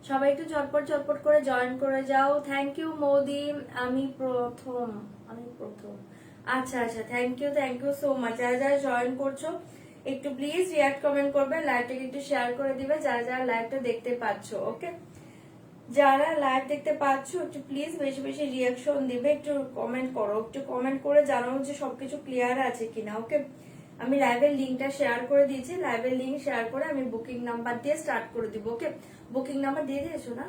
সবাই একটু ঝটপট ঝটপট করে জয়েন করে যাও। Thank you Modi. আমি প্রথম। আচ্ছা আচ্ছা, থ্যাংক ইউ সো মাচ। যারা যারা জয়েন করছো একটু প্লিজ রিয়াক্ট কমেন্ট করবে, লাইভটাকে একটু শেয়ার করে দিবে যারা যারা লাইভটা দেখতে পাচ্ছ। ওকে, যারা লাইভ দেখতে পাচ্ছ একটু প্লিজ বেশি বেশি রিয়াকশন দিবে, একটু কমেন্ট করো, একটু কমেন্ট করে জানাও যে সবকিছু ক্লিয়ার আছে কিনা। ওকে, আমি লাইভের লিঙ্কটা শেয়ার করে দিয়েছি, লাইভের লিঙ্ক শেয়ার করে আমি বুকিং নাম্বার দিয়ে স্টার্ট করে দিব। ওকে, বুকিং নাম্বার দিয়ে দিয়েছো না?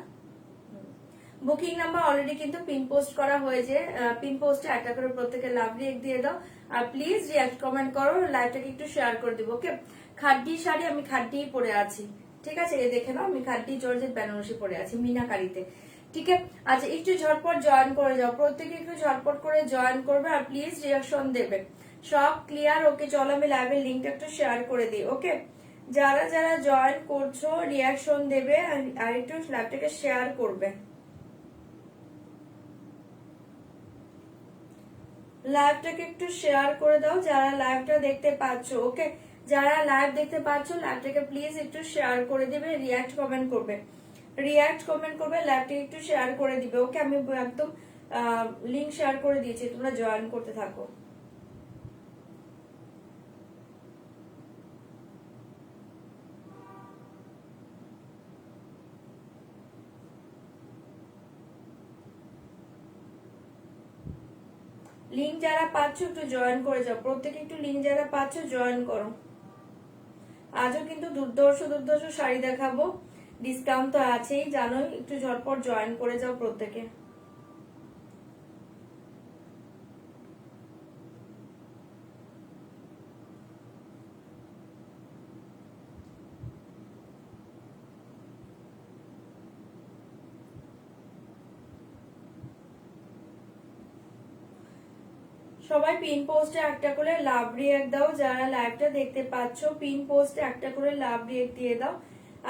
বুকিং নাম্বার অলরেডি কিন্তু পিন পোস্ট করা হয়েছে, পিন পোস্টে একটা করে প্রত্যেকে লাভ রিয়েক্ট দিয়ে দাও, আর প্লিজ রিয়াক্ট কমেন্ট করো, লাইভটাকে একটু শেয়ার করে দিব। ওকে, খাড্ডি শাড়ি আমি খাড্ডিই পরে আছি, ঠিক আছে, এই দেখে নাও আমি খাড্ডি জর্জেট বেনারসি পরে আছি মিনাকারিতে। ঠিক আছে, আচ্ছা একটু ঝটপট জয়েন করে যাও, প্রত্যেকে একটু ঝটপট করে জয়েন করবে আর প্লিজ রিয়াকশন দেবে। সব ক্লিয়ার? ওকে, চলো আমি লাইভের লিঙ্কটা একটু শেয়ার করে দিই। ওকে, যারা যারা জয়েন করছো রিয়াকশন দেবে আর একটু লাইভটাকে শেয়ার করবে। লাইভটাকে একটু শেয়ার করে দাও যারা লাইভটা দেখতে পাচ্ছ। ওকে, যারা লাইভ দেখতে পাচ্ছ লাইভটাকে প্লিজ একটু শেয়ার করে দিবে, রিয়াক্ট কমেন্ট করবে, লাইভটাকে একটু শেয়ার করে দিবে। ওকে, আমি একদম লিংক শেয়ার করে দিয়েছি, তোমরা জয়েন করতে থাকো। লিংক যারা পাচ্ছ একটু জয়েন করে যাও, প্রত্যেকে একটু লিংক যারা পাচ্ছ জয়েন করো। আজও কিন্তু দুর্ধর্ষ শাড়ি দেখাবো, ডিসকাউন্ট তো আছেই জানোই, একটু ঝটপট জয়েন করে যাও প্রত্যেকে। সবাই পিন পোস্টে একটা করে লাভ রিয়েক্ট দাও, যারা লাইভটা দেখতে পাচ্ছ পিন পোস্টে একটা করে লাভ রিয়েক্ট দিয়ে দাও,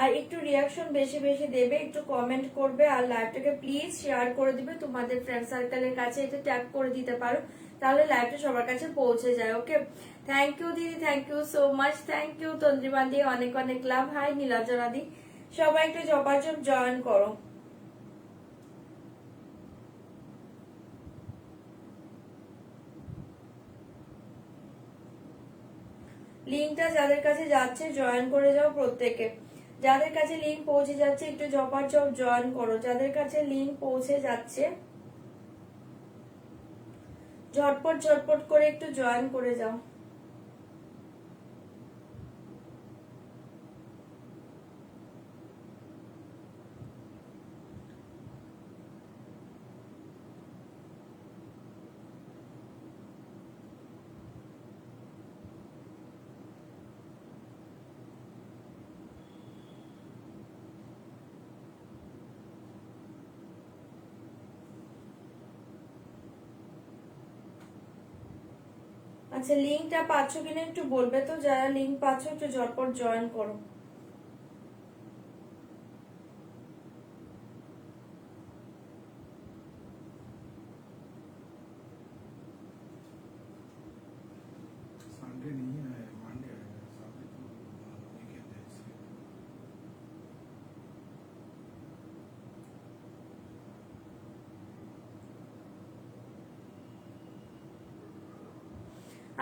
আর একটু রিয়াকশন বেশি বেশি দেবে, একটু কমেন্ট করবে, আর লাইভটাকে প্লিজ শেয়ার করে দিবে তোমাদের ফ্রেন্ড সার্কেলের কাছে, এটা ট্যাগ করে দিতে পারো, তাহলে লাইভটা সবার কাছে পৌঁছে যায়। ওকে, থ্যাংক ইউ দিদি, thank you so much, thank you Tandriman দি, অনেক অনেক লাভ। হাই নীলাঞ্জনা দি, সবাই একটু জপাজপ জয়েন করো। লিঙ্কটা যাদের কাছে যাচ্ছে জয়েন করে যাও প্রত্যেকে, যাদের কাছে লিঙ্ক পৌঁছে যাচ্ছে একটু ঝপাঝপ জয়েন করো, যাদের কাছে লিঙ্ক পৌঁছে যাচ্ছে ঝটপট ঝটপট করে একটু জয়েন করে যাও। আচ্ছা, লিঙ্কটা পাচ্ছ কিনা একটু বলবে তো, যারা লিঙ্ক পাচ্ছ একটু ঝটপট জয়েন করো। संडे नहीं है, मंडे है, संडे तो वीकेंड है इसलिए।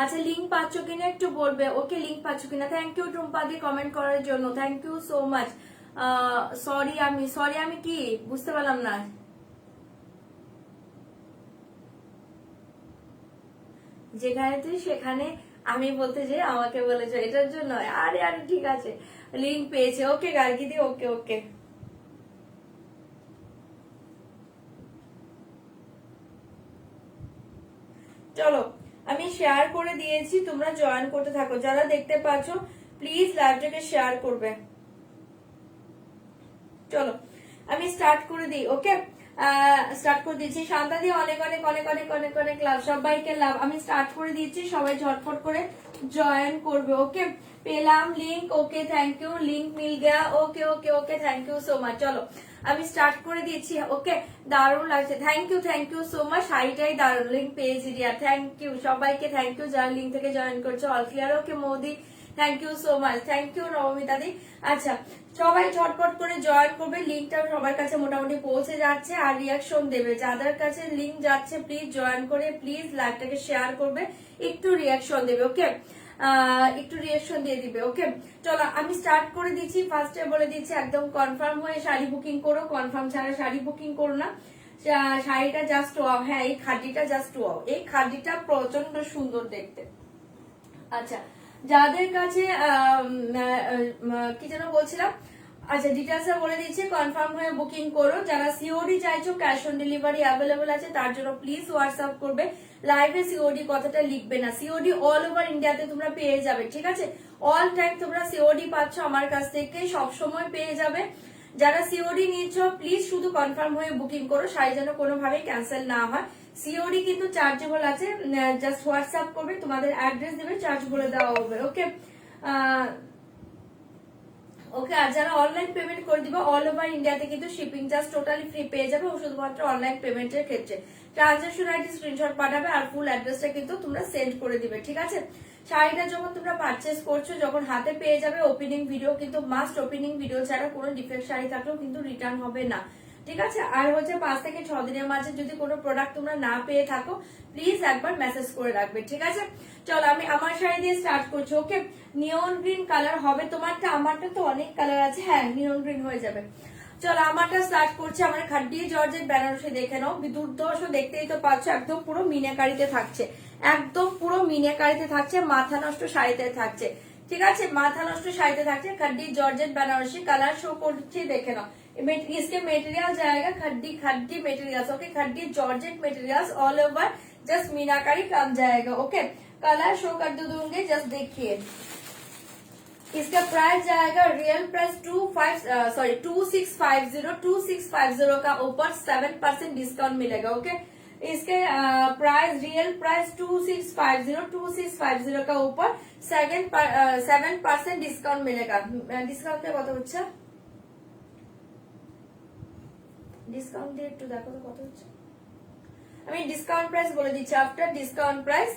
আচ্ছা লিংক পাচ্ছ কিনা একটু বলবে। ওকে লিংক পাচ্ছ কিনা। থ্যাংক ইউ টুম্পা দি কমেন্ট করার জন্য, thank you so much. Sorry আমি কি বুঝতে পারলাম না। যেখানে তুই সেখানে আমি বলতে যে আমাকে বলেছো এটার জন্য। আরে আরে ঠিক আছে, লিংক পেয়েছে। ওকে গার্গি দি, ওকে ওকে। চলো আমি শেয়ার করে দিয়েছি, তোমরা জয়েন করতে থাকো। যারা দেখতে পাচ্ছ প্লিজ লাইভটাকে শেয়ার করবে। চলো আমি স্টার্ট করে দিই। ওকে স্টার্ট করে দিচ্ছি। শান্তা দিয়ে অনেক অনেক অনেক অনেক অনেক অনেক লাভ, সবাইকে লাভ। আমি স্টার্ট করে দিচ্ছি, সবাই ঝটফট করে জয়েন করবে। ওকে পেলাম link. Okay thank you, link মিল গয়া। Okay okay okay thank you so much. চলো আমি স্টার্ট করে দিচ্ছি। ওকে দারুণ লাগছে, থ্যাংক ইউ সো মাচ। শাড়িটাই দারুণ, লিংক পেয়েছি রিয়া। থ্যাংক ইউ সবাইকে, থ্যাংক ইউ যারা লিংক থেকে জয়েন করছো। All clear. Okay Modi thank you so much, thank you Nabamita দি। আচ্ছা সবাই ঝটপট করে জয়েন করবে, লিঙ্কটা সবার কাছে মোটামুটি পৌঁছে যাচ্ছে। আর রিয়াকশন দেবে, যাদের কাছে লিঙ্ক যাচ্ছে প্লিজ জয়েন করে প্লিজ লাইভটাকে শেয়ার করবে, একটু রিয়াকশন দেবে। ওকে একটু রিয়াকশন দিয়ে দিবে। ওকে চলো আমি স্টার্ট করে দিচ্ছি। ফার্স্টে বলে দিচ্ছি একদম কনফার্ম হয়ে শাড়ি বুকিং করো, কনফার্ম ছাড়া শাড়ি বুকিং করো না। শাড়িটা জাস্ট ওয়াও। হ্যাঁ এই খাদিটা জাস্ট ওয়াও, এই খাদিটা প্রচন্ড সুন্দর দেখতে। আচ্ছা যাদের কাছে কি যেন বলছিলাম, আচ্ছা ডিটেলস বলে দিচ্ছি, কনফার্ম হয়ে বুকিং করো। যারা সিওডি চাইছো ক্যাশ অন ডেলিভারি অ্যাভেলেবল আছে, তার জন্য প্লিজ হোয়াটসঅ্যাপ করবে। লাইভে সিওডি কথাটা লিখবে না, সিওডি অল ওভার ইন্ডিয়াতে তোমরা পেয়ে যাবে। ঠিক আছে অল টাইম তোমরা সিওডি পাচ্ছ আমার কাছ থেকে, সব সময় পেয়ে যাবে। যারা সিওডি নিচ্ছ প্লিজ শুধু কনফার্ম হয়ে বুকিং করো, শাড়ি যেন কোনোভাবে ক্যান্সেল না হয়। সিওডি কিন্তু চার্জেবল আছে, জাস্ট হোয়াটসঅ্যাপ করবে, তোমাদের অ্যাড্রেস দেবে, চার্জ বলে দেওয়া হবে। ওকে ওকে আর যারা অনলাইন পেমেন্ট করে দিবে অল ওভার ইন্ডিয়াতে কিন্তু শিপিং চার্জ টোটালি ফ্রি পেয়ে যাবে, শুধুমাত্র অনলাইন পেমেন্টের ক্ষেত্রে। ট্রানজাকশন আইডি স্ক্রিনশট পাঠাবে আর ফুল অ্যাড্রেসটা কিন্তু তোমরা সেন্ড করে দিবে। ঠিক আছে শাড়িটা যখন তোমরা পারচেস করছো, যখন হাতে পেয়ে যাবে, ওপেনিং ভিডিও কিন্তু মাস্ট, ওপেনিং ভিডিও ছাড়া কোনো ডিফেক্ট শাড়ি থাকলেও কিন্তু রিটার্ন হবে না। ঠিক আছে আর হচ্ছে 5 থেকে 6 দিনের মাঝে যদি কোনো প্রোডাক্ট তোমরা না পেয়ে থাকো প্লিজ একবার মেসেজ করে রাখবে। ঠিক আছে চলো আমি আমার শাড়ি দিয়ে স্টার্ট করছি। ওকে নিয়ন গ্রিন কালার হবে তোমারটা, আমারটা তো অনেক কালার আছে। হ্যাঁ নিয়ন গ্রিন হয়ে যাবে। চলো আমারটা স্টার্ট করছি। আমার খাড্ডি জর্জেট বেনারসি দেখে নাও, দুর্ধর্ষ দেখতেই তো পাচ্ছ, একদম পুরো মিনাকারিতে থাকছে, একদম পুরো মিনাকারিতে থাকছে, মাথা নষ্ট শাড়িতে থাকছে। ঠিক আছে মাথা নষ্ট শাড়িতে থাকছে, khaddi georgette Banarasi colour show করছি দেখে নাও। इसके मटेरियल जाएगा khaddi khaddi materials. Okay khaddi georgette materials all over, just meenakari काम जाएगा। ओके कलर शो कर दूंगी, जस्ट देखिए। इसका प्राइस जाएगा रियल प्राइस 2650 का ऊपर 7% डिस्काउंट मिलेगा। ओके इसके प्राइस रियल प्राइस 2650 का ऊपर 7% डिस्काउंट मिलेगा। डिस्काउंट কত হচ্ছে, ডিসকাউন্ট দিয়ে একটু দেখো তো কত হচ্ছে। আমি ডিসকাউন্ট প্রাইস বলে দিচ্ছি, after discount price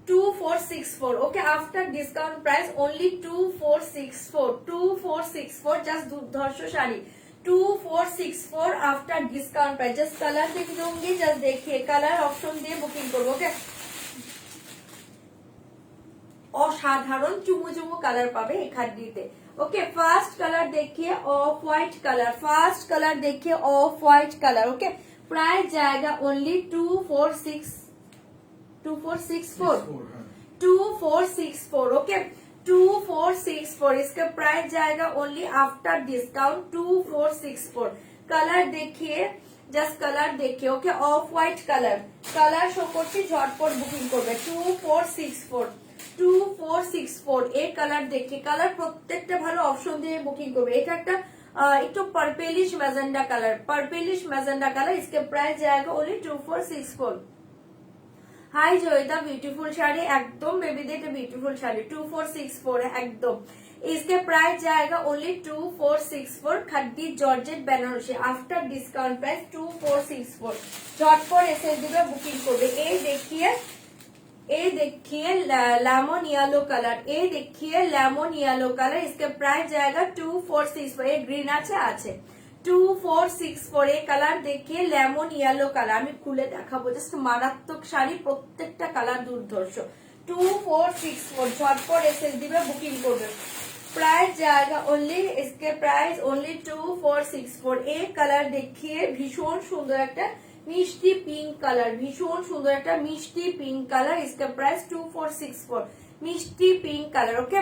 2464। Okay after discount price only 2464 just দুর্ধর্ষ sari 2464 after discount price. Just colour देख दूंगी, जस्ट देखिए कलर ऑप्शन দিয়ে বুকিং করব। ওকে অসাধারণ চুমু চুমু কালার পাবে এই খাদ্যিতে। ओके फर्स्ट कलर देखिए off white colour, first colour देखिए off white colour. Okay price जाएगा ओनली 2464। ओके 2464 इसका प्राइस जाएगा ओनली आफ्टर डिस्काउंट 2464। कलर देखिए, जस्ट कलर देखिए। Okay off white colour, colour show করছি ঝটপট বুকিং করবে 2464 এই কালার দেখে, কালার প্রত্যেকটা ভালো অপশন দিয়ে বুকিং করবে। এটা একটা একটু purplish magenta colour, purplish magenta colour. इसके प्राइस जाएगा ओनली 2464। हाय जोईदा ब्यूटीफुल শাড়ি, একদম বেবিদের এটা বিউটিফুল শাড়ি 2464 একদম। इसके प्राइस जाएगा only 2464 khaddi georgette Banarasi after discount price 2464। ঝটপট এসে দিবে বুকিং করবে। এই देखिए लेमन येलो कलर, ये देखिए लेमन येलो कलर। इसके प्राइस जाएगा 2464। ये ग्रीन আছে 2464 এই কালার দেখে লেমন ইয়েলো কালার আমি খুলে দেখাবো, জাস্ট মারাত্মক শাড়ি, প্রত্যেকটা কালার দুর্ধর্ষ। 2464 ঝটপট এসএস দিবে, বুকিং করবে। प्राइस जाएगा ओनली, इसके प्राइस ओनली 2464। एक कलर देखिए भीषण सुंदर একটা মিষ্টি পিঙ্ক কালার, ভীষণ সুন্দর একটা মিষ্টি পিঙ্ক কালার, इसका प्राइस 2464 মিষ্টি পিঙ্ক কালার। ওকে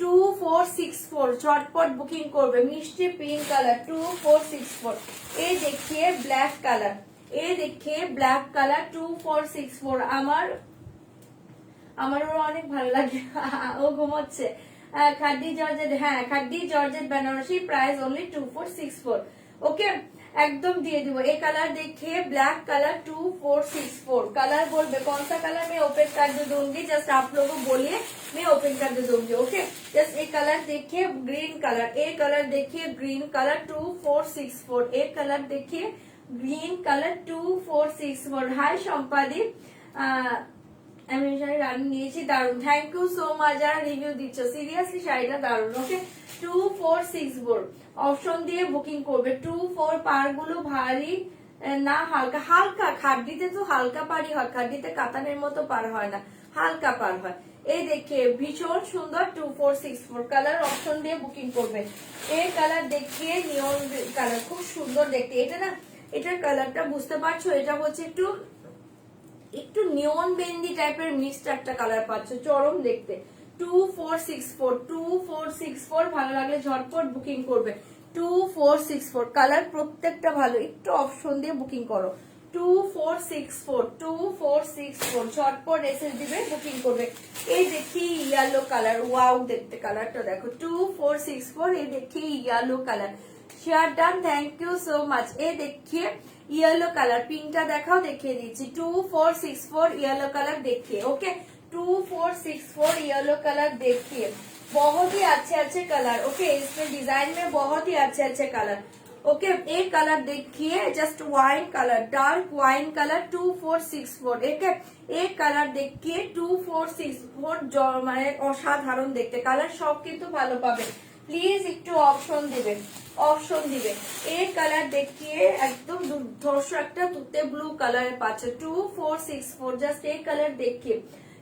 2464 ঝটপট বুকিং করবে, মিষ্টি পিঙ্ক কালার 2464। এই দেখিए ব্ল্যাক কালার, এই দেখিए ব্ল্যাক কালার 2464। আমারও অনেক ভালো লাগে ও ঘুমোচ্ছে। খাড্ডি জর্জেট, হ্যাঁ khaddi georgette Banarasi, price only 2464। Okay एकदम दिए দিব। এই কালার देखिए ब्लैक कलर 2464। कलर बोलबे कौन सा कलर मैं ओपन कर दे दूंगी, जस्ट आप लोगों को बोलिए मैं ओपन कर दे दूंगी। ओके जस्ट एक कलर देखिए ग्रीन कलर, एक कलर देखिए ग्रीन कलर 2464। एक कलर देखिए ग्रीन कलर 2464। हाय সম্পাদি, আমি শাড়ি রানি নিয়েছি, দারুন, থ্যাংক ইউ সো মাচ যারা রিভিউ দিচ্ছ, সিরিয়াসলি শাড়িটা দারুন। ওকে 2464 অপশন দিয়ে বুকিং করবে। 24 পাড়গুলো ভারী না হালকা, হালকা খাড্ডিতে তো হালকা পাড়ি হয়, খাড্ডিতে কাতানের মতো পার হয় না, হালকা পার হয়। এই দেখে ভীষণ সুন্দর 2464 কালার অপশন দিয়ে বুকিং করবে। এই কালার দেখিয়ে নিয়ন কালার, খুব সুন্দর দেখতে। এটা না, এটার কালারটা বুঝতে পারছো, এটা হচ্ছে একটু নিয়ন বেন্ডি টাইপের মিক্সড একটা কালার পাচ্ছ, চরম দেখতে। 2464 ভালো লাগলে ঝটপট বুকিং করবে। 2464 কালার প্রত্যেকটা ভালো, একটু অপশন দিয়ে বুকিং করো। 2464 ঝটপট এসএস দিবে, বুকিং করবে। এই দেখি ইয়েলো কালার, ওয়াও দেখতে কালারটা দেখো। 2464 এই দেখি yellow colour, share done, thank you so much. ये देखिए येलो कलर, पिंकটা দেখাও, দেখিয়ে দিচ্ছি। 2464 येलो कलर देखिए। ओके 2464 येलो कलर देखिए, बहुत ही अच्छे अच्छे कलर। ओके इसमें डिजाइन में बहुत ही अच्छे अच्छे कलर। ओके एक कलर देखिए just wine colour, dark wine colour 2464। एक कलर देखिए 2464 মানে অসাধারণ দেখতে কালার, সব কিন্তু ভালো পাবে। প্লিজ একটু অপশন দিবে, অপশন দিবে। এই কালার দেখিয়ে একদম দুর্ধর্ষ একটা তুতে ব্লু কালারের পাচ্ছে 2464। জাস্ট এই কালার দেখিয়ে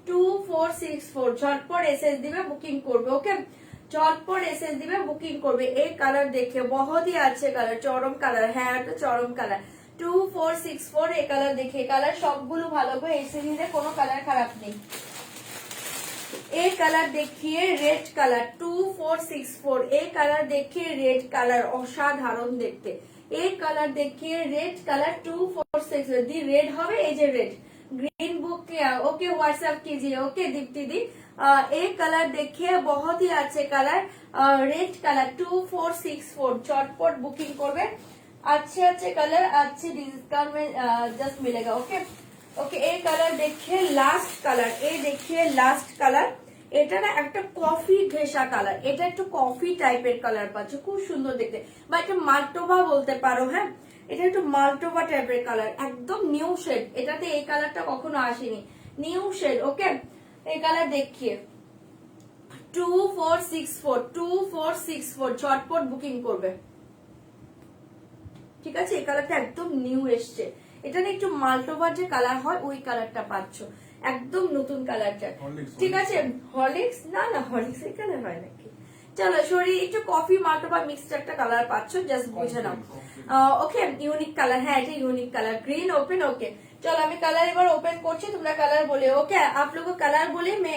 2464 ঝটপট এসএস দিবে, বুকিং করবে। ওকে ঝটপট এসএস দিবে, বুকিং করবে। এই কালার দেখে बहुत ही अच्छे কালার, চরম কালার, হ্যাঁ এটা চরম কালার 2464। এই কালার দেখে, কালার সবগুলো ভালো গো, এই সিরিজে কোনো কালার খারাপ নেই। एक कलर देखिए रेड कलर 2464। एक कलर देखिए रेड कलर অসাধারণ দেখতে। एक कलर देखिए रेड कलर 2464 दी रेड হবে, এই যে रेड ग्रीन बुक किया। ओके व्हाट्सएप कीजिए। ओके दीप्ति दी एक कलर देखिए बहुत ही अच्छे कलर, रेड कलर 2464 चटपट बुकिंग করবে। अच्छे अच्छे कलर अच्छे डिस्काउंट में जस्ट मिलेगा। ओके ओके এই কালার देखिए लास्ट कलर, এই देखिए लास्ट कलर। এটা না একটা কফি ঘেঁষা কালার, এটা একটু কফি টাইপের কালার পাচ্ছ, খুব সুন্দর দেখতে, বা একটা মাল্টোভা বলতে পারো। হ্যাঁ এটা একটু মাল্টোভা টাইপের কালার, একদম নিউ শেড, এটাতে এই কালারটা কখনো আসেনি, নিউ শেড। ওকে এই কালার দেখিয়ে 2464 ঝটপট বুকিং করবে। ঠিক আছে এই কালারটা একদম নিউ এসছে, এটা না একটু মাল্টোভার যে কালার হয় ওই কালারটা পাচ্ছ, একদম নতুন কালারটা। ঠিক আছে হরলিক্স না, না হরলিক্স এই কালার হয় নাকি, চলো সরি একটু কফি মাল্টোভা মিক্সড একটা কালার পাচ্ছ, জাস্ট বুঝে নাও। ওকে ইউনিক কালার, হ্যাঁ এটা ইউনিক কালার, গ্রিন ওপেন। ওকে চলো আমি কালার এবার ওপেন করছি, তোমরা কালার বলে। ओके आप लोगों को कलर बोले मैं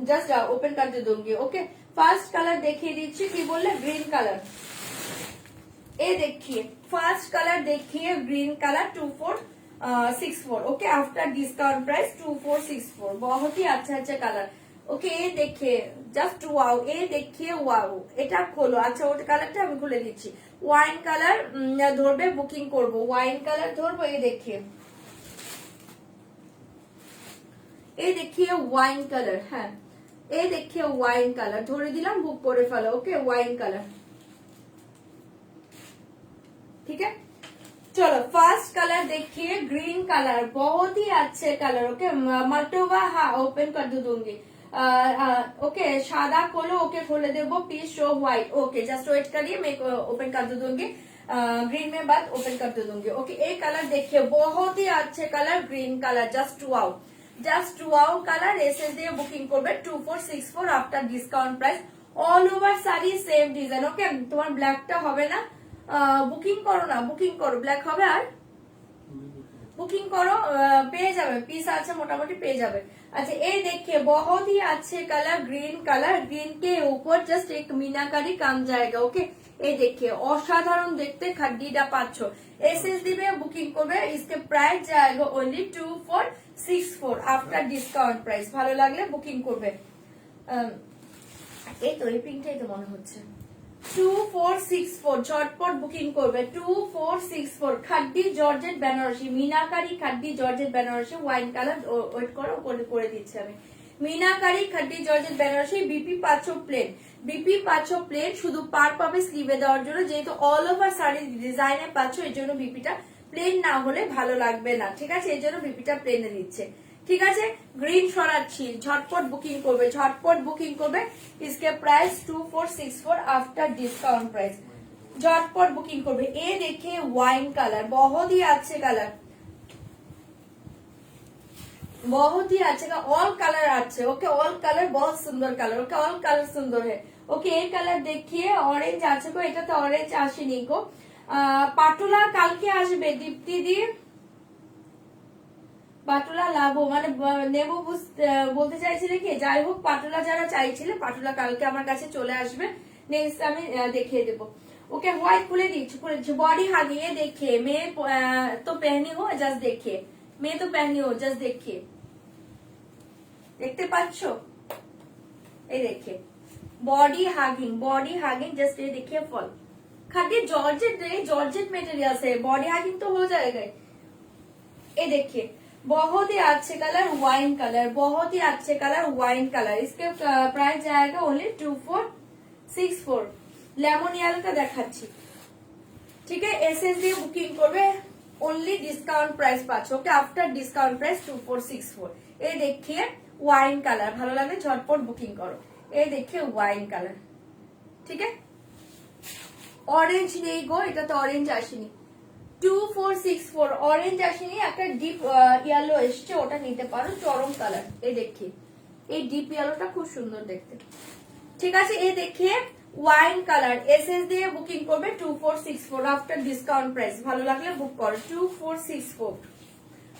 जस्ट ओपन कर दे दूंगी। ओके फर्स्ट कलर देखिए दीजिए, की बोले ग्रीन कलर। ये देखिए फर्स्ट कलर देखिए green colour 2464। Okay after discount price 2464, बहुत ही अच्छा अच्छा कलर। ओके ये देखिए जस्ट वाओ, ये देखिए वाओ, এটা খোলো। আচ্ছা ওটা কালারটা আমি খুলে দিচ্ছি। ওয়াইন কালার ধরবে, বুকিং করব, ওয়াইন কালার ধরবো। ये देखिए এই দেখিয়ে ওয়াইন কালার, হ্যাঁ এই দেখিয়ে ওয়াইন কালার ধরে দিলাম, বুক করে ফেলো। ওকে ওয়াইন কালার, ठीक है चलो फर्स्ट कलर देखिए ग्रीन कलर, बहुत ही अच्छे कलर। ओके मल्टोवा हाँ ओपन कर दूंगी। ओके सादा खोलो, ओके खोले देबो, please show white. Okay just wait करिए मैं ओपन कर दूंगी। ग्रीन में बात ओपन करते दूंगी। ओके, एक कलर देखिए, बहुत ही अच्छे colour, green colour, just wow colour. SS দিয়ে বুকিং করবে 2464 after discount price. All over sari same design. Okay, তোমার ব্ল্যাকটা হবে না, বুকিং করো না, বুকিং করো, ব্ল্যাক হবে আর बुकिंग करो, পেয়ে যাবে, পিস আছে মোটামুটি পেয়ে যাবে। अच्छा ये देखिए बहुत ही अच्छे कलर, ग्रीन कलर, ग्रीन के ऊपर जस्ट एक मीनाकारी काम जाएगा। ओके, ये देखिए অসাধারণ দেখতে খাড্ডিটা পাচ্ছ। এসএস দিবে বুকিং করবে, इसके प्राइस जाएगा ओनली 2464 आफ्टर डिस्काउंट प्राइस। ভালো লাগলে বুকিং করবে। এই তো এই পিঙ্কটাই তো মনে হচ্ছে 2464 ঝটপট বুকিং করবে। 2464 khaddi georgette Banarasi, meenakari khaddi georgette Banarasi, wine colour. Wait করো, করে দিচ্ছি আমি। মিনাকারি খাড্ডি জর্জেট বেনারসি, বিপি পাচ্ছো প্লেন, বিপি পাচ্ছো প্লেন, শুধু পার পাবে স্লিভে দেওয়ার জন্য, যেহেতু অল ওভার শাড়ি ডিজাইনে পাচ্ছ এর জন্য বিপিটা প্লেন না হলে ভালো লাগবে না। ঠিক আছে, এর জন্য বিপিটা প্লেনে দিচ্ছে। ঠিক আছে, গ্রিন সরাচ্ছি, ঝটপট বুকিং করবে, ঝটপট বুকিং করবে। इसके प्राइस 2464 आफ्टर डिस्काउंट प्राइस। झटपट बुकिंग করবে। ये देखिए वाइन कलर, बहुत ही अच्छे कलर, बहुत ही अच्छे का ऑल कलर अच्छे। ओके, ऑल कलर बहुत सुंदर कलर। ओके, ऑल कलर सुंदर है। ओके, ये कलर देखिए ऑरेंज আছে গো, এটা তো অরেঞ্জ আসেনি গো। পাটুলা কালকে আসবে দীপ্তি দি, পাটুলা লাভো মানে নেবো বলতে চাইছিলে কি? যাই হোক, পাটুলা যারা চাইছিলে পাটুলা কালকে আমার কাছে চলে আসবে, নেক্সট আমি দেখিয়ে দেবো। ओके, व्हाइट खुले दीजिए, बॉडी हागिए देखिए, मैं तो पहनी हूँ, जस्ट देखिए, मैं तो पहनी हूँ, जस्ट देखिए, देखते पाচ্ছো? এই देखिए बॉडी हागिंग जस्ट ये देखिए फॉल खादी जॉर्जेट मटेरियल से बॉडी हागिंग तो हो जाएगा। ये देखिए बहुत ही अच्छे कलर, वाइन कलर, बहुत ही अच्छे कलर, वाइन कलर। इसके प्राइस जाएगा ओनली 2464। लेमन येलोটা দেখাচ্ছি। ठीक है, एसएस দিয়ে বুকিং করবে, ओनली डिस्काउंट प्राइस পাচ্ছো। Okay, after discount price 2464। ये देखिए वाइन कलर, ভালো লাগলে ঝটপট বুকিং করো। ये देखिए वाइन कलर। ठीक है, অরেঞ্জ নেই গো, এটা তো অরেঞ্জ আসেনি। 2464 অরেঞ্জ আসেনি, একটা ডিপ ইয়েলো এসছে, ওটা নিতে পারো, চরম কালার। এই देखिए এই ডিপ ইয়েলোটা খুব সুন্দর দেখতে। ঠিক আছে, এই देखिए ওয়াইন কালার, এসএস দিয়ে বুকিং করবে 2464 আফটার ডিসকাউন্ট প্রাইস। ভালো লাগলে বুক করো 2464।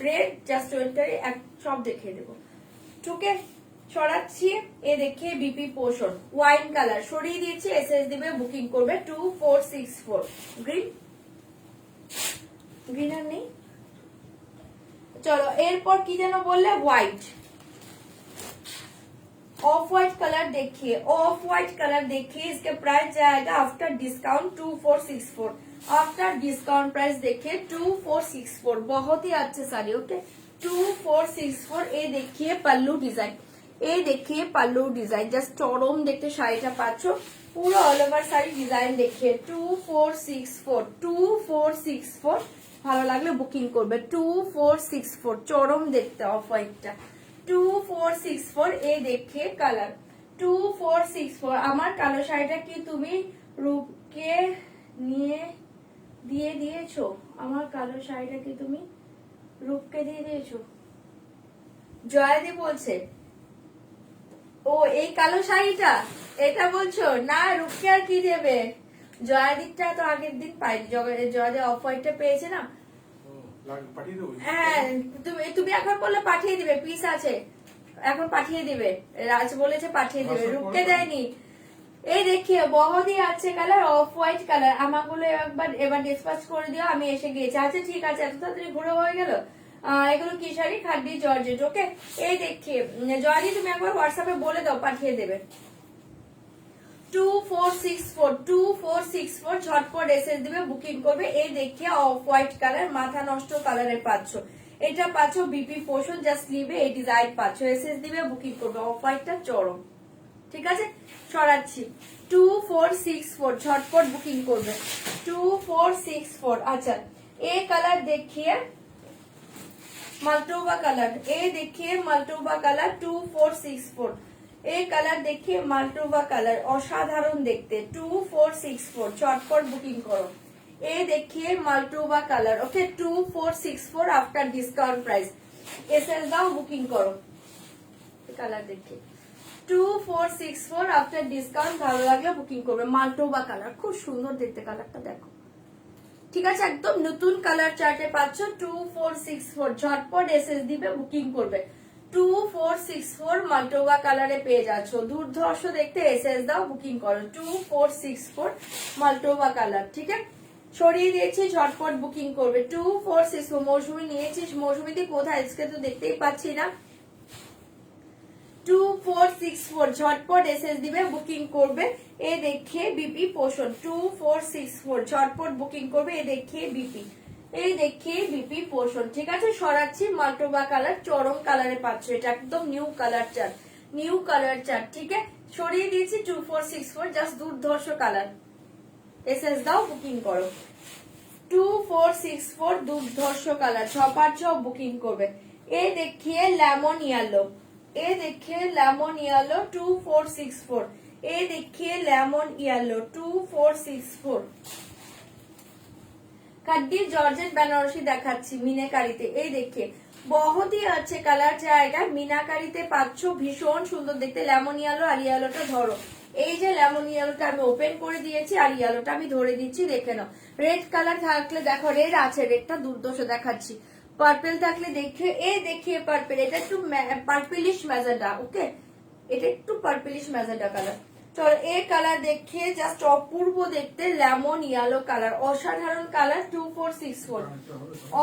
রেড জাস্ট ওয়েটারে এক সব দেখিয়ে দেবো। ঠিক আছে, ছড়াচ্ছি। এ देखिए বিপি পোষণ, ওয়াইন কালার সরিয়ে দিয়েছি, এসএস দিবে বুকিং করবে 2464। গ্রিন আর নেই, চলো এরপর কি যেন বললে, হোয়াইট, ऑफ व्हाइट कलर देखिए, ऑफ व्हाइट कलर देखिए। इसके प्राइस जाएगा after discount 2464। After discount price देखिए 2464। बहुत ही अच्छे साड़ी। ओके, 2464। ये देखिए पल्लू डिजाइन, ये देखिए पल्लू डिजाइन, जस्ट চরম দেখতে শাড়িটা পাচ্ছ, পুরো অল ওভার শাড়ি ডিজাইন देखिए 2464। ভালো লাগলে বুকিং করবে 2464। চরম দেখতে অফ হোয়াইটটা 2464। এ দেখে কালার 2464। আমার কালো শাড়িটা কি তুমি রূপকে নিয়ে দিয়ে দিয়েছো? আমার কালো শাড়িটা কি তুমি রূপকে দিয়ে দিয়েছো? জয়াদি বলছে, ও এই কালো শাড়িটা এটা বলছো না, রূপকে আর কি দেবে? জয়াদিকটা তো আগের দিন পাইনি, জয়াদি অফ হোয়াইটটা পেয়েছে না। হ্যাঁ, তুমি এখন বললে পাঠিয়ে দিবে, পিস আছে এখন পাঠিয়ে দিবে, রাজ বলেছে পাঠিয়ে দিবে, রূপকে দেয়নি। এই देखिए बहुत ही अच्छे কালার, অফ হোয়াইট কালার। আমাগুলো এবার ডিসপাচ করে দিও, আমি এসে গিয়েছি। আচ্ছা ঠিক আছে, এত তাড়াতাড়ি ঘুরে হয়ে গেল। এগুলো কি শাড়ি? খাড্ডি জর্জেট। ওকে, এই देखिए জয়দি তুমি একবার হোয়াটসঅ্যাপে বলে দাও, পাঠিয়ে দেবে 2464 ঝটপট এসএস দিবে, বুকিং করবে। এই देखिए অফ হোয়াইট কালার, মাথা নষ্ট কালারের পাচ্ছ, এটা পাচ্ছ বিপি পোষণ, জাস্ট স্লিভে এই ডিজাইন পাচ্ছ, এসএস দিবে বুকিং করবে। অফ হোয়াইটটা চরম। ঠিক আছে, সরাচ্ছি 2464। ঝটপট বুকিং করবে 2464। अच्छा ये कलर देखिए माल्टोबा कलर, ये देखिए माल्टोबा कलर 2464। এই কালার देखिए মাল্টোবা কালার, অসাধারণ দেখতে 2464। চটপট বুকিং করো। ये देखिए माल्टोवा colour okay 2464 after discount price SS दाओ बुकिंग करो कलर देखिए 2464 आफ्टर ডিসকাউন্ট ভালো লাগলে বুকিং করবে মাল্টোবা কালার খুব সুন্দর দেখতে কালারটা দেখো ঠিক আছে একদম নতুন কালার চার্টে পাচ্ছ 2464 ঝটপট এসএস দিবে বুকিং করবে 2464 মাল্টোবা কালারে পেয়ে যাচ্ছ দুর্ধর্ষ দেখতে এসএস দাও বুকিং করো 2464 মাল্টোবা কালার ঠিক আছে ছড়িয়ে দিয়েছি ঝটপট বুকিং করবে 2464 মৌসুমী নিয়েছিস মৌসুমীতে কোথায় আজকে তো দেখতেই পাচ্ছি না 2464 ঝটপট এসএস দিবে বুকিং করবে এ দেখে বিপি পোষণ 2464 ঝটপট বুকিং করবে এ দেখে বিপি এই দেখে বিপি পোষণ ঠিক আছে সরাচ্ছি মাল্টোবা কালার চরম কালারে পাচ্ছ এটা একদম নিউ কালার চার্ট ঠিক আছে সরিয়ে দিয়েছি 2464 জাস্ট দুর্ধর্ষ কালার এসএস দাও বুকিং করো 2464 দুর্ধর্ষ কালার ছপার ছপ বুকিং করবে এ দেখিয়ে লেমন ইয়েলো ए देखिए लेमन येलो 2464 ए देखिए lemon yellow 2464 khaddi georgette Banarasi দেখাচ্ছি মিনাকারিতে এই দেখে बहुत ही अच्छे কালার জায়গা মিনাকারিতে পাচ্ছো ভীষণ সুন্দর দেখতে লেমন ইয়েলো আর ইয়েলোটা ধরো এই যে লেমন ইয়েলোটা আমি ওপেন করে দিয়েছি আর ইয়েলোটা আমি ধরে দিচ্ছি দেখে নাও রেড কালার থাকলে দেখো রেড আছে রেডটা দুর্দর্শ দেখাচ্ছি পার্পল থাকলে দেখে এ দেখিয়ে পার্পল এটা একটু পার্পলিশ ম্যাজেন্ডা ওকে এটা একটু পার্পলিশ ম্যাজেন্ডা কালার চল এই কালার দেখিয়ে জাস্ট অপূর্ব দেখতে লেমন ইয়েলো কালার অসাধারণ কালার 2464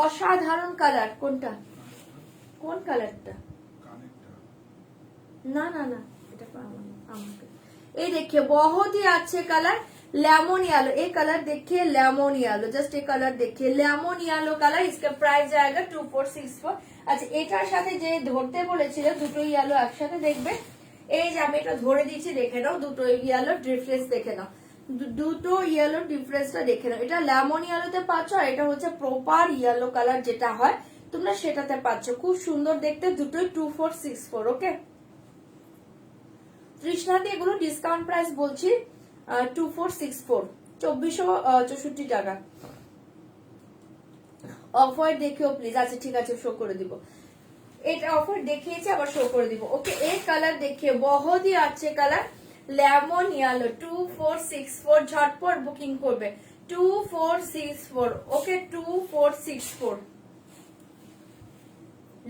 অসাধারণ কালার কোনটা কোন কালারটা না না না এটা আমাকে এই देखिए बहुत ही अच्छे कलर लेमन येलो ये कलर देखिए लेमन येलो जस्ट ये कलर देखिए लेमन येलो कलर इसका प्राइस जाएगा 2464 আচ্ছা এটার সাথে যে ধরতে বলেছিল দুটো ইয়েলো একসাথে দেখবে এই যে আমি এটা ধরে দিয়েছি দেখে নাও দুটো ইয়েলো ডিফারেন্স দেখে নাও দুটো ইয়েলো ডিফারেন্সটা দেখে নাও এটা লেমন ইয়েলোতে পাচ্ছ আর এটা হচ্ছে প্রপার ইয়েলো কালার যেটা হয় তোমরা সেটাতে পাচ্ছ খুব সুন্দর দেখতে দুটোই 2464 ওকে তৃষ্ণাতে এগুলো ডিসকাউন্ট প্রাইস বলছি 2464 2464 টাকা অফার দেখিও প্লিজ আচ্ছা ঠিক আছে শো করে দিব এটা অফার দেখিয়েছি আবার শো করে দিব ওকে এই কালার দেখিয়ে बहुत ही अच्छे কালার লেমন ইয়েলো 2464 ঝটপট বুকিং করবে 2464 ওকে 2464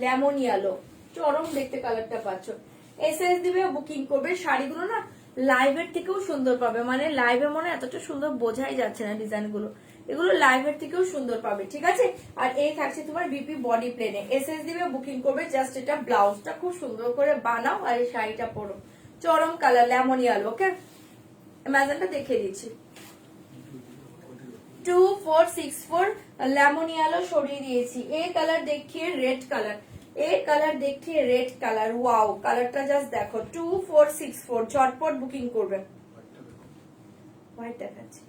লেমন ইয়েলো চরম দেখতে কালারটা পাচ্ছ এসএস দিবে বুকিং করবে শাড়িগুলো না লাইভের থেকেও সুন্দর পাবে মানে লাইভে মনে এতটা সুন্দর বোঝাই যাচ্ছে না ডিজাইন গুলো এগুলো লাইভের থেকেও সুন্দর পাবে ঠিক আছে আর এই থাকছে তোমার বিপি বডি প্লেনে এসএস দিবে বুকিং করবে জাস্ট এটা ব্লাউজটা খুব সুন্দর করে বানাও আর এই শাড়িটা পরো চরম কালার লেমন ইয়েলো ওকে ম্যাজেন্টা দেখিয়ে দিচ্ছি 2464 লেমন ইয়েলো সরিয়ে দিয়েছি এই কালার দেখিয়ে রেড কালার এই কালার দেখিয়ে রেড কালার ওয়াও কালারটা জাস্ট দেখো 2464 ঝটপট বুকিং করবে হোয়াইট দেখাচ্ছি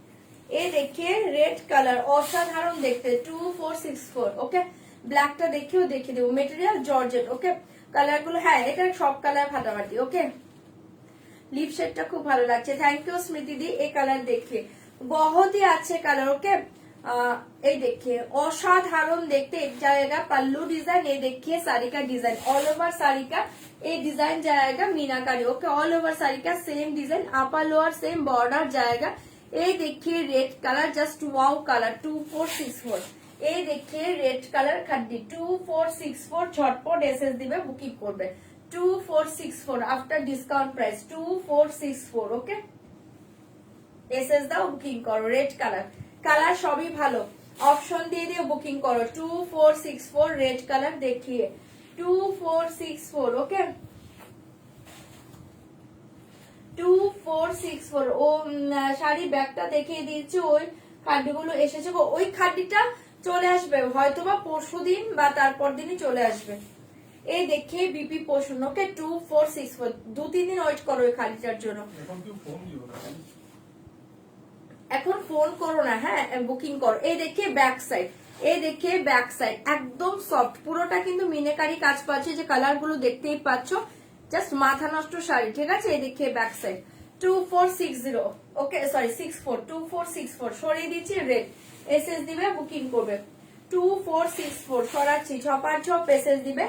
এই দেখিয়ে রেড কালার অসাধারণ দেখতে 2464 ওকে ব্ল্যাকটা দেখিয়েও দেখিয়ে দেবো মেটেরিয়াল জর্জেট ওকে কালার গুলো হ্যাঁ এটা সব কালার ফাটাফাটি ওকে লিপ শেডটা খুব ভালো লাগছে থ্যাংক ইউ স্মৃতি দি এই কালার দেখিয়ে बहुत ही अच्छे कलर ओके ये देखिए असाधारण देखते एक जाएगा पल्लू डिजाइन ये देखिए साड़ी का डिजाइन ऑल ओवर साड़ी का ये डिजाइन जाएगा मीनाकारी ओके ऑल ओवर साड़ी का same design upper lower same border जाएगा ये देखिए red colour just wow colour 2464 ये देखिए रेड कलर खड्डी 2464 झटपट एसएस दिबे बुकिंग करबे 2464 after discount price 2464 okay SS দাও বুকিং করো রেড কালার কালার সবই ভালো অপশন দিয়ে দিয়ে বুকিং করো 2464 রেড কালার দেখিয়ে 2464 ওকে 2464 ও শাড়ি ব্যাগটা দেখিয়ে দিয়েছি ওই খাড্ডিগুলো এসেছে ওই খাড্ডিটা চলে আসবে হয়তোবা পরশুদিন বা তারপর দিনই চলে আসবে এই দেখিয়ে বিপি পোষণ ওকে 2464 দু-তিন দিন ওয়েট করো ওই খাড্ডিটার জন্য এখন ফোন করো না হ্যাঁ বুকিং করো এই দেখিয়ে ব্যাক সাইড একদম সফট পুরোটা কিন্তু মিনাকারি কাজ পাচ্ছে যে কালার গুলো দেখতেই পাচ্ছ জাস্ট মাথা নষ্ট শাড়ি ঠিক আছে এই দেখিয়ে ব্যাক সাইড 2460 ওকে সরি 64 2464 সরিয়ে দিচ্ছি রেড এসএস দিবে বুকিং করবে 2464 সরাচ্ছি ছপার ছপ এসএস দিবে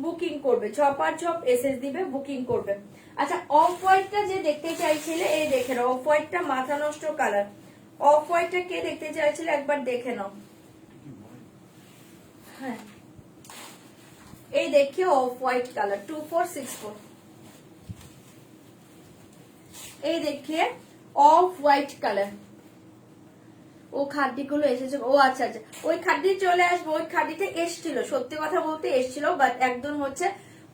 বুকিং করবে ছপার ছপ এসএস দিবে বুকিং করবে। আচ্ছা অফ হোয়াইটটা যে দেখতে চাইছিলে এই দেখে নাও, অফ হোয়াইটটা মাথা নষ্ট কালার, অফ হোয়াইটটা কে দেখতে চাইছিলে একবার দেখে নাও। হ্যাঁ এই দেখিয়ে অফ হোয়াইট কালার 2464, এই দেখিয়ে অফ হোয়াইট কালার। ও খাড্ডিগুলো এসেছে, ও আচ্ছা আচ্ছা ওই খাড্ডি চলে আসবে, ওই খাড্ডিতে এসছিল সত্যি কথা বলতে এসছিল, বাট একদম হচ্ছে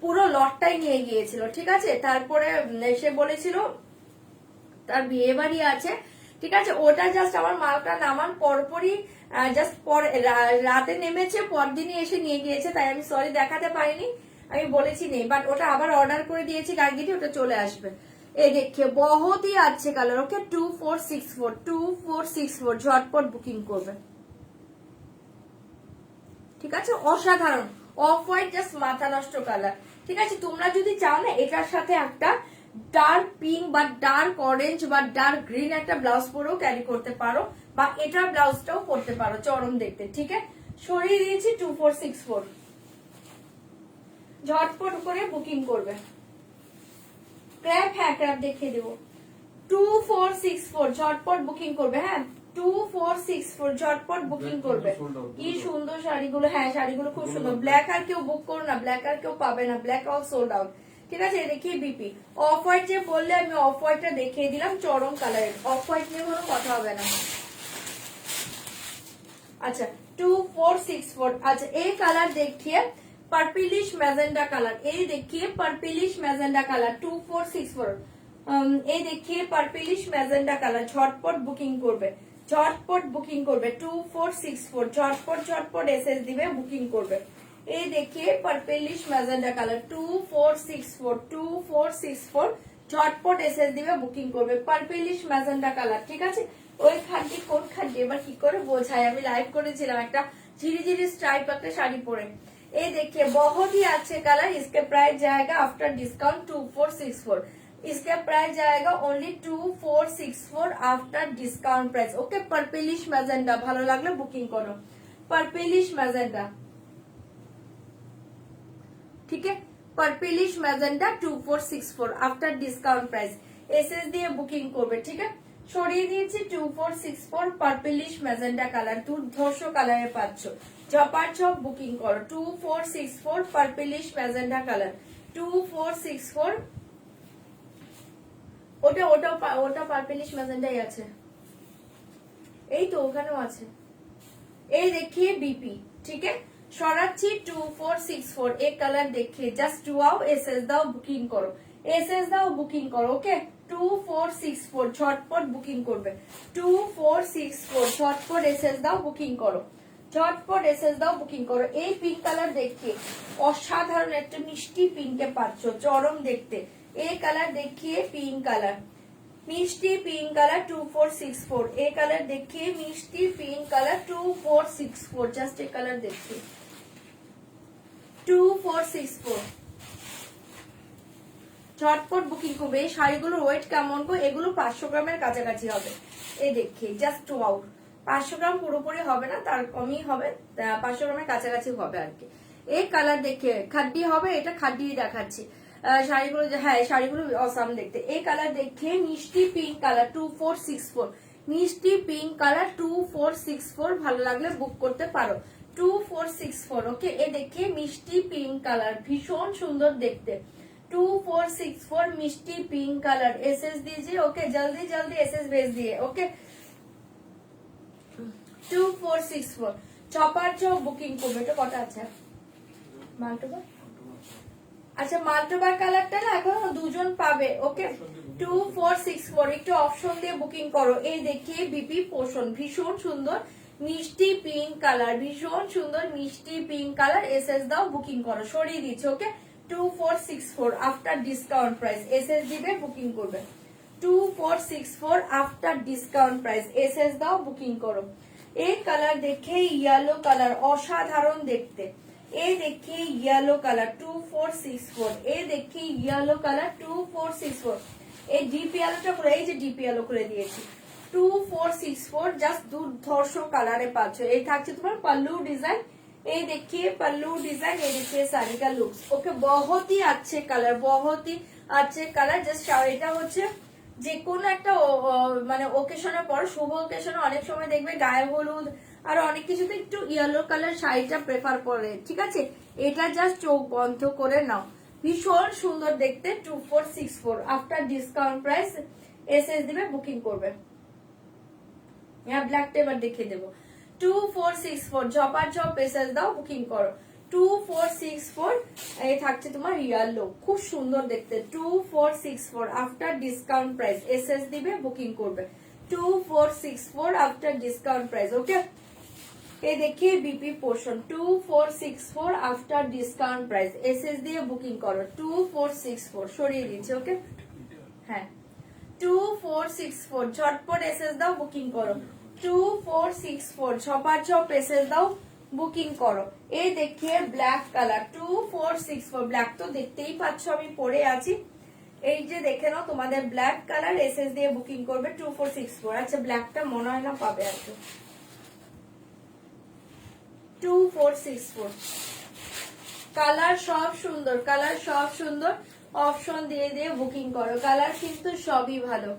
পুরো লটটাই নিয়ে গিয়েছিল, ঠিক আছে। তারপরে সে বলেছিল তার বিয়ে বাড়ি আছে, ঠিক আছে, ওটা জাস্ট আমার মালটা নামান পরপরই জাস্ট রাতে নেমেছে, পরদিনই এসে নিয়ে গিয়েছে, তাই আমি সরি দেখাতে পারিনি, আমি বলেছি নেই, বাট ওটা আবার অর্ডার করে দিয়েছি গার্গিটি, ওটা চলে আসবে। এই দেখে বহুত ही अच्छे কালার, ওকে 2464 ঝটপট বুকিং করবে, ঠিক আছে। অসাধারণ অফ হোয়াইট জাস্ট মাথা নষ্ট কালার, ঠিক আছে। তোমরা যদি চাও না এটার সাথে একটা ডার্ক পিঙ্ক বা ডার্ক অরেঞ্জ বা ডার্ক গ্রিন একটা ব্লাউজ পরেও ক্যারি করতে পারো, বা এটার ব্লাউজটাও পরতে পারো চরম দেখতে, ঠিক আছে। সরিয়ে দিয়েছি 2464, ঝটপট করে বুকিং করবে। ক্র্যাপ, হ্যাঁ ক্র্যাপ দেখিয়ে দেবো 2464 ঝটপট বুকিং করবে, হ্যাঁ 2464 ঝটপট বুকিং করবে। কি সুন্দর শাড়িগুলো, হ্যাঁ শাড়িগুলো খুব সুন্দর, ব্ল্যাক আর কেউ বুক করো না, ব্ল্যাক আর কেউ পাবে না, ব্ল্যাক অল সোল্ড আউট, ঠিক আছে। দেখিয়ে বিপি অফ হোয়াইট যে বললে আমি অফ হোয়াইটটা দেখিয়ে দিলাম চরম কালারের, অফ হোয়াইট নিয়ে কোনো কথা হবে না। আচ্ছা 2464, আচ্ছা এই কালার দেখিয়ে পার্পলিশ ম্যাজেন্ডা কালার, এই দেখিয়ে পার্পলিশ ম্যাজেন্ডা কালার 2464, এই দেখিয়ে পার্পলিশ ম্যাজেন্ডা কালার, ঝটপট বুকিং করবে, ঝটপট বুকিং করবে 2464, ঝটপট ঝটপট এসএস দিবে বুকিং করবে। এই দেখিয়ে পার্পলিশ ম্যাজেন্ডা কালার 2464 ঝটপট এসএস দিবে বুকিং করবে, পার্পলিশ ম্যাজেন্ডা কালার, ঠিক আছে। ওই খাদ্যি কোন খাদ্যি এবার কি করে বোঝাই, আমি লাইভ করেছিলাম একটা ঝিরি স্ট্রাইপ একটা শাড়ি পরে। ये देखिए बहुत ही अच्छे कलर, इसके प्राइस जाएगा आफ्टर डिस्काउंट 2464, इसका प्राइस जाएगा only 2464 after discount price, okay. Purplish मैजेंडा ভালো লাগলে বুকিং করো, पर्पलिश मैजेंडा, ठीक है। Purplish मैजेंडा 2464 after discount price, SS দিয়ে বুকিং করবে, ঠিক আছে। সরিয়ে দিয়েছি 2464 পার্পলিশ ম্যাজেন্ডা কালার, দুর্ধর্ষ কালারে পাচ্ছ, ঝপার ঝপ বুকিং করো 2464 পার্পলিশ ম্যাজেন্ডা কালার 2464, ওটা ওটা ওটা পার্পলিশ ম্যাজেন্ডাই আছে, এই তো ওখানেও আছে, এই দেখিয়ে বিপি, ঠিক আছে। সরাচ্ছি 2464, एक कलर देखिए जस्ट टू आओ एसएस दाओ बुकिंग करो, एसएस दाओ बुकिंग करो, ओके 2464 ঝটপট বুকিং করবে 2464 ঝটপট এসএস দাও বুকিং করো, ঝটপট এসএস দাও বুকিং করো। এই পিঙ্ক কালার দেখিয়ে অসাধারণ একটা মিষ্টি পিঙ্কে পাচ্ছ চরম দেখতে, এই কালার দেখিয়ে পিঙ্ক কালার, মিষ্টি পিঙ্ক কালার 2464, এই কালার দেখিয়ে মিষ্টি পিঙ্ক কালার 2464, জাস্ট এই কালার দেখিয়ে 2464 ঝটপট বুকিং করবে। এই শাড়িগুলোর ওয়েট কেমন গো, এগুলো 500 গ্রামের কাছাকাছি হবে, এই দেখি জাস্ট ওয়াও, 500 গ্রাম পুরোপুরি হবে না, তার কমই হবে, 500 গ্রামের কাছাকাছি হবে আর কি। এই কালার দেখে খাড্ডি হবে, এটা খাড্ডি দেখাচ্ছি শাড়িগুলো, হ্যাঁ শাড়িগুলো অসাম দেখতে। এই কালার দেখে মিষ্টি পিঙ্ক কালার 2464, মিষ্টি পিঙ্ক কালার 2464, ভালো লাগলে বুক করতে পারো 2464, ওকে। এ দেখে মিষ্টি পিঙ্ক কালার ভীষণ সুন্দর দেখতে 2464 मिष्टी पिंक कलर, एसएस दीजिए, ओके जल्दी जल्दी एसएस भेज दिए, ओके 2464 চপার চপ বুকিং করবে। এটা কটা আছে মাল্টোবা, আচ্ছা মাল্টোবার কালারটা না এখন দুজন পাবে, ওকে 2464, একটু অপশন দিয়ে বুকিং করো। এই দেখিয়ে বিপি পোষণ ভীষণ সুন্দর মিষ্টি পিঙ্ক কালার, ভীষণ সুন্দর মিষ্টি পিঙ্ক কালার, এসএস দাও বুকিং করো, সরিয়ে দিচ্ছি, ওকে 2464 আফটার ডিসকাউন্ট প্রাইস, এসএস দিবে বুকিং করবে 2464 আফটার ডিসকাউন্ট প্রাইস, এসএস দাও বুকিং করো। এই কালার দেখে ইয়েলো কালার অসাধারণ দেখতে, এই দেখে ইয়েলো কালার 2464, এই দেখে ইয়েলো কালার 2464, এই ডিপ ইয়েলোটা করে, এই যে ডিপ ইয়েলো করে দিয়েছি 2464 জাস্ট দুর্ধর্ষ কালারে পাচ্ছ। এই থাকছে তোমার পাল্লু ডিজাইন, এই देखिए पल्लू डिजाइन, ये देखिए साड़ी का लुक्स। ओके बहुत ही अच्छे कलर, बहुत ही अच्छे कलर। জাস্ট শাড়িটা হচ্ছে যে কোনো একটা মানে ওকেশনে পর, শুভ ওকেশনে অনেক সময় দেখবে গায়ে হলুদ আর অনেক কিছুতে একটু ইয়েলো কালার শাড়িটা প্রেফার করে, ঠিক আছে? এটা জাস্ট চোখ বন্ধ করে নাও, ভীষণ সুন্দর দেখতে। 2464 আফটার ডিসকাউন্ট প্রাইস। এসএস দিবে, বুকিং করবে। হ্যাঁ ব্ল্যাকটা এবার দেখিয়ে দেবো। 2464 ঝপার ঝপ এসএস দাও, বুকিং করো। 2464 এই থাকছে তোমার ইয়েলো, খুব সুন্দর দেখতে। 2464 আফটার ডিসকাউন্ট প্রাইস। এসএস দিবে, বুকিং করবে। 2464 আফটার ডিসকাউন্ট প্রাইস। ওকে এই দেখিয়ে BP portion 2464 after discount price. SS দিয়ে বুকিং করো। 2464 সরিয়ে দিচ্ছি। ওকে হ্যাঁ 2464 ঝটপট এসএস দাও, বুকিং করো। 2464 ছপার ছপ এসএস দাও, বুকিং করো। এই দেখিয়ে ব্ল্যাক কালার 2464 ব্ল্যাক তো দেখতেই পাচ্ছ আমি পরে আছি। এই যে দেখে নাও তোমাদের ব্ল্যাক কালার, এসএস দিয়ে বুকিং করবে 2464। আচ্ছা ব্ল্যাকটা মনে হয় না পাবে আর কি। 2464 কালার সব সুন্দর, কালার সব সুন্দর। অপশন দিয়ে দিয়ে বুকিং করো, কালার কিন্তু সবই ভালো।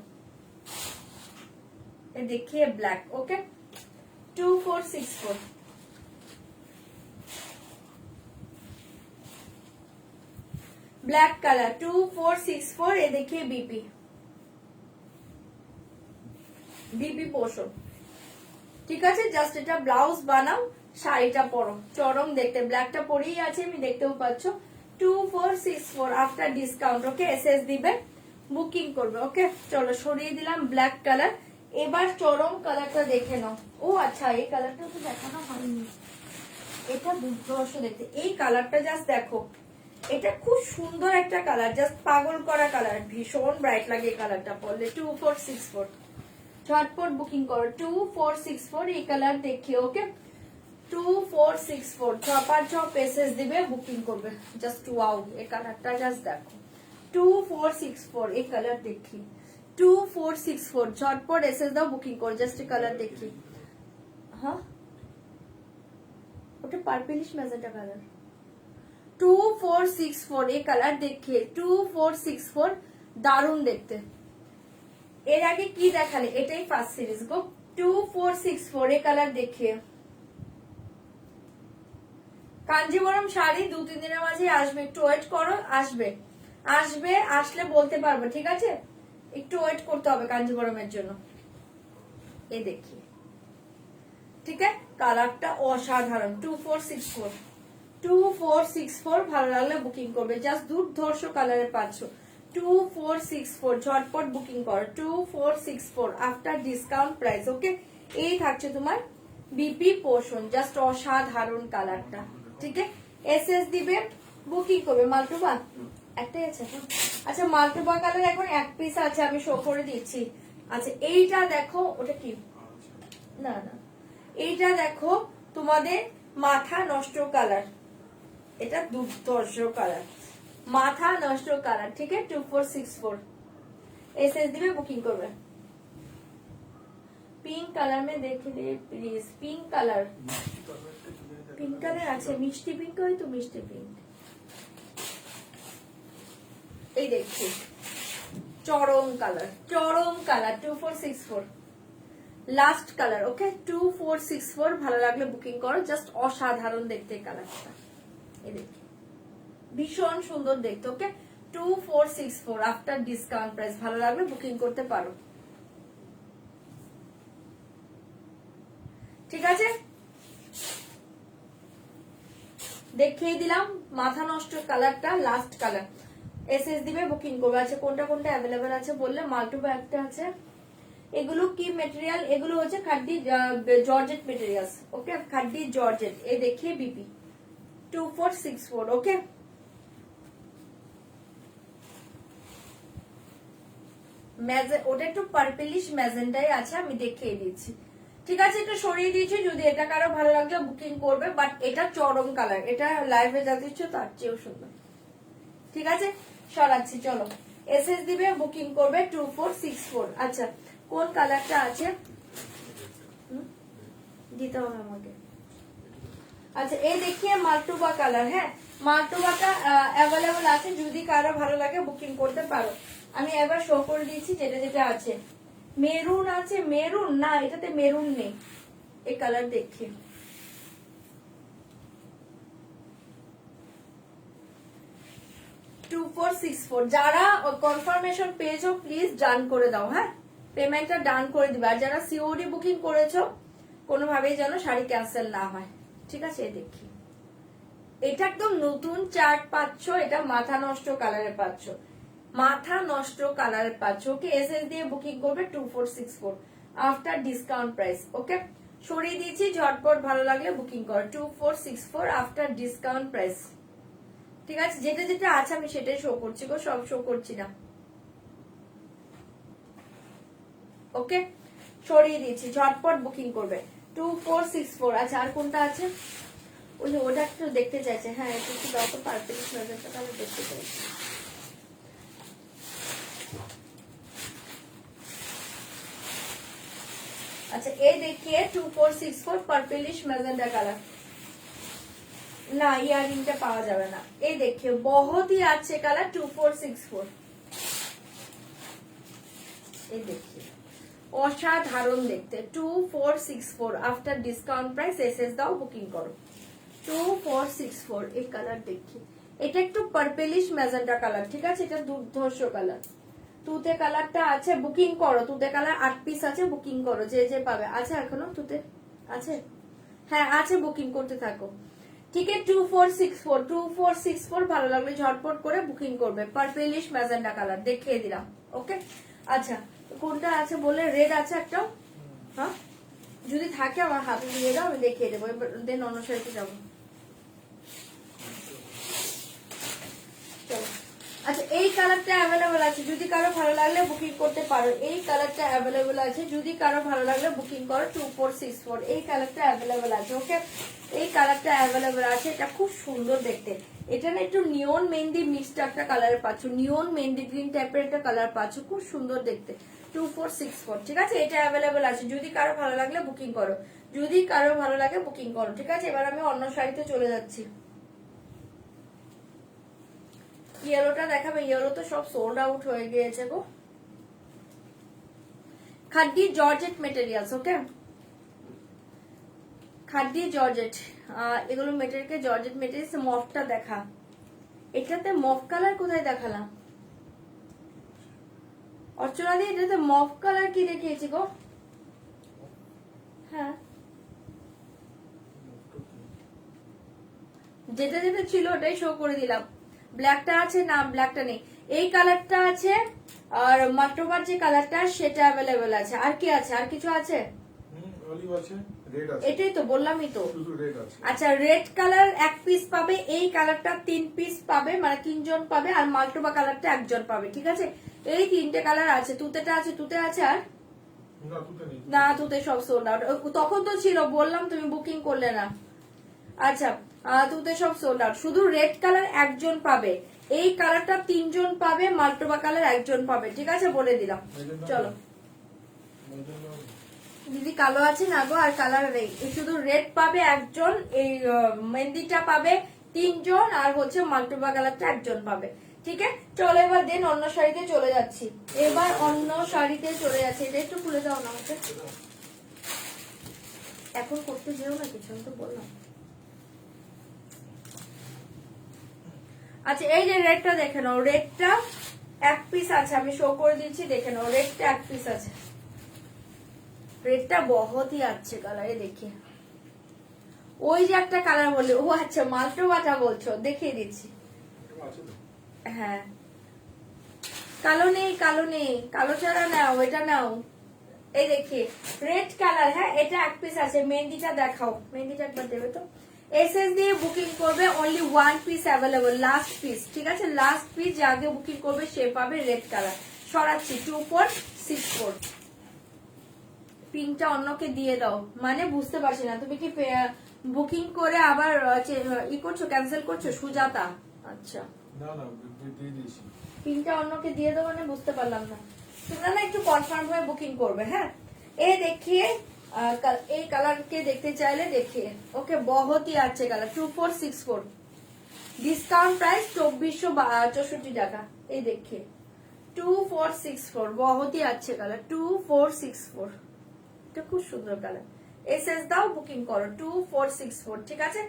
देखिए ब्लैक। Okay 2464 black colour 2464। ये देखिए बीपी, बीपी पोर्शन, ঠিক আছে? জাস্ট এটা ব্লাউজ বানাও, শাড়িটা পরো, চরম দেখতে। ব্ল্যাকটা পরেই আছে আমি, দেখতেও পাচ্ছ। 2464 আফটার ডিসকাউন্ট। ওকে এসএস দিবে, বুকিং করবে। ওকে চলো সরিয়ে দিলাম ব্ল্যাক কালার। এবার চরম কালারটা দেখে নাও। ও আচ্ছা এই কালারটা তো দেখানো হয়নি, এটা দুর্ধর্ষ দেখতে। এই কালারটা জাস্ট দেখো, এটা খুব সুন্দর একটা কালার, জাস্ট পাগল করা কালার, ভীষণ ব্রাইট লাগে এই কালারটা পরলে। 2464 ঝটপট বুকিং করো। 2464 এই কালার দেখিয়ে। ওকে 2464 ছপার ছপ এসএস দিবে, বুকিং করবে। জাস্ট ওয়াও এই কালারটা জাস্ট দেখো। 2464 এই কালার দেখি। 2464 ঝটপট এসএস দাও, বুকিং করো। জাস্ট কালার দেখি। হ্যাঁ ওটা পার্পলিশ ম্যাজেন্টা কালার। 2464 এই কালার দেখিয়ে। 2464 দারুণ দেখতে। এর আগে কি দেখালে? এটাই ফার্স্ট সিরিজ গো। 2464 এই কালার দেখিয়ে। কাঞ্জিবরম শাড়ি 2-3 দিনের মাঝে আসবে, একটু ওয়েট করো। আসবে আসবে, আসলে বলতে পারবো, ঠিক আছে? একটু ওয়েট করতে হবে কাঞ্জিবরমের জন্য। এই দেখি, ঠিক আছে? কালারটা অসাধারণ। 2464 2464 ভালো লাগলে বুকিং করবে। জাস্ট দুর্ধর্ষ কালারে পাচ্ছ। 2464 ঝটপট বুকিং করো। 2464 আফটার ডিসকাউন্ট প্রাইস। ওকে এই থাকছে তোমার বিপি পোর্শন, জাস্ট অসাধারণ কালারটা, ঠিক আছে? এসএস দিবে, বুকিং করবে। মালটোবা একটাই আছে। আচ্ছা মাল্টিপল কালার এখন এক পিস আছে, আমি শো করে দিচ্ছি। আচ্ছা এইটা দেখো, ওটা কি? না না এইটা দেখো তোমাদের মাথা নষ্ট কালার, এটা দুর্ধর্ষ কালার, মাথা নষ্ট কালার, ঠিক আছে? 2464 এসএস দিবে, বুকিং করবে। পিঙ্ক কালার মে দেখে দে please. Pink colour, pink colour আছে, মিষ্টি পিঙ্ক হয় তো, মিষ্টি পিঙ্ক। এই দেখছি চরম কালার, চরম কালার 2464 লাস্ট কালার। ওকে 2464 ভালো লাগলে বুকিং করো। জাস্ট অসাধারণ দেখতে কালারটা, এই দেখি ভীষণ সুন্দর দেখতে। ওকে 2464 আফটার ডিসকাউন্ট প্রাইস। ভালো লাগলে বুকিং করতে পারো, ঠিক আছে? দেখিয়ে দিলাম মাথা নষ্ট কালারটা, লাস্ট কালার। এসএস দিবে, বুকিং করবে। আচ্ছা কোনটা কোনটা অ্যাভেলেবেল আছে বললে? মাল্টিপল একটা আছে। এগুলো কি মেটেরিয়াল? এগুলো হচ্ছে খাড্ডি জর্জেট মেটেরিয়ালস। ওকে খাড্ডি জর্জেট। এই দেখিয়ে বিপি 2464। ওকে ওটা একটু পার্পলিশ ম্যাজেন্টাই আছে, আমি দেখিয়ে দিচ্ছি, ঠিক আছে? একটু সরিয়ে দিয়েছি, যদি এটা কারো ভালো লাগলে বুকিং করবে। বাট এটা চরম কালার, এটা লাইভে যা দিচ্ছ তার চেয়েও সুন্দর, ঠিক আছে? সরাচ্ছি, চলো এসএস দিবে, বুকিং করবে 2464। আচ্ছা কোন কালারটা আছে দিতে হবে আমাকে। আচ্ছা এই দেখিয়ে মাল্টুবা কালার, হ্যাঁ মাল্টুবাটা অ্যাভেলেবল আছে, যদি কারো ভালো লাগে বুকিং করতে পারো। আমি এবার শো করে দিয়েছি যেটা যেটা আছে। মেরুন আছে, মেরুন না এটাতে মেরুন নেই, এই কালার দেখি। টু 464 যারা কনফার্মেশন পেয়েছো প্লিজ ডান করে দাও, হ্যাঁ পেমেন্টটা ডান করে দিবে। আর যারা সিওডি বুকিং করেছো কোনোভাবেই যেন শাড়ি ক্যান্সেল না হয়, ঠিক আছে। দেখি এটা একদম নতুন চার্ট পাচ্ছ, এটা মাথা নষ্ট কালারে পাচ্ছ, মাথা নষ্ট কালারে পাচ্ছ। ওকে এসএস দিয়ে বুকিং করবে 2464 আফটার ডিসকাউন্ট প্রাইস। ওকে সরিয়ে দিয়েছি, ঝটপট ভালো লাগলে বুকিং কর 2464 আফটার ডিসকাউন্ট প্রাইস, ঠিক আছে। যেটা যেটা আছে আমি সেটাই শো করছি গো, সব শো করছি না। ওকে সরিয়ে দিয়েছি, ঝটপট বুকিং করবে 2464। আচ্ছা আর কোনটা আছে, ওই যে ওটা একটু দেখতে চাইছে, হ্যাঁ একটু একটু দাও তো পারফেক্ট নজরটা, তাহলে দেখতে চাইছি। আচ্ছা এই দেখিয়ে 2464 পার্পলিশ ম্যাজেন্ডা কালার, না ইয়ারিংটা পাওয়া যাবে না। এই দেখিয়ে বহুত হি আছে কালার 2464, এই দেখিয়ে অসাধারণ দেখতে 2464 আফটার ডিসকাউন্ট প্রাইস। এসএস দাও বুকিং করো 2464। এই কালার দেখি, এটা একটু পার্পলিশ ম্যাজেন্টা কালার, ঠিক আছে, এটা দুর্ধর্ষ কালার। তুতে কালারটা আছে, বুকিং করো। তুতে কালার 8 পিস আছে, বুকিং করো যে যে পাবে। আছে এখনো তুতে আছে, হ্যাঁ আছে, বুকিং করতে থাকো, ঠিক আছে। 2464 ভালো লাগলে ঝটপট করে বুকিং করবে। পার্পলিশ ম্যাজেন্টা কালার দেখিয়ে দিলাম। ওকে আচ্ছা কোনটা আছে বলে, রেড আছে একটা, হ্যাঁ যদি থাকে আমার হাতে দিয়ে দাও, আমি দেখিয়ে দেবো, দেন অন্য শাড়িতে যাবো। চলো আচ্ছা এই কালারটা অ্যাভেলেবল আছে, যদি কারো ভালো লাগলে বুকিং করতে পারো। এই কালারটা অ্যাভেলেবল আছে, যদি কারো ভালো লাগলে বুকিং করো 2464। এই কালারটা অ্যাভেলেবল আছে। ওকে এই কালারটা অ্যাভেলেবল আছে, এটা খুব সুন্দর দেখতে। এটা না একটু নিয়ন মেহেন্দি মিক্সড একটা কালার পাচ্ছ, নিয়ন মেহেন্দি গ্রিন টাইপের একটা কালার পাচ্ছ, খুব সুন্দর দেখতে 2464, ঠিক আছে। এটা অ্যাভেলেবল আছে, যদি কারো ভালো লাগলে বুকিং করো, যদি কারো ভালো লাগে বুকিং করো, ঠিক আছে। এবার আমি অন্য শাড়িতে চলে যাচ্ছি। ইয়েলোটা দেখাবে, ইয়েলো তো সব সোল্ড আউট হয়ে গিয়েছে গো। খাড্ডি জর্জেট মেটেরিয়ালস, ওকে খাড্ডি জর্জেট, এগুলো মেটেরিয়াল জর্জেট মেটেরিয়ালস। মফটা দেখা, এটাতে মফ কালার কোথায় দেখালাম অর্চনা দি, এটাতে মফ কালার কি দেখিয়েছি গো, হ্যাঁ যেটা যেটা ছিল ওটাই শো করে দিলাম। ব্ল্যাকটা আছে না, ব্ল্যাকটা নেই, এই কালারটা আছে, আর মাস্টোবার যে কালারটা সেটা অ্যাভেলেবেল আছে। আর কি আছে, আর কিছু আছে, অলিভ আছে, রেড আছে, এটাই তো বললামই তো। শুধু রেড আছে। আচ্ছা রেড কালার 1 পিস পাবে, এই কালারটা 3 পিস পাবে, মানে 3 জন পাবে, আর মাল্টোবা কালারটা 1 জন পাবে, ঠিক আছে। এই 3টে কালার আছে, তুতেটা আছে, তুতে আছে আর না তুতে নেই, না, তুতে সব সোল্ড আউট। তখন তো ছিল, বললাম তুমি বুকিং করলে না। আচ্ছা তুতে সব সোল্ড আউট, শুধু রেড কালার 1 জন পাবে, এই কালারটা 3 জন পাবে, মাল্টোবা কালার 1 জন পাবে, ঠিক আছে বলে দিলাম। চলো দিদি কালো আছে না গো, আর কালার নেই, শুধু রেড পাবে 1 জন, এই মেহেন্দিটা পাবে 3 জন, আর হচ্ছে মাল্টোবা কালারটা 1 জন পাবে, ঠিক আছে। চলো এবার দেন অন্য শাড়িতে চলে যাচ্ছি, এবার অন্য শাড়িতে চলে যাচ্ছি। এটা একটু খুলে দাও না আমাকে, এখন করতে যেও না কিছু, আমি তো বললাম। আচ্ছা এই যে রেডটা দেখে নাও, রেডটা 1 পিস আছে, আমি শো করে দিচ্ছি, দেখে নাও রেডটা 1 পিস আছে। রেডটা বহুত হি আছে কালারে, দেখি ওই যে একটা কালার বললে, ও আচ্ছা মাল্টোবাটা বলছো, দেখিয়ে দিচ্ছি। হ্যাঁ কালো নেই, কালো নেই, কালো ছাড়া নাও, এটা নাও। এই দেখি রেড কালার, হ্যাঁ এটা 1 পিস আছে। মেহেন্দিটা দেখাও, মেহেন্দিটা একবার দেবে তো। এসএস দিয়ে বুকিং করবে, only 1 piece available, last piece, ঠিক আছে। লাস্ট পিস যে আগে বুকিং করবে সে পাবে রেড কালার। সরাচ্ছি 2464। পিঙ্কটা অন্যকে দিয়ে দাও, মানে বুঝতে পারছি না, তুমি কি বুকিং করে আবার ই করছো, ক্যান্সেল করছো? সুজাতা, আচ্ছা না না দিয়ে দিয়েছি। পিঙ্কটা অন্যকে দিয়ে দাও মানে বুঝতে পারলাম না। তোমরা না একটু কনফার্ম হয়ে বুকিং করবে। হ্যাঁ, এই দেখিए এই কালার के देखते चाहले देखिए। ओके, बहुत ही अच्छे कलर 2464, डिस्काउंट प्राइस 2464 টাকা। এই देखिए 2464, बहुत ही अच्छे कलर 2464, এটা খুব সুন্দর কালার। এসএস দাও, বুকিং করো 2464। ঠিক আছে,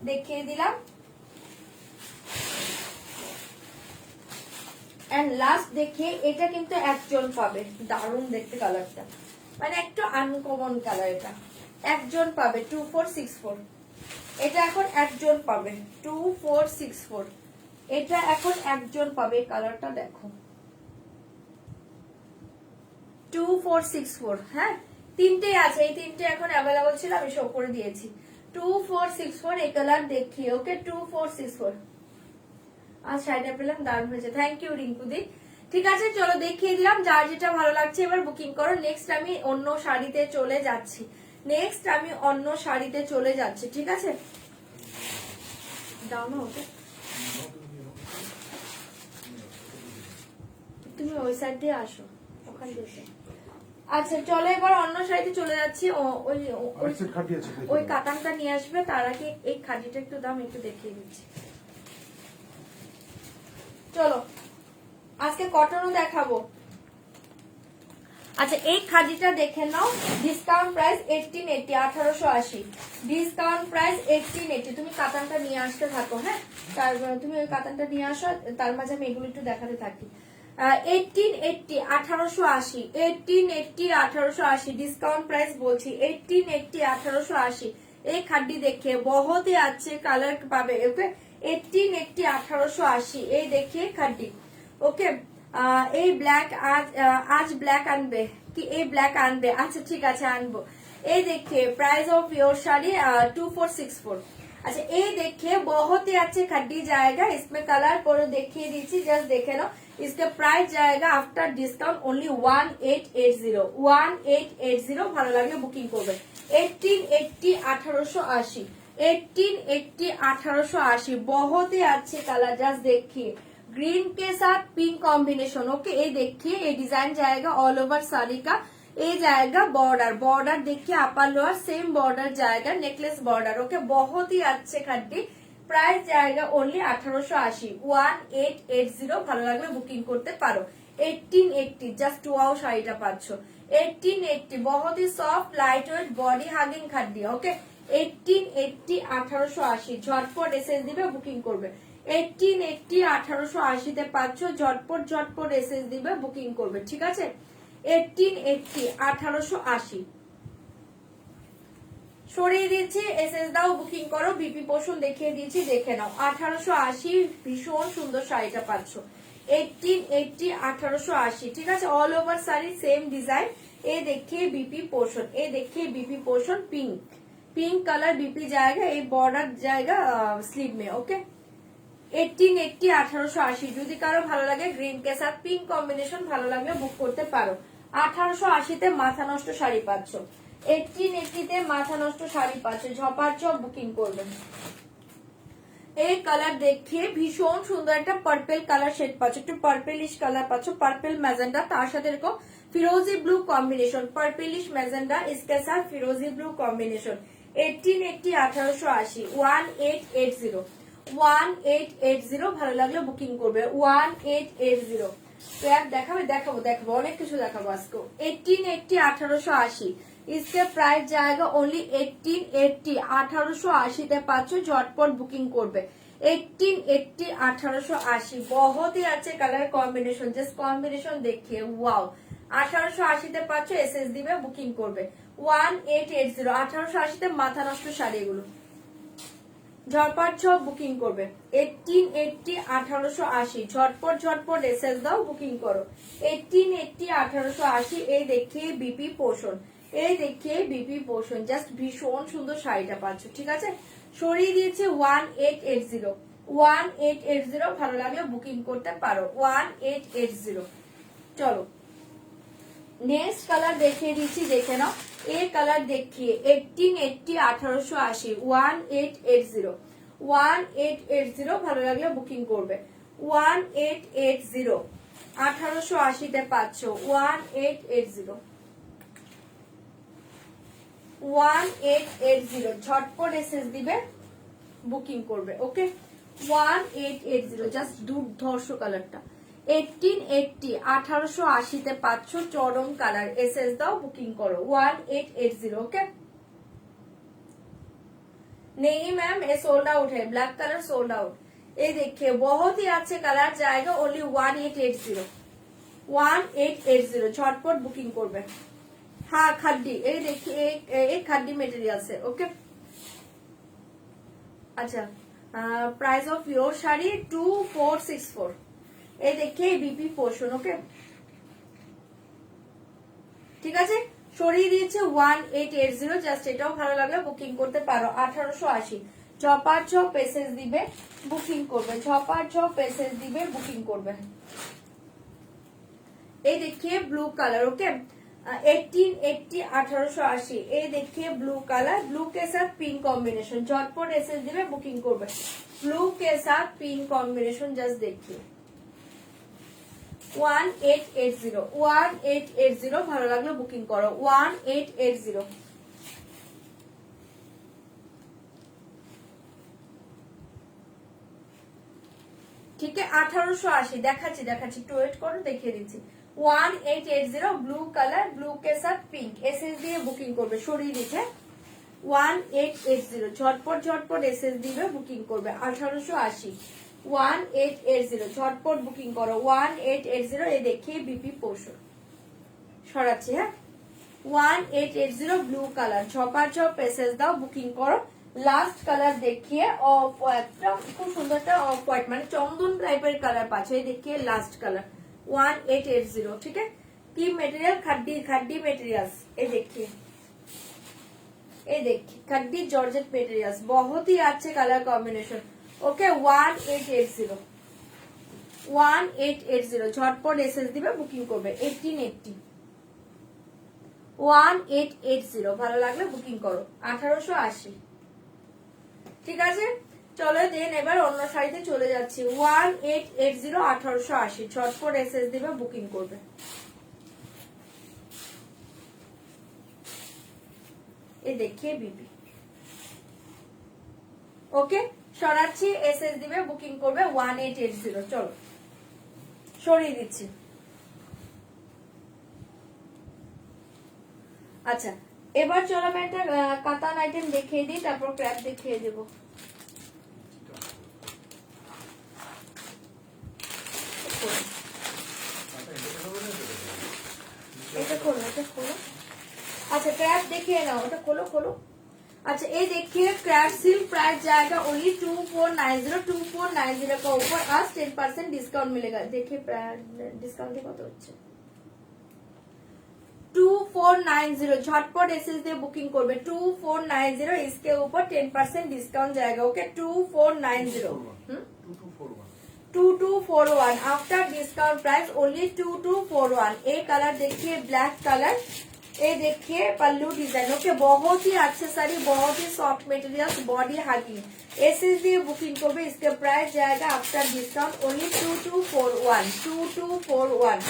দেখিয়ে দিলাম। এন্ড লাস্ট দেখিয়ে, এটা কিন্তু একজন পাবে, দারুণ দেখতে কালারটা, মানে একটু আনকমন কালার। এটা একজন পাবে 2464, এটা এখন একজন পাবে 2464, এটা এখন একজন পাবে। কালারটা দেখো 2464। হ্যাঁ, তিনটেই আছে, এই তিনটে এখন অ্যাভেলেবল ছিল, আমি শো করে দিয়েছি। 2464 এই কালার দেখিয়ে। ওকে 2464। আর শাড়িটা পেলাম, দারুণ হয়েছে, থ্যাংক ইউ রিঙ্কুদি। ঠিক আছে, চলো দেখিয়ে দিলাম, যার যেটা ভালো লাগছে এবার বুকিং করো। নেক্সট আমি অন্য শাড়িতে চলে যাচ্ছি। ঠিক আছে, দাও না ওকে, তুমি ওই সাইড দিয়ে আসো, ওখান দিয়ে। আচ্ছা চলো, এবার অন্য শাড়িতে চলে যাচ্ছি। ওই কাতানটা নিয়ে আসবে, তার আগে এই খাদিটা একটু দাম, একটু দেখিয়ে দিচ্ছি। চলো, আজকে কটনও দেখাবো। আচ্ছা, এই খাদিটা দেখে নাও, ডিসকাউন্ট প্রাইস 1880, 1880, ডিসকাউন্ট প্রাইস 1880। তুমি কাতানটা নিয়ে আসতে থাকো। হ্যাঁ, তুমি ওই কাতানটা নিয়ে আসো, তার মাঝে আমি এগুলো একটু দেখাতে থাকি। 1880, 1880, 1880, 1880, ডিসকাউন্ট প্রাইস বলছি 1880, 1880। এই খাড্ডি দেখে बहुत ही अच्छे কালার পাবে। ওকে 1880, 1880, এই দেখিয়ে খাড্ডি। ওকে, এই ব্ল্যাক আজ ব্ল্যাক আনবে কি? এই ব্ল্যাক আনবে, আচ্ছা ঠিক আছে আনবো। এই देखिए प्राइस ऑफ योर साड़ी 2464। अच्छा, ये देखिए बहुत ही अच्छे खड्डी जाएगा, इसमें कलर पूरा देखिए दीजिए, जस्ट देखे ना। इसका प्राइस जाएगा आफ्टर डिस्काउंट ओनली 1880, 1880। ভালো লাগলে বুকিং করবে। 1880, 1880, 1880, 1880, बहुत ही अच्छे कलर, जस्ट देखिए ग्रीन के साथ पिंक कॉम्बिनेशन। ओके, ये देखिए ये डिजाइन जाएगा ऑल ओवर साड़ी का। ये जाएगा बॉर्डर देखिए, अपर लोअर सेम बॉर्डर जाएगा, नेकलेस बॉर्डर। ओके, बहुत ही अच्छे खड्डी, प्राइस जाएगा ओनली 1880, 1880। ভালো লাগলে বুকিং করতে পারো। 1880, জাস্ট ওয়াও শাড়িটা পাচ্ছ 1880, बहुत ही soft light weight body hugging khaddi. Okay 1880, 1880, ঝটপট এসএস দিবে, বুকিং করবে। 1880, 1880 তে পাচ্ছ, ঝটপট এসএস দিবে, বুকিং করবে। ঠিক আছে, 1880, 1880 সরিয়ে দিচ্ছি, এসএস দাও, বুকিং করো। বিপি পোষণ দেখিয়ে দিয়েছি, দেখে নাও। 1880, ভীষণ সুন্দর শাড়িটা পাচ্ছ 1880, 1880। ঠিক আছে, all over sari same design. ये देखिए बीपी पोर्शन, ये देखिए BP portion pink colour BP जाएगा, ये बॉर्डर जाएगा स्लीव में। ओके 1880, 1880। যদি কারো ভালো লাগে গ্রিন কে সাথ পিঙ্ক কম্বিনেশন ভালো লাগলে বুক করতে পারো। 1880 তে মাথা নষ্ট শাড়ি পাচ্ছ, 1880 তে মাথা নষ্ট শাড়ি পাচ্ছ, ঝপাঝপ বুকিং করবেন। এই কালার দেখিয়ে ভীষণ সুন্দর একটা পার্পল কালার শেড পাচ্ছ, একটু পার্পলিশ কালার পাচ্ছ, পার্পল ম্যাজেন্ডা, তার সাথে এরকম ফিরোজি ব্লু কম্বিনেশন, পার্পলিশ ম্যাজেন্ডা इसके साथ ফিরোজি ব্লু কম্বিনেশন। 1880, 1880, 1880, 1880। ভালো লাগলে বুকিং করবে 1880। তো এক দেখাবো অনেক কিছু দেখাবো আজকে। 1880, 1880, इसके प्राइस जाएगा ओनली 1880, 1880 তে পাচ্ছ, ঝটপট বুকিং করবে। 1880, 1880, बहुत ही अच्छे कलर कॉम्बिनेशन, जस्ट कॉम्बिनेशन देखिए वाओ। 1880 তে পাচ্ছ, এসএস দিবে, বুকিং করবে। 1880, 1880 তে মাথা নষ্ট শাড়ি, এগুলো ঝটপট বুকিং করবে। 1880, 1880, ঝটপট এসএস দাও, বুকিং করো। 1880, 1880। এই দেখিয়ে বিপি পোষণ, এই দেখিয়ে বিপি পোষণ, জাস্ট ভীষণ সুন্দর শাড়িটা পাচ্ছ। ঠিক আছে, সরিয়ে দিয়েছে 1880, 1880। ভালো লাগলে বুকিং করতে পারো 1880। চলো नेक्स्ट कलर देखिए दीजिए, देखे ना। ये कलर देखिए 1880, 1880, 1880, 1880। ভালো লাগলে বুকিং করবে 1880, 1880 তে পাচ্ছ 1880 1880 ঝটপট এসএস দিবে, বুকিং করবে। ওকে 1880 জাস্ট দুর্ধর্ষ কালারটা 1880 1880 তে পাচ্ছ চরম কালার, এসএস দাও, বুকিং করো 1880। ओके नहीं मैम ये सोल्ड आउट है, ब्लैक कलर सोल्ड आउट। ये देखिए बहुत ही अच्छे कलर जाएगा, ओनली 1880 1880 झटपट बुकिंग করবে। हाँ खड्डी, ये देखिए एक खड्डी मटेरियल से। ओके अच्छा प्राइस ऑफ योर শাড়ি 2464। এই দেখে বিপি পোর্শন। ওকে ঠিক আছে, সরিয়ে দিয়েছে 1880, জাস্ট এটাও ভালো লাগলে বুকিং করতে পারো। 1880 ঝপার ঝপ এসএস দিবে, বুকিং করবে, ঝপার ঝপ এসএস দিবে, বুকিং করবে। এই देखिए ब्लू कलर। ओके 1880 1880 এই देखिए ब्लू कलर, ब्लू के साथ पिंक कॉम्बिनेशन, झटपट एसएस दिबे, बुकिंग करबे। ब्लू के साथ पिंक कॉम्बिनेशन जस्ट देखिए 1880 1880 ভালো লাগলো বুকিং করো 1880। ठीक है 1880 দেখাচ্ছি একটু ওয়েট করো, দেখিয়ে দিচ্ছি 1880 ব্লু কালার, ব্লু के साथ पिंक एसएस দিয়ে বুকিং করবে, সরিয়ে দিচ্ছে 1880 ঝটপট এসএস দিবে, বুকিং করবে 1880 1880 ঝটপট বুকিং করো 1880। এই দেখিয়ে বিপি পোর্শন সরাচ্ছি। হ্যাঁ 1880 ব্লু কালার, ঝপার ঝপ এসএস দাও, বুকিং করো। লাস্ট কালার দেখিয়ে অফ হোয়াইটটা, খুব সুন্দর একটা অফ হোয়াইট মানে চন্দন টাইপের কালার পাচ্ছে। এই দেখিয়ে লাস্ট কালার 1880। ठीक है की मटेरियल खड्डी मटेरियल्स। ये देखिए खड्डी जॉर्जेट मटेरियल्स, बहुत ही अच्छे कलर कॉम्बिनेशन। ओके 1880 1880 ঝটপট এসএস দিবে, বুকিং করবে 1880 1880 ভালো লাগলে বুকিং করো 1880। ঠিক আছে চলো দেন এবার অন্য শাড়িতে চলে যাচ্ছি 1880 1880 ঝটপট এসএস দিবে, বুকিং করবে। এই দেখিয়ে বিপি। ওকে সরাচ্ছি, এসএস দিবে, বুকিং করবে 1880। চলো সরিয়ে দিচ্ছি। আচ্ছা এবার চলো আমি একটা কাতান আইটেম দেখিয়ে দিই, তারপর ক্র্যাপ দেখিয়ে দেবো। এটা খোলো, এটা খোলো। अच्छा क्रैप देखिए ना, ওটা খোলো খোলো। अच्छा ये देखिए क्रैप सिल्क, प्राइस जाएगा ओनली 2490 2490 का ऊपर आज 10% डिस्काउंट मिलेगा। देखिए डिस्काउंट कत হচ্ছে 2490 झटपट एसएस দিয়ে বুকিং করবে 2490, इसके ऊपर 10% डिस्काउंट जाएगा। Okay 2490 2241 after discount price only 2241। ये कलर देखिए ब्लैक कलर, ये देखिए पल्लू डिजाइन। ओके बहुत ही अच्छे साड़ी, बहुत ही soft materials, body hugging, SS দিয়ে বুকিং করবে। इसके प्राइस जाएगा आफ्टर डिस्काउंट ओनली 2241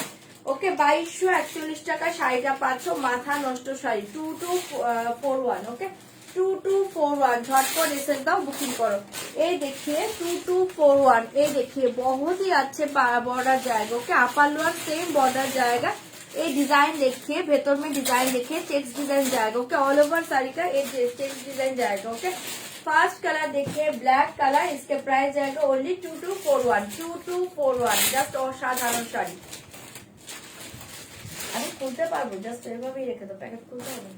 ओके 2241 টাকা শাড়িটা পাচ্ছ, মাথা নষ্ট শাড়ি 2241। ওকে 2241 झटपट एसएस दाओ, बुकिंग करो। ये देखिए 2241, ये देखिए बहुत ही अच्छे बॉर्डर जाएगा। Okay upper lower same border जाएगा। ये डिजाइन देखिए, भेतर में डिजाइन देखिए, चेक्स डिजाइन जाएगा। ओके ऑल ओवर साड़ी का ये चेक्स डिजाइन जाएगा। ओके फर्स्ट कलर देखिए ब्लैक कलर, इसके प्राइस जाएगा ओनली 2241 जस्ट असाधारण শাড়ি। আমি খুলতে পারবো, জাস্ট এভাবেই রেখে দাও, প্যাকেট খুলতে হবে।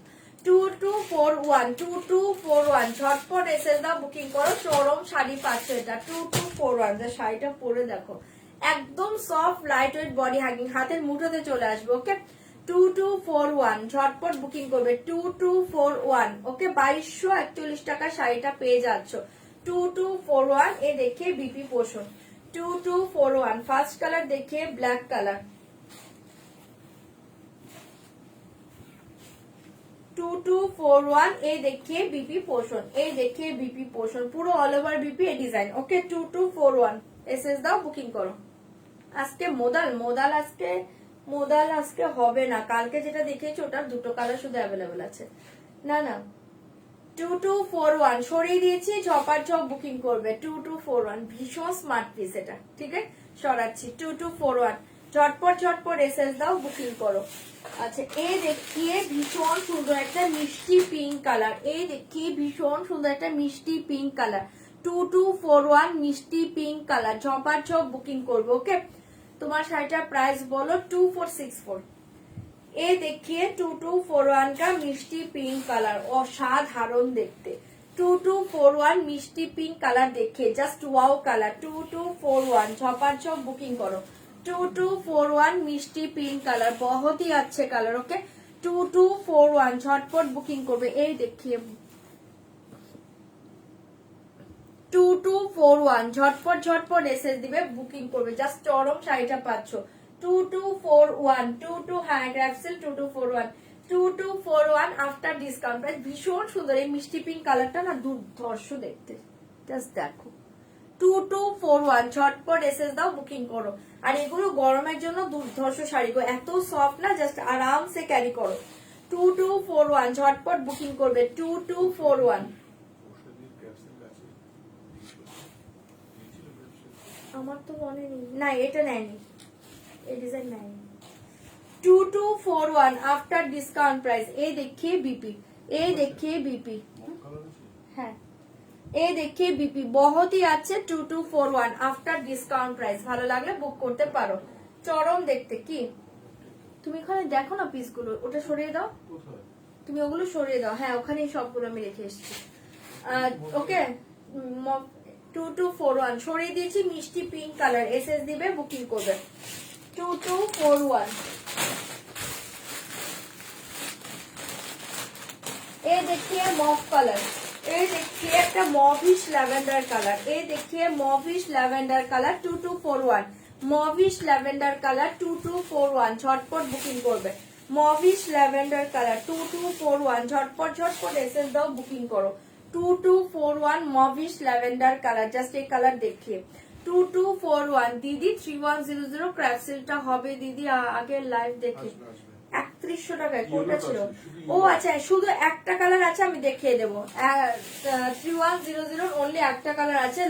2241 ঝটপট এসএস দাও, বুকিং করো। চরম শাড়ি পাচ্ছ এটা 2241। যে শাড়িটা পরে দেখো একদম soft light weight body hugging, হাতের মুঠোতে চলে আসবে। ওকে 2241 ঝটপট বুকিং করবে 2241। ওকে 2241 টাকা শাড়িটা পেয়ে যাচ্ছ 2241। এ দেখে বিপি পোষণ 2241। ফার্স্ট কালার দেখে ব্ল্যাক কালার 2241। এই देखिए बीपी पोर्शन, এই देखिए बीपी पोर्शन পুরো অল ওভার बीपी এ ডিজাইন। ওকে 2241 এসএস দাও, বুকিং করো। আজকে মোদাল আজকে হবে না, কালকে যেটা দেখেছি ওটার দুটো কালার শুধু অ্যাভেলেবেল আছে। না না 2241 সরিয়ে দিয়েছি, ঝপার ঝপ বুকিং করবে 2241, ভীষণ স্মার্ট পিস এটা, ঠিক আছে সরাচ্ছি 2241, ঝটপট এসএস দাও, বুকিং করো। আচ্ছা এই দেখিয়ে ভীষণ সুন্দর একটা মিষ্টি পিঙ্ক কালার, এই দেখিয়ে ভীষণ সুন্দর একটা মিষ্টি পিঙ্ক কালার 2241 মিষ্টি পিঙ্ক কালার, ঝপার ঝপ বুকিং করবে। ওকে তোমার শাড়িটার প্রাইস বলো 2464। এ देखिए 2241 का মিষ্টি পিঙ্ক কালার, অসাধারণ দেখতে 2241 মিষ্টি পিঙ্ক কালার, দেখে জাস্ট ওয়াও কালার 2241, ঝপাঝপ বুকিং করো 2241 মিষ্টি পিঙ্ক কালার, बहुत ही अच्छे কালার। ওকে 2241 ঝটপট বুকিং করবে। এই দেখিয়ে 2241 ঝটপট এসএস দিবে, বুকিং করবে, জাস্ট চরম শাড়িটা পাচ্ছ 2241 22 হ্যাঁ গ্রাফসেল 2241 আফটার ডিসকাউন্ট প্রাইস, ভীষণ সুন্দর এই মিষ্টি পিঙ্ক কালারটা না, দুর্ধর্ষ দেখতে, জাস্ট দেখো 2241 ঝটপট এসএস দাও, বুকিং করো। আর এগুলো গরমের জন্য দুর্ধর্ষ শাড়ি গো, এত সফট না, জাস্ট আরামসে ক্যারি করো 2241 ঝটপট বুকিং করবে 2241। আমার তো মনে নেই, না এটা নেয়নি, এই ডিজাইন নেয়নি 2241 आफ्टर डिस्काउंट प्राइस। ये देखिए बीपी, ये देखिए बीपी, হ্যাঁ এই देखिए बीपी बहुत ही अच्छे 2241 आफ्टर डिस्काउंट प्राइस, ভালো লাগলে বুক করতে পারো, চরম দেখতে। কি তুমি এখানে দেখো না পিসগুলো, ওটা সরিয়ে দাও, তুমি ওগুলো সরিয়ে দাও, হ্যাঁ ওখানে সবগুলো আমি রেখে এসেছি। ওকে 2241 সরিয়ে দিয়েছি, মিষ্টি পিঙ্ক কালার, এসএস দিবে, বুকিং করবে 2241। ये देखिए मॉफ कलर, ये देखिए একটা মভিশ ল্যাভেন্ডার কালার, ये देखिए mauvish lavender colour 2241, mauvish lavender colour 2241 ঝটপট বুকিং করবে, মভিশ ল্যাভেন্ডার কালার 2241 ঝটপট এসএস দাও, বুকিং করো 2241 মভিশ ল্যাভেন্ডার কালার, জাস্ট এই কালার দেখিয়ে 2241। দিদি 3100 ক্র্যাফসিলটা হবে দিদি, আগের লাইভ দেখে 3100 টাকায় কোনটা ছিল? ও আচ্ছা শুধু একটা কালার আছে, আমি দেখিয়ে দেবো 3100 অনলি একটা কালার আছে,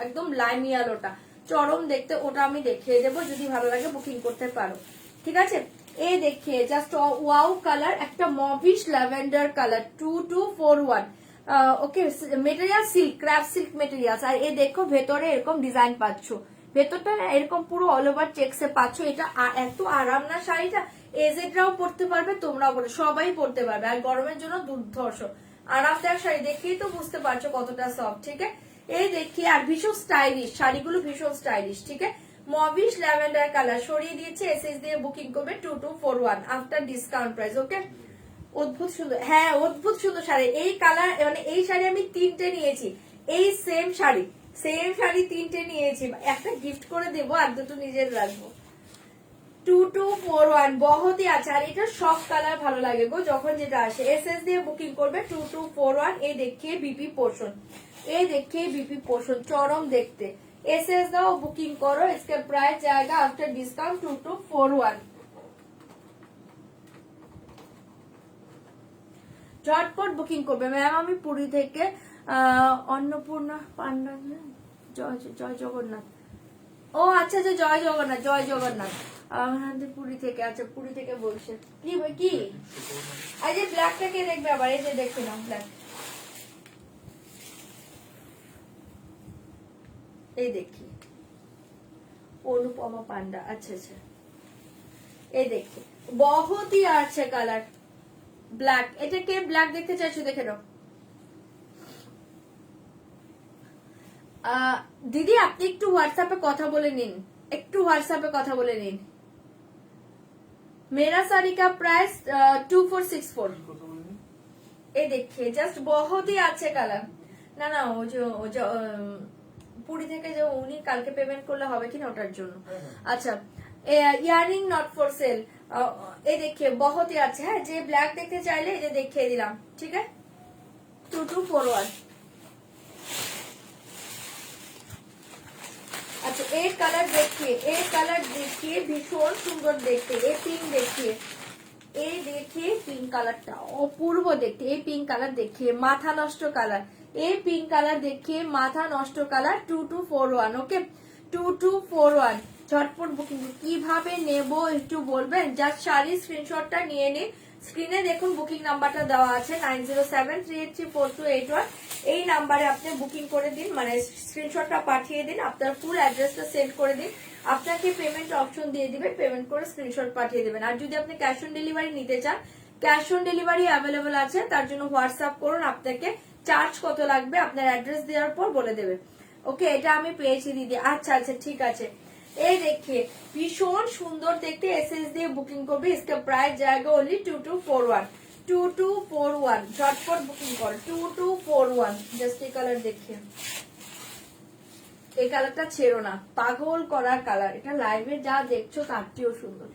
একদম লাইম ইয়েলোটা, চরম দেখতে, ওটা আমি দেখিয়ে দেবো, যদি ভালো লাগে বুকিং করতে পারো, ঠিক আছে। এই দেখিয়ে জাস্ট ওয়াও কালার, একটা mauvish lavender colour 2241। Okay material silk, craft silk materials, আর এই দেখো ভেতরে এরকম ডিজাইন পাচ্ছ, ভেতরটা এরকম পুরো অল ওভার চেকসে পাচ্ছ, এটা এত আরাম না শাড়িটা, এজেডরাও পড়তে পারবে, তোমরাও পড়তে, সবাই পড়তে পারবে, আর গরমের জন্য দুর্ধর্ষ আরামদায়ক শাড়ি, দেখেই তো বুঝতে পারছো কতটা সফট, ঠিক আছে। এই দেখি আর ভীষণ স্টাইলিশ, শাড়িগুলো ভীষণ স্টাইলিশ, ঠিক আছে। মভিশ ল্যাভেন্ডার কালার সরিয়ে দিয়েছে, এসএস দিয়ে বুকিং করবে 2241 আফটার ডিসকাউন্ট প্রাইস। ওকে অদ্ভুত সুন্দর, হ্যাঁ অদ্ভুত সুন্দর শাড়ি, এই কালার মানে এই শাড়ি আমি 3টে নিয়েছি, এই সেম শাড়ি 3টে নিয়েছি, একটা গিফট করে দেবো আর দুটো নিজের রাখবো 2241 बहुत ही अच्छा, আর এটা সব কালার ভালো লাগে গো, যখন যেটা আসে এসএস দিয়ে বুকিং করবে 2241। এই দেখিয়ে বিপি পোর্শন, এই দেখিয়ে বিপি পোর্শন, চরম দেখতে, এসএস দাও, বুকিং করো, इसका प्राइस जाएगा आफ्टर डिस्काउंट 2241। ঝটপট বুকিং করবে ম্যাম। আমি পুরী থেকে অন্নপূর্ণা পান্ডা, জয় জগন্নাথ, ও আচ্ছা আচ্ছা জয় জগন্নাথ আমাদের পুরী থেকে, আচ্ছা পুরী থেকে বলছে। কি কি এই যে ব্ল্যাকটা কে দেখবে আবার, এই যে দেখে নাও ব্ল্যাক, এই দেখি অনুপমা পান্ডা, আচ্ছা আচ্ছা এই দেখি बहुत ही अच्छा কালার ব্ল্যাক, এটা কে ব্ল্যাক দেখতে চাইছো দেখে নাও। দিদি আপনি একটু হোয়াটসঅ্যাপে কথা বলে নিন, मेरा साड़ी का प्राइस 2464। ये देखिए जस्ट बहुत ही अच्छे कलर, না না ও যে পুরী থেকে যে উনি কালকে পেমেন্ট করলে হবে কিনা ওটার জন্য। আচ্ছা ইয়ারিং নট ফর সেল, ये देखिए बहुत ही अच्छा है, যে ব্ল্যাক দেখতে চাইলে এই যে দেখিয়ে দিলাম, ঠিক আছে 2241। अच्छा एक कलर देखिए भीषण सुंदर देखते, ये पिंक देखिए, ये देखिए पिंक कलरটা অপূর্ব দেখতে, এই পিঙ্ক কালার দেখিয়ে মাথা নষ্ট কালার, এই পিঙ্ক কালার দেখিয়ে মাথা নষ্ট কালার 2241। ওকে 2241 ঝটপট বুকিং। কিভাবে নেব একটু বলবেন? জাস্ট শাড়ি স্ক্রিনশটটা নিয়ে নিন। স্ক্রিনে দেখুন বুকিং নাম্বারটা দেওয়া আছে 9073834281। এই নাম্বারে আপনি বুকিং করে দিন, মানে স্ক্রিনশটটা পাঠিয়ে দিন, আপনার ফুল অ্যাড্রেসটা সেন্ড করে দিন, আপনাকে পেমেন্ট অপশন দিয়ে দিবে, পেমেন্ট করে স্ক্রিনশট পাঠিয়ে দিবেন। আর যদি আপনি ক্যাশ অন ডেলিভারি নিতে চান, ক্যাশ অন ডেলিভারি অ্যাভেলেবল আছে, তার জন্য হোয়াটসঅ্যাপ করুন, আপনাকে চার্জ কত লাগবে আপনার অ্যাড্রেস দেওয়ার পর বলে দেবে। ওকে এটা আমি পেয়েছি দিদি। আচ্ছা আচ্ছা ঠিক আছে। এই দেখিয়ে ভীষণ সুন্দর দেখতে, এসএস দিয়ে বুকিং করবে, इसका प्राइस जाएगा ओनली 2241। 2241 झटपट बुकिंग कर 2241। জাস্ট এই কালার দেখিয়ে, এই কালারটা ছেড়ো না, পাগল করার কালার, এটা লাইভে যা দেখছো তার চেয়েও সুন্দর।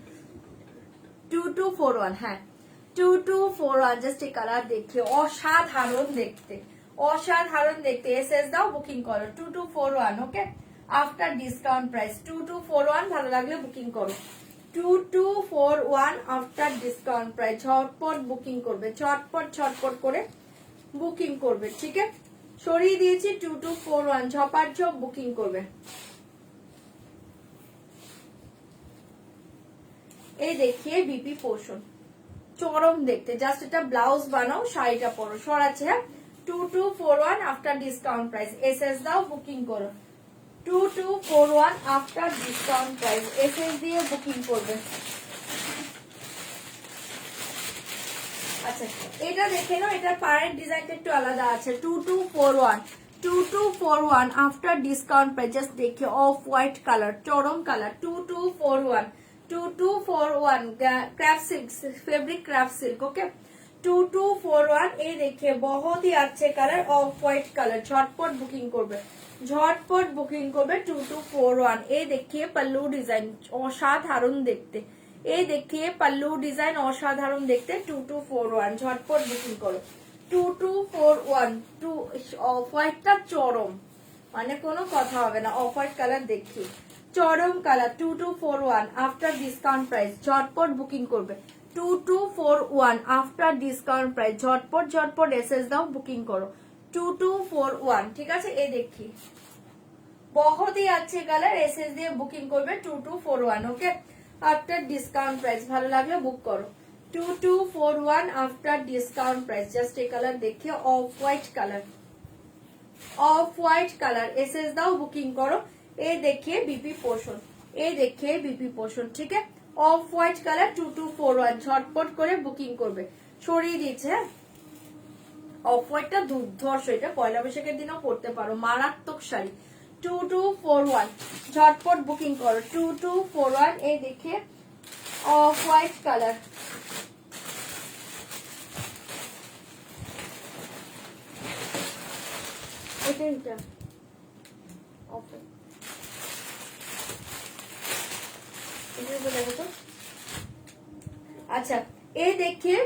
2241 হ্যাঁ 2241 জাস্ট এই কালার দেখিয়ে অসাধারণ দেখতে, অসাধারণ দেখতে। এসএস দাও বুকিং করো 2241। ওকে আফটার ডিসকাউন্ট প্রাইস 2241, ভালো লাগলে বুকিং করো 2241 আফটার ডিসকাউন্ট প্রাইস। ঝটপট বুকিং করবে, ঝটপট করে বুকিং করবে, ঠিক আছে? সরিয়ে দিয়েছি 2241, ঝপার ঝপ বুকিং করবে। এই দেখিয়ে বিপি পোষণ চরম দেখতে, জাস্ট এটা ব্লাউজ বানাও, শাড়িটা পরো, সরাচ্ছে। হ্যাঁ 2241 আফটার ডিসকাউন্ট প্রাইস। এসএস দাও বুকিং করো 2241 আফটার ডিসকাউন্ট প্রাইস। এসএস দিয়ে বুকিং করবে। আচ্ছা এটা দেখে নাও, এটার পাড়ের ডিজাইনটা একটু আলাদা আছে। 2241 আফটার ডিসকাউন্ট প্রাইস। জাস্ট দেখে অফ হোয়াইট কালার, চরম colour 2241 craft silk, fabric craft silk. Okay 2241 এই দেখে बहुत ही अच्छे কালার, অফ হোয়াইট কালার। ঝটপট বুকিং করবে, ঝটপট বুকিং করবে 2241। এই দেখিয়ে পাল্লু ডিজাইন অসাধারণ দেখতে, এই দেখিয়ে পাল্লু ডিজাইন অসাধারণ দেখতে 2241। ঝটপট বুকিং করো 2241। অফ হোয়াইটটা চরম, মানে কোনো কথা হবে না, অফ হোয়াইট কালার দেখি চরম কালার 2241 আফটার ডিসকাউন্ট প্রাইস। ঝটপট বুকিং করবে 2241 আফটার ডিসকাউন্ট প্রাইস। ঝটপট এসএস দাও বুকিং করো 2241। ঠিক আছে এই দেখি बहुत ही अच्छे কালার, এসএস দিয়ে বুকিং করবে 2241। ওকে আফটার ডিসকাউন্ট প্রাইস, ভালো লাগলে বুক করো 2241 আফটার ডিসকাউন্ট প্রাইস। জাস্ট এই কালার দেখে off white colour, off white colour. SS দাও বুকিং করো। এই দেখিয়ে বিপি পোষণ, এই দেখিয়ে বিপি পোষণ, ঠিক আছে? Off white colour 2241। ঝটপট করে বুকিং করবে, সরিয়ে দিচ্ছে। হ্যাঁ অফ হোয়াইটটা দুর্ধর্ষ, এটা পয়লা বৈশাখের দিনও পড়তে পারো, মারাত্মক শাড়ি 2241। ঝটপট বুকিং করো 2241। এই দেখে অফ হোয়াইট কালার, এটা ওকে দেখো তো। আচ্ছা এই দেখিয়ে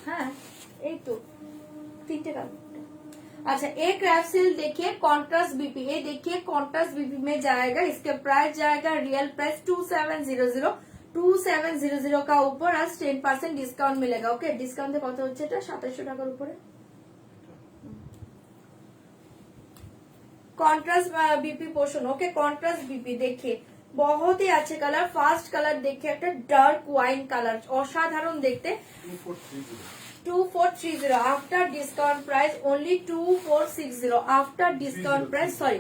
হ্যাঁ এই তো तीनटे काल। अच्छा एक क्राफ्ट सिल्क देखिए कॉन्ट्रास्ट बीपी, ये देखिए कॉन्ट्रास्ट बीपी में जाएगा, इसके प्राइस जाएगा रियल प्राइस 2700 का ऊपर आज 10% डिस्काउंट मिलेगा। ओके डिस्काउंट কত হচ্ছে এটা 2700 টাকার উপরে। Contrast BP portion. Okay contrast BP देखिए बहुत ही अच्छे कलर, फास्ट कलर देखिए একটা ডার্ক ওয়াইন কালার, অসাধারণ দেখতে 2430 after discount price only 2460 after discount price, sorry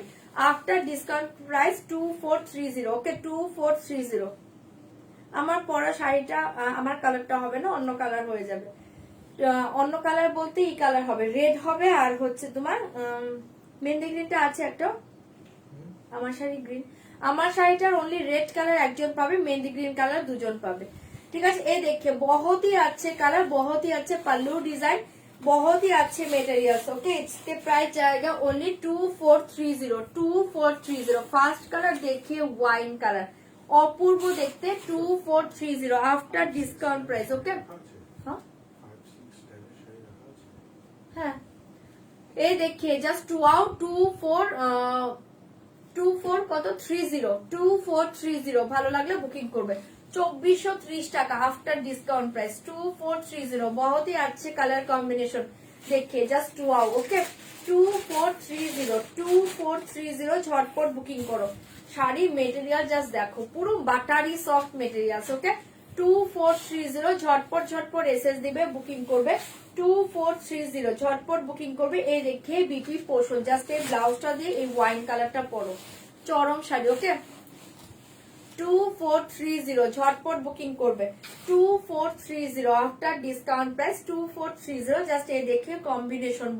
after discount price 2430। Okay 2430। আমার পরা শাড়িটা আমার কালারটা হবে না, অন্য কালার হয়ে যাবে। অন্য কালার বলতে এই কালার হবে, রেড হবে আর হচ্ছে তোমার মেহেন্দি গ্রিনটা আছে একটা, আমার শাড়ি গ্রিন, আমার শাড়িটার অনলি রেড কালার একজন পাবে, মেহেন্দি গ্রিন কালার দুজন পাবে। ठीक है ये देखिए बहुत ही अच्छे कलर, बहुत ही अच्छे पल्लू डिजाइन, बहुत ही अच्छे मटेरियल्स। ओके इसके प्राइस जाएगा ओनली 2430। फास्ट कलर देखिए वाइन कलर अपूर्व देखते 2430 आफ्टर डिस्काउंट प्राइस। ओके हाँ ये देखिए जस्ट 24 কত 2430 ভালো লাগলে বুকিং করবে 2430 টাকা আফটার ডিসকাউন্ট প্রাইস 2430 बहुत ही अच्छे कलर कॉम्बिनेशन देखिए जस्ट वाओ ओके 2430 ঝটপট বুকিং করো শাড়ি মেটেরিয়াল জাস্ট দেখো পুরো বাটারি সফট মেটেরিয়ালস ওকে 2430 ঝটপট এসএস দিবে বুকিং করবে 2430 ঝটপট বুকিং করবে এই দেখে বিপি পোর্শন জাস্ট এই ব্লাউজটা দিয়ে এই ওয়াইন কালারটা পরো চরম শাড়ি ওকে 2430 ঝটপট বুকিং করবে 2430 आफ्टर डिस्काउंट प्राइस 2430 जस्ट ये देखिए कॉम्बिनेशन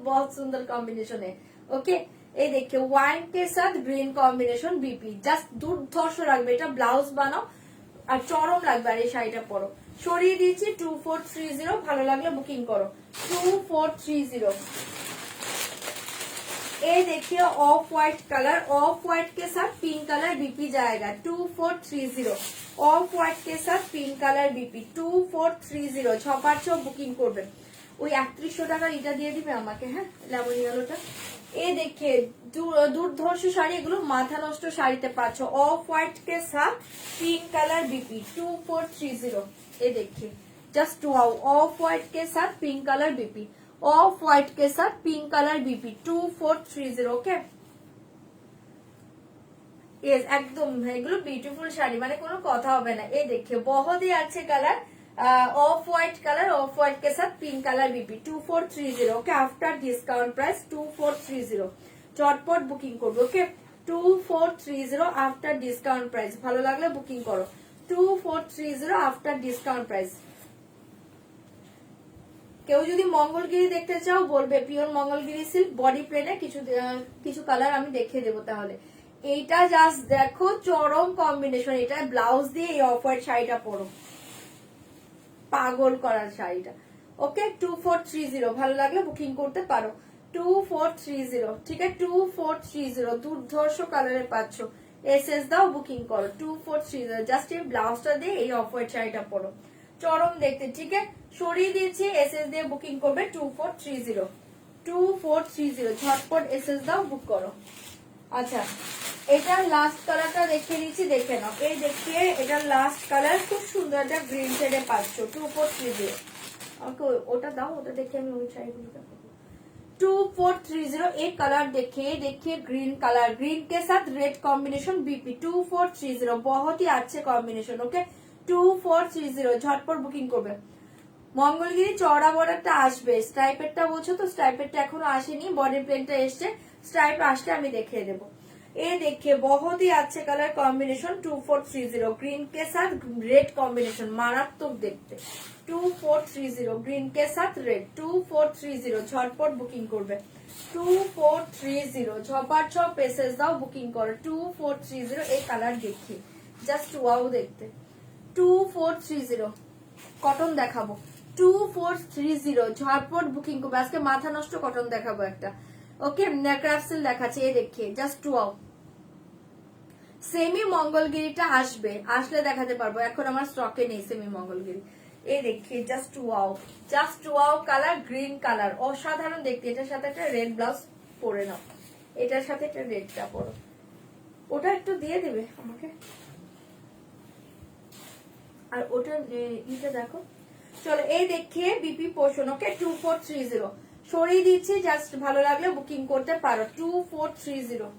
बहुत सुंदर कॉम्बिनेशन है ओके ये देखिए वाइन के साथ ग्रीन कॉम्बिनेशन बीपी जस्ट দুর্ধর্ষ লাগবে এটা ব্লাউজ বানাও আর চরম লাগবে আর এই শাড়িটা পরো সরিয়ে দিয়েছি 2430 ভালো লাগলে বুকিং করো 2430 ये देखिए ऑफ व्हाइट के साथ पिंक कलर बीपी जाएगा 2430 ऑफ व्हाइट के साथ पिंक कलर बीपी 2430 ছপাচ্ছ বুকিং করবে ওই 3100 টাকা এটা দিয়ে দিবে আমাকে হ্যাঁ লেমন ইয়েলোটা এই देखिए দুর্ধর্ষ শাড়ি এগুলো মাথা নষ্ট শাড়িতে পাচ্ছ ऑफ व्हाइट के साथ पिंक कलर बीपी 2430 ये देखिए जस्ट वाओ ऑफ व्हाइट के साथ pink colour BP of white के साथ pink colour BP 2430 okay yes एकदम এগুলো বিউটিফুল শাড়ি মানে কোনো কথা হবে না এই देखिए बहुत ही अच्छे कलर ऑफ व्हाइट के साथ pink colour BP 2430 okay after discount price 2430 চটপট বুকিং করবে ওকে 2430 आफ्टर डिस्काउंट प्राइस ভালো লাগলে বুকিং করো 2430 आफ्टर डिस्काउंट प्राइस কেউ যদি মঙ্গলগিরি দেখতে চাও বলবে পিওর মঙ্গলগিরি সিল্ক বডি প্লেনে কিছু কালার আমি দেখিয়ে দেবো তাহলে এইটা জাস্ট দেখো চরম কম্বিনেশন এটা ব্লাউজ দিয়ে এই অফ হোয়াইট শাড়িটা পরো পাগল করার শাড়িটা ওকে 2430 ভালো লাগলে বুকিং করতে পারো 2430 ঠিক আছে 2430 দুর্ধর্ষ কালারে পাচ্ছ এসএস দাও বুকিং করো 2430 জাস্ট এই ব্লাউজটা দিয়ে এই অফ হোয়াইট শাড়িটা পরো চরম দেখতে ঠিক আছে সরিয়ে দিয়েছি এসএস দিয়ে বুকিং করবে 2430 ঝটপট এসএস দাও বুক করো আচ্ছা এটা লাস্ট কালারটা দেখিয়ে দিচ্ছি দেখে নাও এই দেখিয়ে এটা লাস্ট কালার খুব সুন্দর একটা গ্রিন শেডে পাচ্ছ 2430 আমাকে ওটা দাও ওটা দেখে আমি ওই শাড়িগুলো দেখাবো 2430 एक कलर देखिए ग्रीन कलर ग्रीन के साथ रेड कॉम्बिनेशन बीपी 2430 बहुत ही अच्छे कॉम्बिनेशन ओके 2430 ঝটপট বুকিং করবে মঙ্গলগিরি চওড়া বর্ডারটা আসবে স্ট্রাইপেরটা বলছো তো স্ট্রাইপেরটা এখনো আসেনি বডি প্লেনটা এসছে স্ট্রাইপ আসলে আমি দেখিয়ে দেবো ये देखिए बहुत ही अच्छे कलर कॉम्बिनेशन 2430 ग्रीन के साथ रेड कॉम्बिनेशन मारात्मक देखते 2430 ग्रीन के साथ रेड 2430 झटपट बुकिंग করবে 2430 ঝপার ঝপ এসএস দাও বুকিং করো 2430 এই কালার দেখি জাস্ট ওয়াও দেখতে 2430 কটন দেখাবো 2430 ঝটপট বুকিং করবে আজকে মাথা নষ্ট কটন দেখাবো একটা ওকে ক্রাফটসেল দেখাচ্ছে এই দেখে জাস্ট ওয়াও সেমি মঙ্গলগিরিটা আসলে দেখাতে পারবো এখন আমার স্টকে নেই সেমি মঙ্গলগিরি এই দেখে just wow colour green colour অসাধারণ দেখতে এটার সাথে একটা রেড ব্লাউজ পরে নাও এটার সাথে একটা রেডটা পরো ওটা একটু দিয়ে দেবে আমাকে আর ওটা এটা দেখো চলো এই দেখিয়ে বিপি পোর্শন ওকে 2430 সরিয়ে দিচ্ছি জাস্ট ভালো লাগলে বুকিং করতে পারো 2430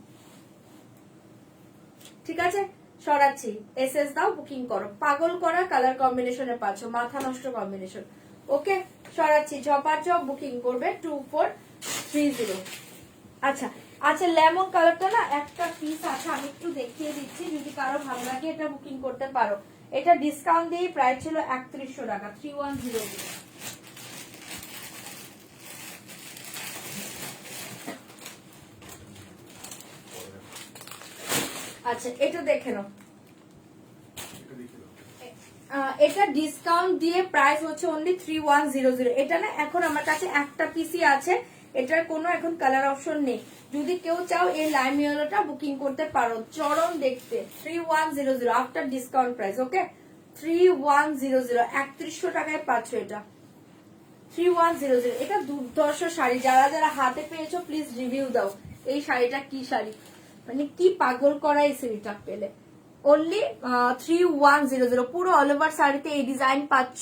ঠিক আছে সরাচ্ছি এসএস দাও বুকিং করো পাগল করা কালার কম্বিনেশনে পাচ্ছ মাথা নষ্ট কম্বিনেশন ওকে সরাচ্ছি ঝপাঝপ বুকিং করবে 2430 আচ্ছা আচ্ছা লেমন কালারটা না একটা পিস আছে আমি একটু দেখিয়ে দিচ্ছি যদি কারো ভালো লাগে এটা বুকিং করতে পারো এটা ডিসকাউন্ট দিয়ে প্রাইস ছিল 3100 টাকা 3100 আচ্ছা এটা দেখে নাও এটা ডিসকাউন্ট দিয়ে প্রাইস হচ্ছে অনলি 3100 এটা না এখন আমার কাছে একটা পিসি আছে এটার কোনো এখন কালার অপশন নেই যদি কেউ চাও এই লাইম ইয়েলোটা বুকিং করতে পারো চরম দেখতে 3100 আফটার ডিসকাউন্ট প্রাইস ওকে 3100 3100 টাকায় পাচ্ছ এটা 3100 এটা দুর্ধর্ষ শাড়ি যারা যারা হাতে পেয়েছো প্লিজ রিভিউ দাও এই শাড়িটা কি শাড়ি মানে কি পাগল করা এই শাড়িটা পেলে। অনলি 3100, পুরো অল ওভার শাড়িতে এই ডিজাইন পাচ্ছ,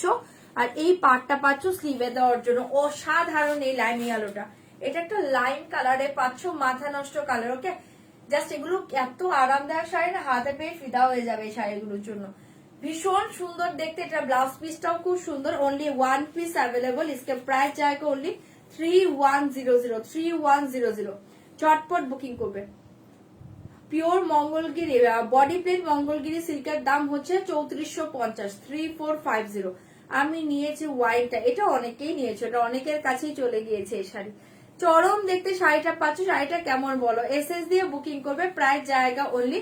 আর এই পার্টটা পাচ্ছ স্লিভে দেওয়ার জন্য। অসাধারণ এই লাইম ইয়েলোটা, এটা একটা লাইম কালারে পাচ্ছ, মাথা নষ্ট কালার। ওকে, জাস্ট এগুলো এত আরামদায়ক শাড়ি না, হাতে পেয়ে ফিদা হয়ে যাবে এই শাড়িগুলোর জন্য। ভীষণ সুন্দর দেখতে, এটা ব্লাউজ পিসটাও খুব সুন্দর। অনলি ওয়ান পিস অ্যাভেলেবল, इसके प्राइस जाएगा ओनली 3100, 3100। চটপট বুকিং করবে। Pure Mangalagiri body plain Mangalagiri সিল্কের দাম হচ্ছে 3450, 3450। আমি নিয়েছি হোয়াইটটা, এটা অনেকেই নিয়েছে, এটা অনেকের কাছেই চলে গিয়েছে এই শাড়ি। চরম দেখতে শাড়িটা পাচ্ছ, শাড়িটা কেমন বলো? এসএস দিয়ে বুকিং করবে, প্রাইস জায়গা only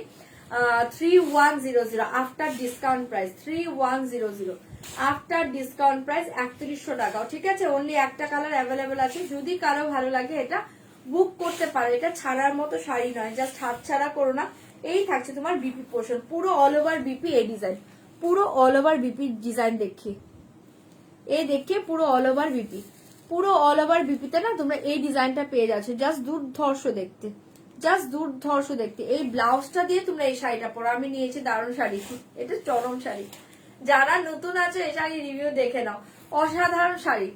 3100 after discount price, 3100 after discount price 3100 টাকা। ঠিক আছে, অনলি একটা কালার অ্যাভেলেবেল আছে, যদি কারো ভালো লাগে এটা বুক করতে পারো। এটা ছাড়ার মতো শাড়ি নয়, জাস্ট হাত ছাড়া করো না। এই থাকছে তোমার বিপি পোর্শন, পুরো অল ওভার বিপি এই ডিজাইন, পুরো অল ওভার বিপি ডিজাইন দেখি, এই দেখিয়ে পুরো অল ওভার বিপি, পুরো অল ওভার বিপিতে না তোমরা এই ডিজাইনটা পেয়ে যাচ্ছ। জাস্ট দুর্ধর্ষ দেখতে, জাস্ট দুর্ধর্ষ দেখতে। এই ব্লাউজটা দিয়ে তোমরা এই শাড়িটা পরো। আমি নিয়েছি দারুণ শাড়ি, এটা চরম শাড়ি। যারা নতুন আছে এই শাড়ি রিভিউ দেখে নাও, অসাধারণ শাড়ি।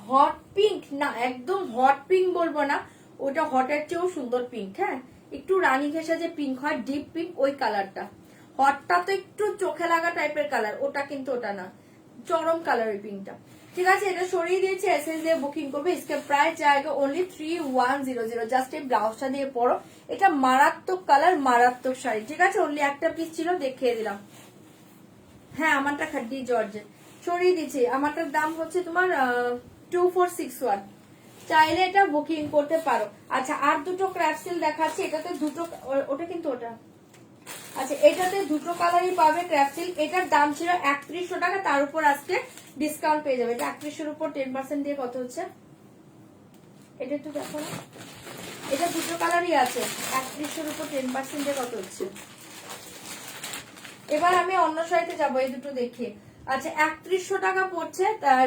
হট পিঙ্ক না, একদম হট পিঙ্ক বলবো না, ওটা হটের চেয়েও সুন্দর পিঙ্ক। হ্যাঁ, একটু রানী ঘেঁষা যে পিঙ্ক হয়, ডিপ পিঙ্ক, ওই কালারটা। হটটা তো একটু চোখে লাগা টাইপের কালার, ওটা কিন্তু ওটা না, চরম কালার ওই পিঙ্কটা। ঠিক আছে, এটা সরিয়ে দিয়েছি, এসএস দিয়ে বুকিং করবে। इसके प्राइस जाएगा ओनली 3100। জাস্ট এই ব্লাউজটা দিয়ে পরো, এটা মারাত্মক কালার, মারাত্মক শাড়ি। ঠিক আছে, অনলি একটা পিস ছিল, দেখিয়ে দিলাম। হ্যাঁ, আমারটা খাড্ডি জর্জেট, সরিয়ে দিচ্ছি। আমারটার দাম হচ্ছে তোমার 2461, চাইলে এটা বুকিং করতে পারো। আচ্ছা, আর দুটো ক্র্যাফট সিল্ক দেখাচ্ছি, এটাতে দুটো, ওটা কিন্তু ওটা, আচ্ছা এটাতে দুটো কালারই পাবে ক্র্যাফট সিল্ক। এটার দাম ছিল 3100 টাকা, তার উপর আজকে ডিসকাউন্ট পেয়ে যাবে। এটা 3100 উপর 10% দিয়ে কত হচ্ছে, এটা একটু দেখো না। এটা দুটো কালারই আছে, 3100 উপর 10% দিয়ে কত হচ্ছে। এবার আমি অন্য শাড়িতে যাবো, এই দুটো দেখে। আচ্ছা, 3100 টাকা পড়ছে,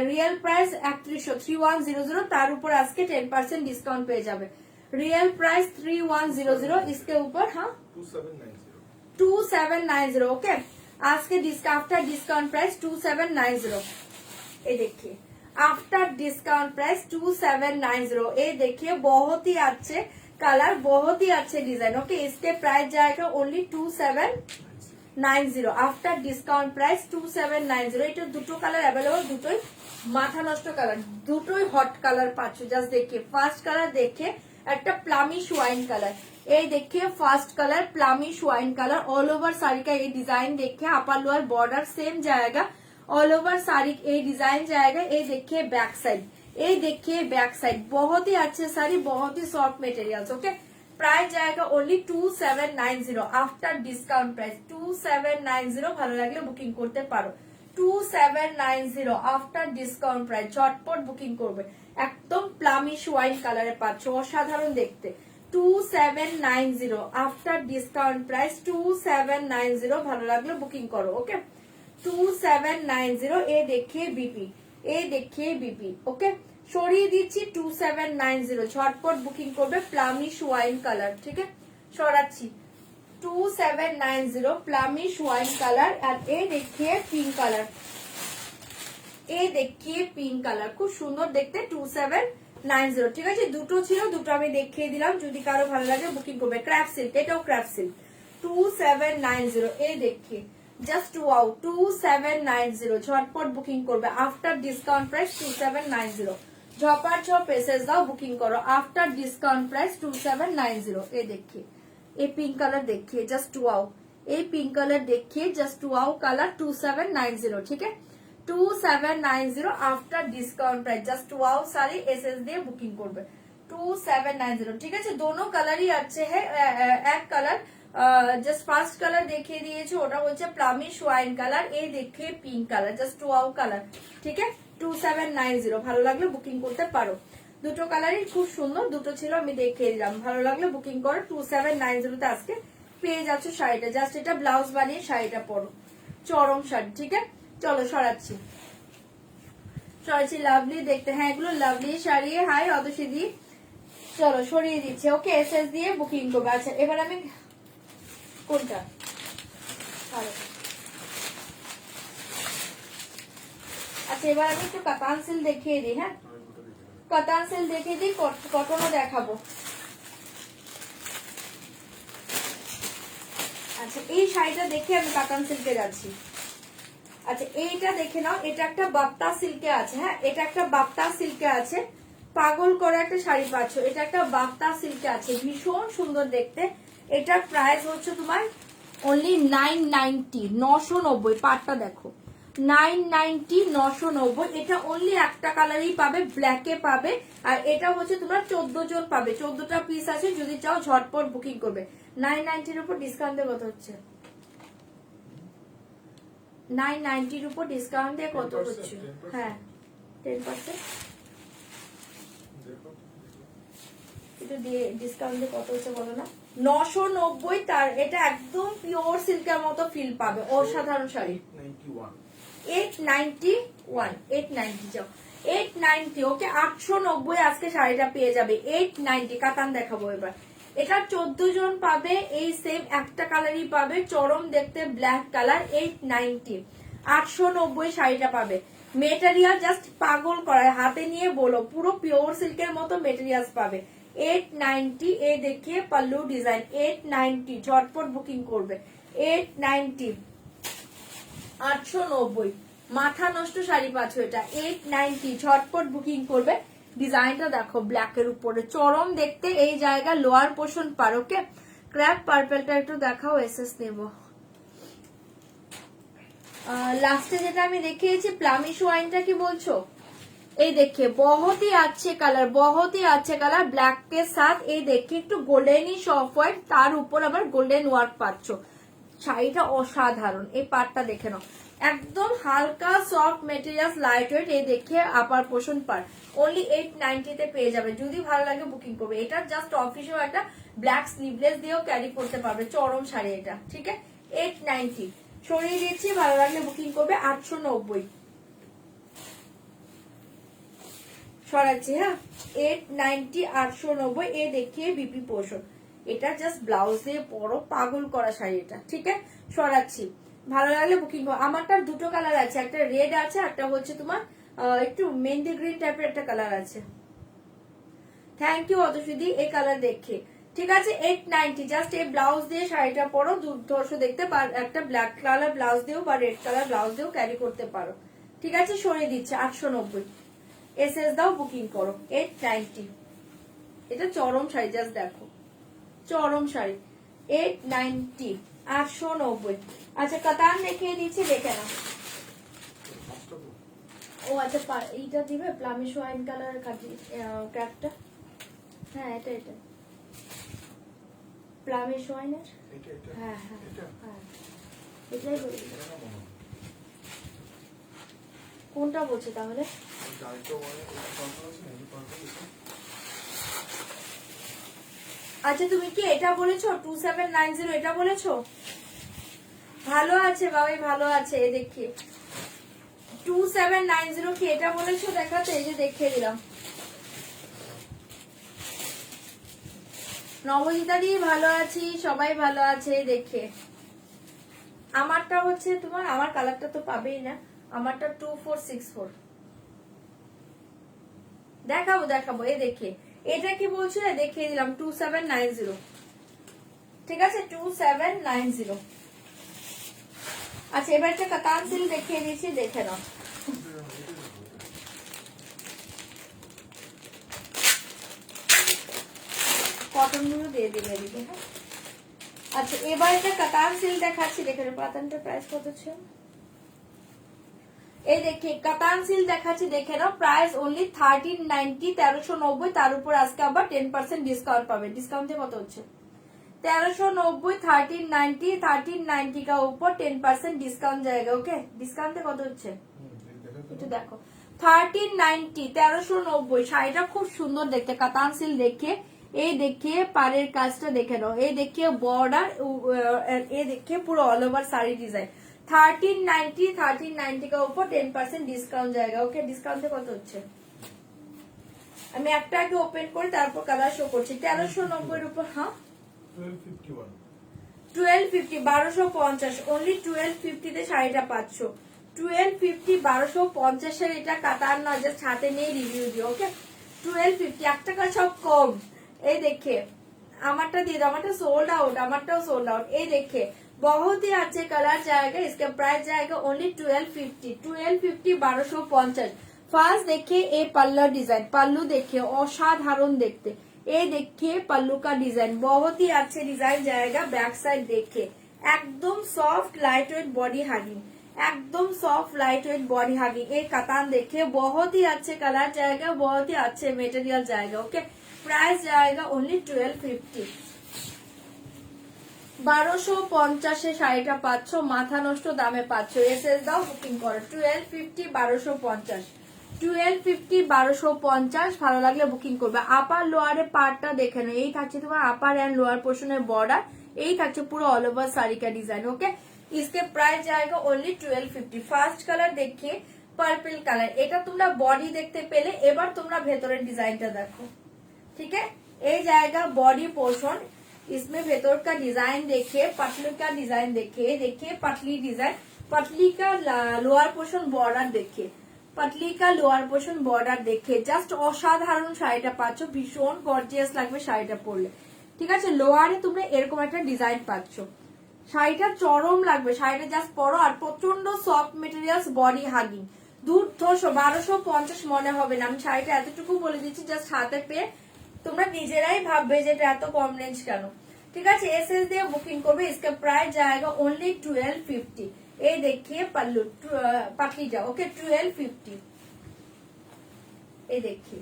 রিয়েল প্রাইস 3100, 3100, তার উপর আজকে 10% ডিসকাউন্ট পেয়ে যাবে। রিয়েল প্রাইস 3100, इसके ऊपर हाँ 2790। ओके, आज के आफ्टर डिस्काउंट प्राइस 2790। ये देखिए आफ्टर डिस्काउंट प्राइस 2790। ये देखिए बहुत ही अच्छे कलर, बहुत ही अच्छे डिजाइन। ओके, इसके प्राइस जाएगा ओनली 2790 आफ्टर डिस्काउंट प्राइस 2790। এটা দুটো কালার অ্যাভেলেবল, দুটোই মাথা নষ্ট কালার, দুটোই হট কালার পাচ্ছ। জাস্ট देखिए ফার্স্ট কালার দেখে একটা প্লামিশ ওয়াইন কালার, এই देखिए first colour plumish wine colour. All over sari का ये डिजाइन देखिए, अपर लोअर बॉर्डर सेम जाएगा, ऑल ओवर साड़ी ये डिजाइन जाएगा। ये देखिए बैक साइड, ये देखिए बैक साइड, बहुत ही अच्छे साड़ी, बहुत ही सॉफ्ट मटेरियल्स। ओके, प्राइस जाएगा ओनली 2790 आफ्टर डिस्काउंट प्राइस 2790। ভালো লাগলে বুকিং করতে পারো, 2790 आफ्टर डिस्काउंट प्राइस। চটপট বুকিং করবে, একদম প্লামিশ ওয়াইন কালারে পাচ্ছ, অসাধারণ দেখতে। 2790 आफ्टर डिस्काउंट प्राइस 2790। ভালো লাগলে বুকিং করো। ওকে, 2790। এ देखिए बीपी, এ देखिए बीपी। ওকে, সরিয়ে দিচ্ছি 2790, ঝটপট বুকিং করবে। প্লামিশ ওয়াইন কালার, ঠিক আছে, সরাচ্ছি 2790 প্লামিশ ওয়াইন কালার। আর এ देखिए পিঙ্ক কালার, এ देखिए পিঙ্ক কালার, খুব সুন্দর দেখতে, 2790। ঠিক আছে, দুটো ছিল, দুটো আমি দেখিয়ে দিলাম, যদি কারো ভালো লাগে বুকিং করবে। ক্র্যাফট সিল্ক, এটাও ক্র্যাফট সিল্ক, 2790। এ देखिए জাস্ট ওয়াও, 2790, ঝটপট বুকিং করবে। আফটার ডিসকাউন্ট প্রাইস 2790, ঝপার ঝপ এসএস দাও, বুকিং করো। After discount price 2790। এ देखिए ये पिंक कलर देखिए, जस्ट वाओ, ये पिंक कलर देखिए, जस्ट वाओ कलर, 2790। ठीक है, 2790 after discount price, just wow sari SS দিয়ে বুকিং করবে 2790। ঠিক আছে, दोनों कलर ही अच्छे है। एक कलर জাস্ট ফার্স্ট কালার দেখিয়ে দিয়েছি, ওটা হচ্ছে প্লামিশ ওয়াইন কালার। এই देखिए pink colour, just wow colour. ঠিক আছে, 2790। ভালো লাগলে বুকিং করতে পারো, দুটো কালারই খুব সুন্দর, দুটো ছিল আমি দেখিয়ে দিলাম। ভালো লাগলে বুকিং করো, 2790 তে আজকে পেয়ে যাচ্ছ শাড়িটা। জাস্ট এটা ব্লাউজ বানিয়ে শাড়িটা পরো, চরম শাড়ি। ঠিক আছে, চলো সরাচ্ছি সরাচ্ছি। লাভলি দেখতে, হ্যাঁ এগুলো লাভলি শাড়ি। হাই অদশিদি, চলো সরিয়ে দিচ্ছি। ওকে এসএস দিয়ে বুকিং করবো। আচ্ছা এবার আমি কোনটা, আচ্ছা এবার আমি একটু কাতান সিল দেখিয়ে দিই। হ্যাঁ কাতান সিল দেখিয়ে দিই, কটনও দেখাবো। আচ্ছা এই শাড়িটা দেখে আমি কাতান সিল্কে যাচ্ছি। আচ্ছা এইটা দেখে নাও, এটা একটা বাপ্তা সিল্কে আছে। হ্যাঁ এটা একটা বাপ্তা সিল্কে আছে, পাগল করে একটা শাড়ি পাচ্ছ। এটা একটা বাপ্তা সিল্কে আছে, ভীষণ সুন্দর দেখতে। এটার প্রাইস হচ্ছে তোমার অনলি 990, 990। পাটটা দেখো 990, 990। এটা অনলি একটা কালারই পাবে, ব্ল্যাকে পাবে। আর এটা হচ্ছে তোমার 14 জন পাবে, 14টা পিস আছে। যদি চাও ঝটপট বুকিং করবে। 990 এর উপর ডিসকাউন্ট দিয়ে কত হচ্ছে? 990 এর উপর ডিসকাউন্ট দিয়ে কত 10%, হচ্ছে? 10%? হ্যাঁ 10%। দেখো একটু দিয়ে ডিসকাউন্ট দিয়ে কত হচ্ছে বলো না? 990। তার এটা একদম পিওর সিল্কের মতো ফিল পাবে, অসাধারণ শাড়ি। 91 891, 890 যাও 890। ওকে 890 আজকে শাড়িটা পেয়ে যাবে 890। কাতান দেখাবো এবার। এটা 14 জন পাবে, এই সেম একটা কালারই পাবে, চরম দেখতে ব্ল্যাক কালার। 890, 890 শাড়িটা পাবে। মেটেরিয়াল জাস্ট পাগল করায়, হাতে নিয়ে বলো পুরো পিওর সিল্কের মতো মেটেরিয়ালস পাবে। 890 এ দেখিয়ে পাল্লু ডিজাইন। 890 ঝটপট বুকিং করবে। 890, 890 মাথা নষ্ট শাড়ি পাচ্ছ এটা। 890 ঝটপট বুকিং করবে। ডিজাইনটা দেখো ব্ল্যাকের উপরে, চরম দেখতে। এই জায়গা লোয়ার পোর্শন পার। ওকে ক্র্যাপ পার্পেলটা একটু দেখাও, এসএস নেব। লাস্টে যেটা আমি দেখিয়েছি প্লামিশ ওয়াইনটা কি বলছো? এই দেখिए बहुत ही अच्छे कलर, बहुत ही अच्छे कलर ब्लैक के साथ। এই দেখिए একটু গোল্ডেনই অফ হোয়াইট, তার উপর আবার গোল্ডেন ওয়ার্ক পাচ্ছ। শাড়িটা অসাধারণ। এই পার্টটা দেখে নাও, একদম হালকা সফট মেটেরিয়াল, লাইট ওয়েট। এই দেখে আপার পোর্শন পার অনলি 890 তে পেয়ে যাবে। যদি ভালো লাগে বুকিং করবে। এটা জাস্ট অফিসেও একটা ব্ল্যাক স্লিভলেস দিয়েও ক্যারি করতে পারবে, চরম শাড়ি এটা। ঠিক আছে 890 সরিয়ে দিচ্ছি, ভালো লাগলে বুকিং করবে। 890 সরাচ্ছি। হ্যাঁ 890, 890। এ দেখিয়ে বিপি পোর্শন। এটা জাস্ট ব্লাউজ দিয়ে পরো, পাগল করা শাড়ি এটা। ঠিক আছে সরাচ্ছি, ভালো লাগলে বুকিং করো। আমারটার দুটো কালার আছে, একটা রেড আছে, একটা হচ্ছে তোমার একটু মেহেন্দি গ্রিন টাইপের একটা কালার আছে। থ্যাংক ইউ অতসুদি এই কালার দেখে। ঠিক আছে 890 জাস্ট এই ব্লাউজ দিয়ে শাড়িটা পরো, দুর্ধর্ষ দেখতে। একটা ব্ল্যাক কালার ব্লাউজ দিয়েও বা রেড কালার ব্লাউজ দিয়েও ক্যারি করতে পারো। ঠিক আছে সরিয়ে দিচ্ছে। 890 এসএস দাও, বুকিং করো। 890 এটা চরম শাড়ি, জাস্ট দেখো চরম শাড়ি। 890, 890। আচ্ছা কাতান দেখিয়ে দিচ্ছি, দেখে নাও। ও আচ্ছা এইটা দিবে প্লামিশ ওয়াইন কালার ক্র্যাপটা। হ্যাঁ এটা এটা প্লামিশ ওয়াইনের। হ্যাঁ হ্যাঁ হ্যাঁ এটাই বলি। কোনটা বলছে তাহলে? আচ্ছা তুমি কি এটা বলেছো 2790 এটা বলেছো? ভালো আছে বাবাই, ভালো আছে। দেখি 2790 কি এটা বলেছো দেখাতে? এই যে দেখিয়ে দিলাম। নবজিতা দি ভালো আছি, সবাই ভালো আছে। দেখে আমারটা হচ্ছে তোমার, আমার কালারটা তো পাবেই না। আমারটা 2464 দেখাবো দেখাবো। এই দেখে এটা কি বলছো, দেখিয়ে দিলাম 2790। ঠিক আছে 2790। আচ্ছা এবার একটা কাতান সিল দেখিয়ে দিচ্ছি, দেখে নাও। কটন গুলো দিয়ে দিবে এদিকে। হ্যাঁ আচ্ছা এবার একটা কাতান সিল দেখাচ্ছি, দেখে নাও। কাতানটার প্রাইস কত ছিল? এই দেখে কাতান সিল দেখাচ্ছি, দেখে নাও। Price only 1390, 1390। তার উপর আজকে আবার 10% ডিসকাউন্ট পাবে। ডিসকাউন্টে কত হচ্ছে? 1390, 1390, 1390 का ऊपर 10% डिस्काउंट जाएगा। ओके ডিসকাউন্টে কত হচ্ছে একটু দেখো। 1390, 1390। শাড়িটা খুব সুন্দর দেখতে, কাতান সিল দেখে। এই দেখে পাড়ের কাজটা দেখে নাও। এই দেখে বর্ডার, এই দেখে পুরো অল ওভার শাড়ি ডিজাইন। 1390 का ऊपर 10% डिस्काउंट जाएगा। ओके, डिस्काउंट কত হচ্ছে? আমি একটা আগে ওপেন করে তারপর কালার শো করছি। 1390 এর উপর, হ্যাঁ 1251 1250 1250 অনলি 1250 তে শাড়িটা পাচ্ছ। 1250 1250 এর এটা কাতার না, জাস্ট হাতে নিয়ে রিভিউ দিও। ওকে 1250 1 টাকা সব কম। এই দেখে আমারটা দিয়ে দাও, আমারটা সোল্ড আউট, আমারটাও সোল্ড আউট। এই দেখে बहुत ही अच्छे कलर जाएगा, इसका प्राइस जाएगा ओनली 1250 1250। ফার্স্ট দেখে এই পাল্লার ডিজাইন, পাল্লু দেখে অসাধারণ দেখতে। এই দেখে পাল্লু का डिजाइन बहुत ही अच्छे डिजाइन जाएगा। बैक साइड देखे एकदम soft light weight body hugging, एकदम soft light weight body hugging. ये कतान देखे बहुत ही अच्छे कलर जाएगा, बहुत ही अच्छे मटेरियल जाएगा। ओके प्राइस जाएगा ओनली 1250 1250 শাড়িটা পাচ্ছ, মাথা নষ্ট দামে পাচ্ছ। এসএস দাও, বুকিং করো 1250 1250 1250 1250। ভালো লাগলে বুকিং করবে। আপার লোয়ারের পার্টটা দেখে নাও, এই থাকছে তোমার আপার এন্ড লোয়ার পোর্শনের বর্ডার, এই থাকছে পুরো অল ওভার শাড়ি का डिजाइन। ओके इसके प्राइस जाएगा ओनली 1250। ফার্স্ট কালার দেখিয়ে পার্পল কালার, এটা তোমরা বডি দেখতে পেলে, এবার তোমরা ভেতরের ডিজাইনটা দেখো। ठीक है এই জায়গা বডি পোর্শন, इसमें भेतर का डिजाइन देखिए, पटली का डिजाइन देखिए, देखिए पटली डिजाइन, पटली का लोअर पोर्शन बॉर्डर देखिए, पटली का लोअर पोर्शन बॉर्डर देखिए। জাস্ট অসাধারণ শাড়িটা পাচ্ছ, ভীষণ গর্জিয়াস লাগবে শাড়িটা পরলে। ঠিক আছে লোয়ারে তোমরা এরকম একটা ডিজাইন পাচ্ছ, শাড়িটা চরম লাগবে। শাড়িটা জাস্ট পরো, আর প্রচন্ড সফট মেটেরিয়ালস, বডি হাগিং, দুর্ধর্ষ 1250 মনে হবে না। আমি শাড়িটা এতটুকু বলে দিচ্ছি, জাস্ট হাতে পেয়ে তোমরা নিজেরাই ভাববে যে এটা এত কম রেঞ্জ কেন। ঠিক আছে এসএস দিয়ে বুকিং করবে। इसका प्राइस जाएगा ओनली 1250। এই দেখিয়ে পাল্লু পাটলি যাও। ওকে 1250 এই দেখিয়ে।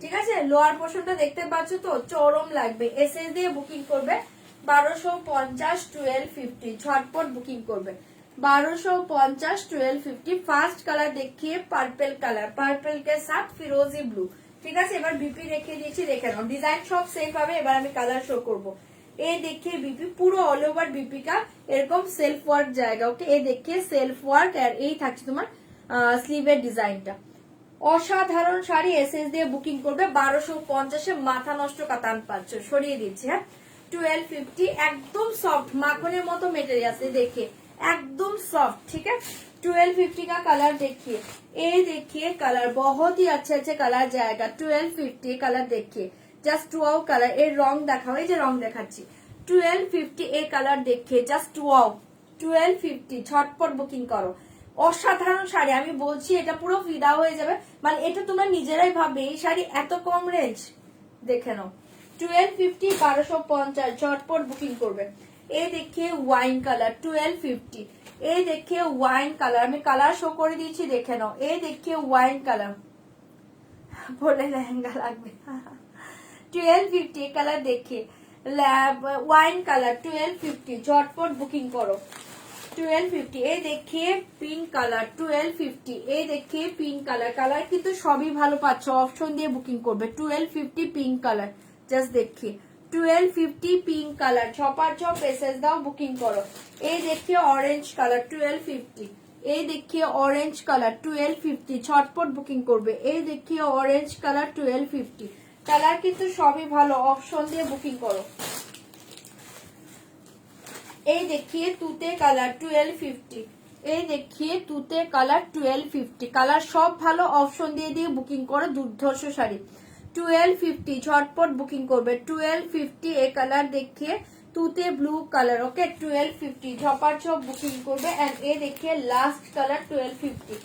ঠিক আছে লোয়ার পোর্শনটা দেখতে পাচ্ছ তো, চরম লাগবে। এসএস দিয়ে বুকিং করবে 1250 1250, ঝটপট বুকিং করবে 1250 1250। ফার্স্ট কালার দেখিয়ে পার্পল কালার, পার্পল के साथ फिरोजी ब्लू। ঠিক আছে এবার বিপি রেখে দিয়েছি, দেখে নাও ডিজাইন সব সেম হবে। এবার আমি কালার শো করব। এই देखिए বিপি পুরো অল ওভার বিপি का এরকম সেলফ ওয়ার্ক জায়গা। ওকে এই देखिए সেলফ ওয়ার্ক, আর এই থাকছে তোমার স্লিভের ডিজাইনটা। অসাধারণ শাড়ি। এসএস দিয়ে বুকিং করবে 1250 এ মাথা নষ্ট কাতান পাচ্ছ। সরিয়ে দিচ্ছি হ্যাঁ 1250। একদম সফট মাখনের মতো মেটেরিয়াল, দেখে एकदम सॉफ्ट। ठीक है 1250 का कलर देखिए, ये देखिए कलर बहुत ही अच्छे अच्छे कलर जाएगा। 1250 कलर देखिए, জাস্ট ওয়াও কালার। এর রং দেখাও, এই যে রং দেখাচ্ছি 1250। এই কালার দেখে জাস্ট ওয়াও 1250। ঝটপট বুকিং করো। অসাধারণ শাড়ি, আমি বলছি এটা পুরো ফিদা হয়ে যাবে। মানে এটা তোমরা নিজেরাই ভাববে এই শাড়ি এত কম রেঞ্জ। দেখে নাও 1250 1250, ঝটপট বুকিং করবে। এই देखिए ওয়াইন কালার 1250। এই देखिए ওয়াইন কালার, আমি কালার শো করে দিয়েছি দেখে নাও। এই देखिए ওয়াইন কালার, বলে লেহেঙ্গা লাগবে 1250 কালার देखिए ওয়াইন কালার 1250, ঝটপট বুকিং করো 1250। এই देखिए পিঙ্ক কালার 1250। এই देखिए পিঙ্ক কালার, কালার কিন্তু সবই ভালো পাচ্ছ, অপশন দিয়ে বুকিং করবে 1250 পিঙ্ক কালার। জাস্ট देखिए 1250 পিঙ্ক কালার, ছপার ছপ এসএস দাও বুকিং করো। এই देखिए অরেঞ্জ কালার 1250। এই देखिए অরেঞ্জ কালার 1250, ছটপট বুকিং করবে। এই देखिए অরেঞ্জ কালার 1250। কালার কিন্তু সবই ভালো, অপশন দিয়ে বুকিং করো। এই देखिए তুতে কালার 1250। এই देखिए তুতে কালার 1250। কালার সব ভালো, অপশন দিয়ে দিয়ে বুকিং করো। দুর্ধর্ষ শাড়ি 1250, ঝটপট বুকিং করবে 1250। এই কালার देखिए তুতে ব্লু কালার। ওকে 1250, ঝপার ঝপ বুকিং করবে। এন্ড এই देखिए লাস্ট কালার 1250।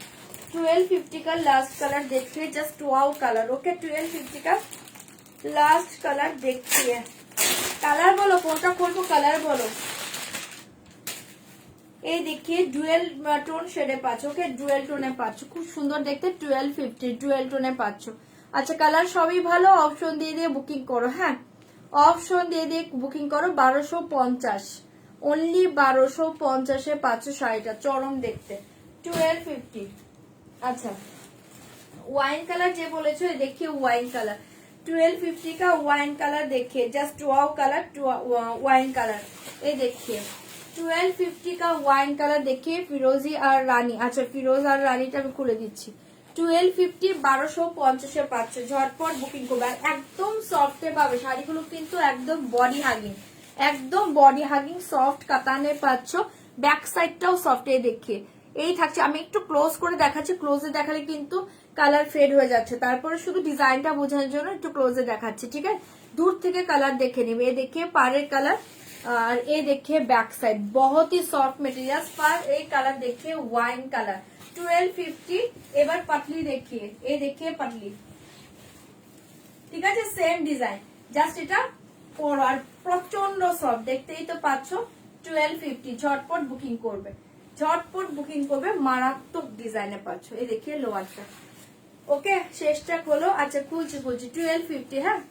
1250 का लास्ट कलर देखिए, जस्ट वाओ कलर। ओके 1250 का लास्ट कलर देखिए। कलर बोलो কোনটা করবো, কালার বলো। এই देखिए ডুয়েল টোন শেডে পাচ্ছ। ওকে ডুয়েল টোনে পাচ্ছ, খুব সুন্দর দেখতে 1250 ডুয়েল টোনে পাচ্ছ। আচ্ছা কালার সবই ভালো, অপশন দিয়ে দিয়ে বুকিং করো। হ্যাঁ অপশন দিয়ে দিয়ে বুকিং করো 1250, অনলি 1250 এ পাচ্ছ শাড়িটা, চরম দেখতে 1250। আচ্ছা ওয়াইন কালার যে বলেছো, देखिए ওয়াইন কালার 1250 का ওয়াইন কালার देखिए, just wow colour wine colour. এই देखिए 1250 का वाइन कलर देखिए, फिरोजी और रानी। अच्छा फिरोজ আর রানীটা আমি খুলে দিচ্ছি। 1250 1250 পাচ্ছ, ঝটপট বুকিং করবে। আর একদম সফটে পাবে শাড়িগুলো, কিন্তু একদম বডি হাগিং, একদম বডি হাগিং সফট কাতানে পাচ্ছ। ব্যাক সাইডটাও সফট। দেখিয়ে এই থাকছে, আমি একটু ক্লোজ করে দেখাচ্ছি, ক্লোজে দেখালে কিন্তু কালার ফেড হয়ে যাচ্ছে, তারপরে শুধু ডিজাইনটা বোঝানোর জন্য একটু ক্লোজে দেখাচ্ছি, ঠিক আছে? दूर থেকে কালার দেখে নেবে। ये देखिए पारेर कलर और ये देखिए बैक साइड, बहुत ही सॉफ्ट मटेरियल पर। ये कलर देखिए वाइन कलर 1250। এবার পাতলি দেখিয়ে, এই দেখিয়ে পাতলি, ঠিক আছে? সেম ডিজাইন, জাস্ট এটা পরো। আর প্রচন্ড সফট, দেখতেই তো পাচ্ছ। 1250 ঝটপট বুকিং করবে, ঝটপট বুকিং করবে। মারাত্মক ডিজাইনে পাচ্ছ। এই দেখিয়ে লোয়ারটা। ওকে শেষটা হলো। আচ্ছা খুলছি 1250। হ্যাঁ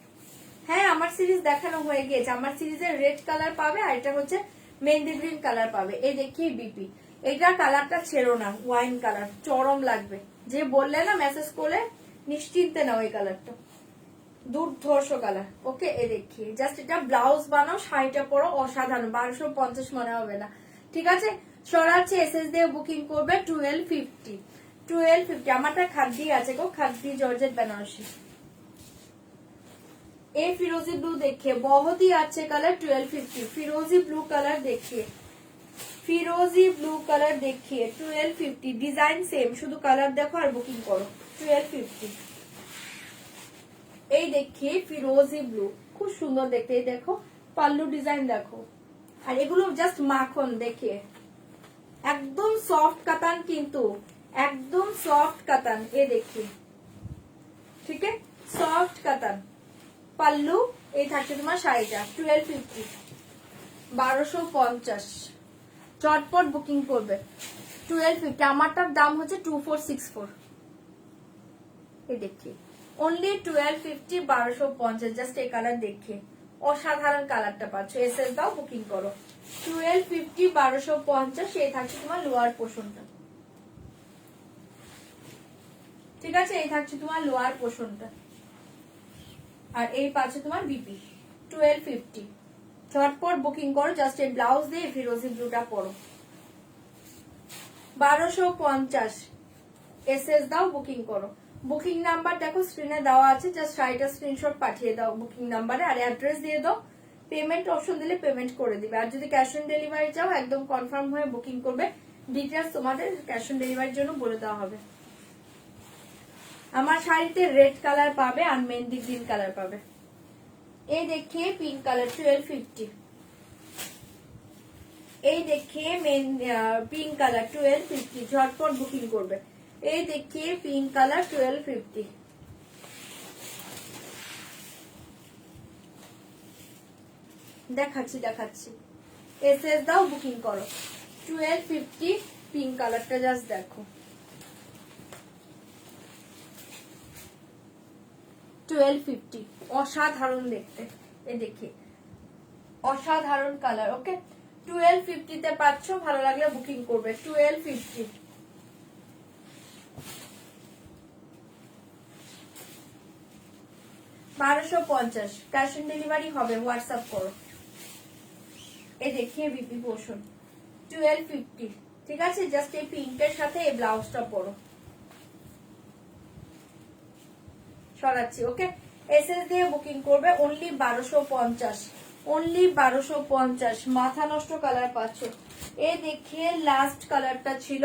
হ্যাঁ, আমার সিরিজ দেখানো হয়ে গিয়েছে। আমার সিরিজের রেড কালার পাবে, আর এটা হচ্ছে মেহেন্দি গ্রিন কালার পাবে। এই দেখিয়ে বিপি, এটা কালারটা ছেড়ো না, ওয়াইন কালার চরম লাগবে। যে বললে না মেসেজ করে, নিশ্চিন্তে নাও, এই কালারটা দুর্ধর্ষ কালার। ওকে এই দেখিয়ে জাস্ট এটা ব্লাউজ বানাও, শাড়িটা পরো, অসাধারণ। 1250 মনে হবে না, ঠিক আছে? সরাচ্ছে এসএস দিয়ে বুকিং করবে। 1250 1250। আমারটা খাদ্দি আছে গো, খাদ্দি জর্জেট বেনারসি। ये फिरोजी ब्लू देखिए, बहुत ही अच्छे कलर। 1250 फिरोजी ब्लू कलर देखिए, फिरोजी ब्लू कलर देखिए। 1250 डिजाइन सेम, शुद्ध कलर देखो और बुकिंग करो। 1250। এই দেখিয়ে ফিরোজি ব্লু, খুব সুন্দর দেখতে। এই দেখো পাল্লু ডিজাইন দেখো, আর এগুলো জাস্ট মাখন। দেখিয়ে একদম সফট কাতান, কিন্তু একদম সফট কাতান। এ দেখিয়ে, ঠিক আছে? সফট কাতান পাল্লু। এই থাকছে তোমার শাড়িটা 1250 1250। চটপট বুকিং করবে। 1250। আমারটার দাম হচ্ছে 2464। এই দেখিয়ে অনলি 1250 1250। জাস্ট এই কালার দেখে অসাধারণ কালারটা পাচ্ছ। এসএস দাও, বুকিং করো। 1250 1250। এই থাকছে তোমার লোয়ার পোর্শনটা, ঠিক আছে? এই থাকছে তোমার লোয়ার পোর্শনটা, আর এই পাচ্ছে তোমার বিপি। 1250। ঝটপট বুকিং করো। জাস্ট এই ব্লাউজ দিয়ে ফিরোজি ব্লুটা পরো। 1250। এসএস দাও, বুকিং করো। বুকিং নাম্বার দেখো স্ক্রিনে দেওয়া আছে, জাস্ট শাড়িটা স্ক্রিনশট পাঠিয়ে দাও বুকিং নাম্বারে, আর অ্যাড্রেস দিয়ে দাও। পেমেন্ট অপশন দিলে পেমেন্ট করে দিবে। আর যদি ক্যাশ অন ডেলিভারি চাও, একদম কনফার্ম হয়ে বুকিং করবে। ডিটেলস তোমাদের ক্যাশ অন ডেলিভারির জন্য বলে দেওয়া হবে। আমার শাড়িতে রেড কালার পাবে আর মেহেন্দি গ্রিন কালার পাবে। এই দেখিয়ে পিঙ্ক কালার 1250। এই দেখিয়ে পিঙ্ক কালার 1250। ঝটপট বুকিং করবে। এই দেখিয়ে পিঙ্ক কালার 1250। দেখাচ্ছি দেখাচ্ছি, এসএস দাও, বুকিং করো। 1250 পিঙ্ক কালারটা জাস্ট দেখো। 1250 অসাধারণ দেখতে। এই দেখি অসাধারণ কালার। ওকে 1250 তে পাচ্ছ, ভালো লাগলে বুকিং করবে। 1250। 1250 ক্যাশ অন ডেলিভারি হবে, হোয়াটসঅ্যাপ করো। এই দেখিয়ে বিপি পোর্শন 1250, ঠিক আছে? জাস্ট এই পিঙ্কের সাথে এই ব্লাউজটা পরো। সরাচ্ছি। ওকে এসএস দিয়ে বুকিং করবে। Only 1250, only 1250। মাথা নষ্ট কালার পাচ্ছ। এই দেখিয়ে লাস্ট কালারটা ছিল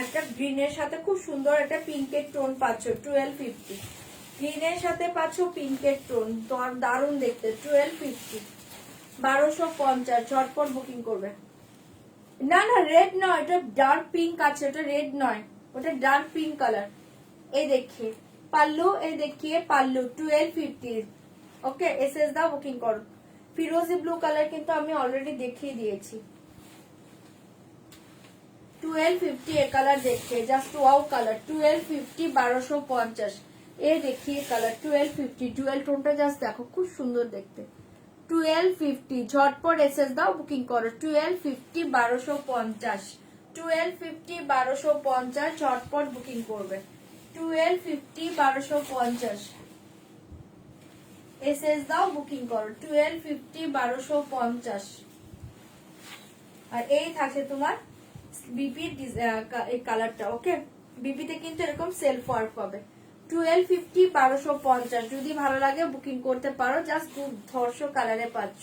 একটা গ্রিনের সাথে, খুব সুন্দর একটা পিঙ্কের টোন পাচ্ছ। 1250 গ্রিনের সাথে পাচ্ছ পিঙ্কের টোন, দারুণ দেখতে। 1250 1250। ঝটপট বুকিং করবে। না না রেড নয়, এটা ডার্ক পিঙ্ক আছে, ওটা রেড নয়, ওটা ডার্ক পিঙ্ক কালার। এই দেখিয়ে পাল্লু, এই দেখিয়ে পাল্লু 1250। ওকে এসএস দাও, বুকিং করো। ফিরোজি ব্লু কালার কিন্তু আমি অলরেডি দেখিয়ে দিয়েছি। 1250 এ কালার দেখিয়ে, জাস্ট ওয়াও কালার। 1250 1250। এ দেখিয়ে কালার 1250 ডুয়েল টোনটা জাস্ট দেখো, খুব সুন্দর দেখতে। 1250 ঝটপট এসএস দাও, বুকিং করো। 1250 1250। 1250 1250 ঝটপট বুকিং করবে। 1250 1250 এসএস দাও, বুকিং করো। 1250 1250। আর এই থাকছে তোমার বিপির এই কালারটা। ওকে, বিপিতে কিন্তু এরকম সেলফ ওয়ার্ক পাবে। 1250 1250, যদি ভালো লাগে বুকিং করতে পারো। জাস্ট দুর্ধর্ষ কালারে পাচ্ছ,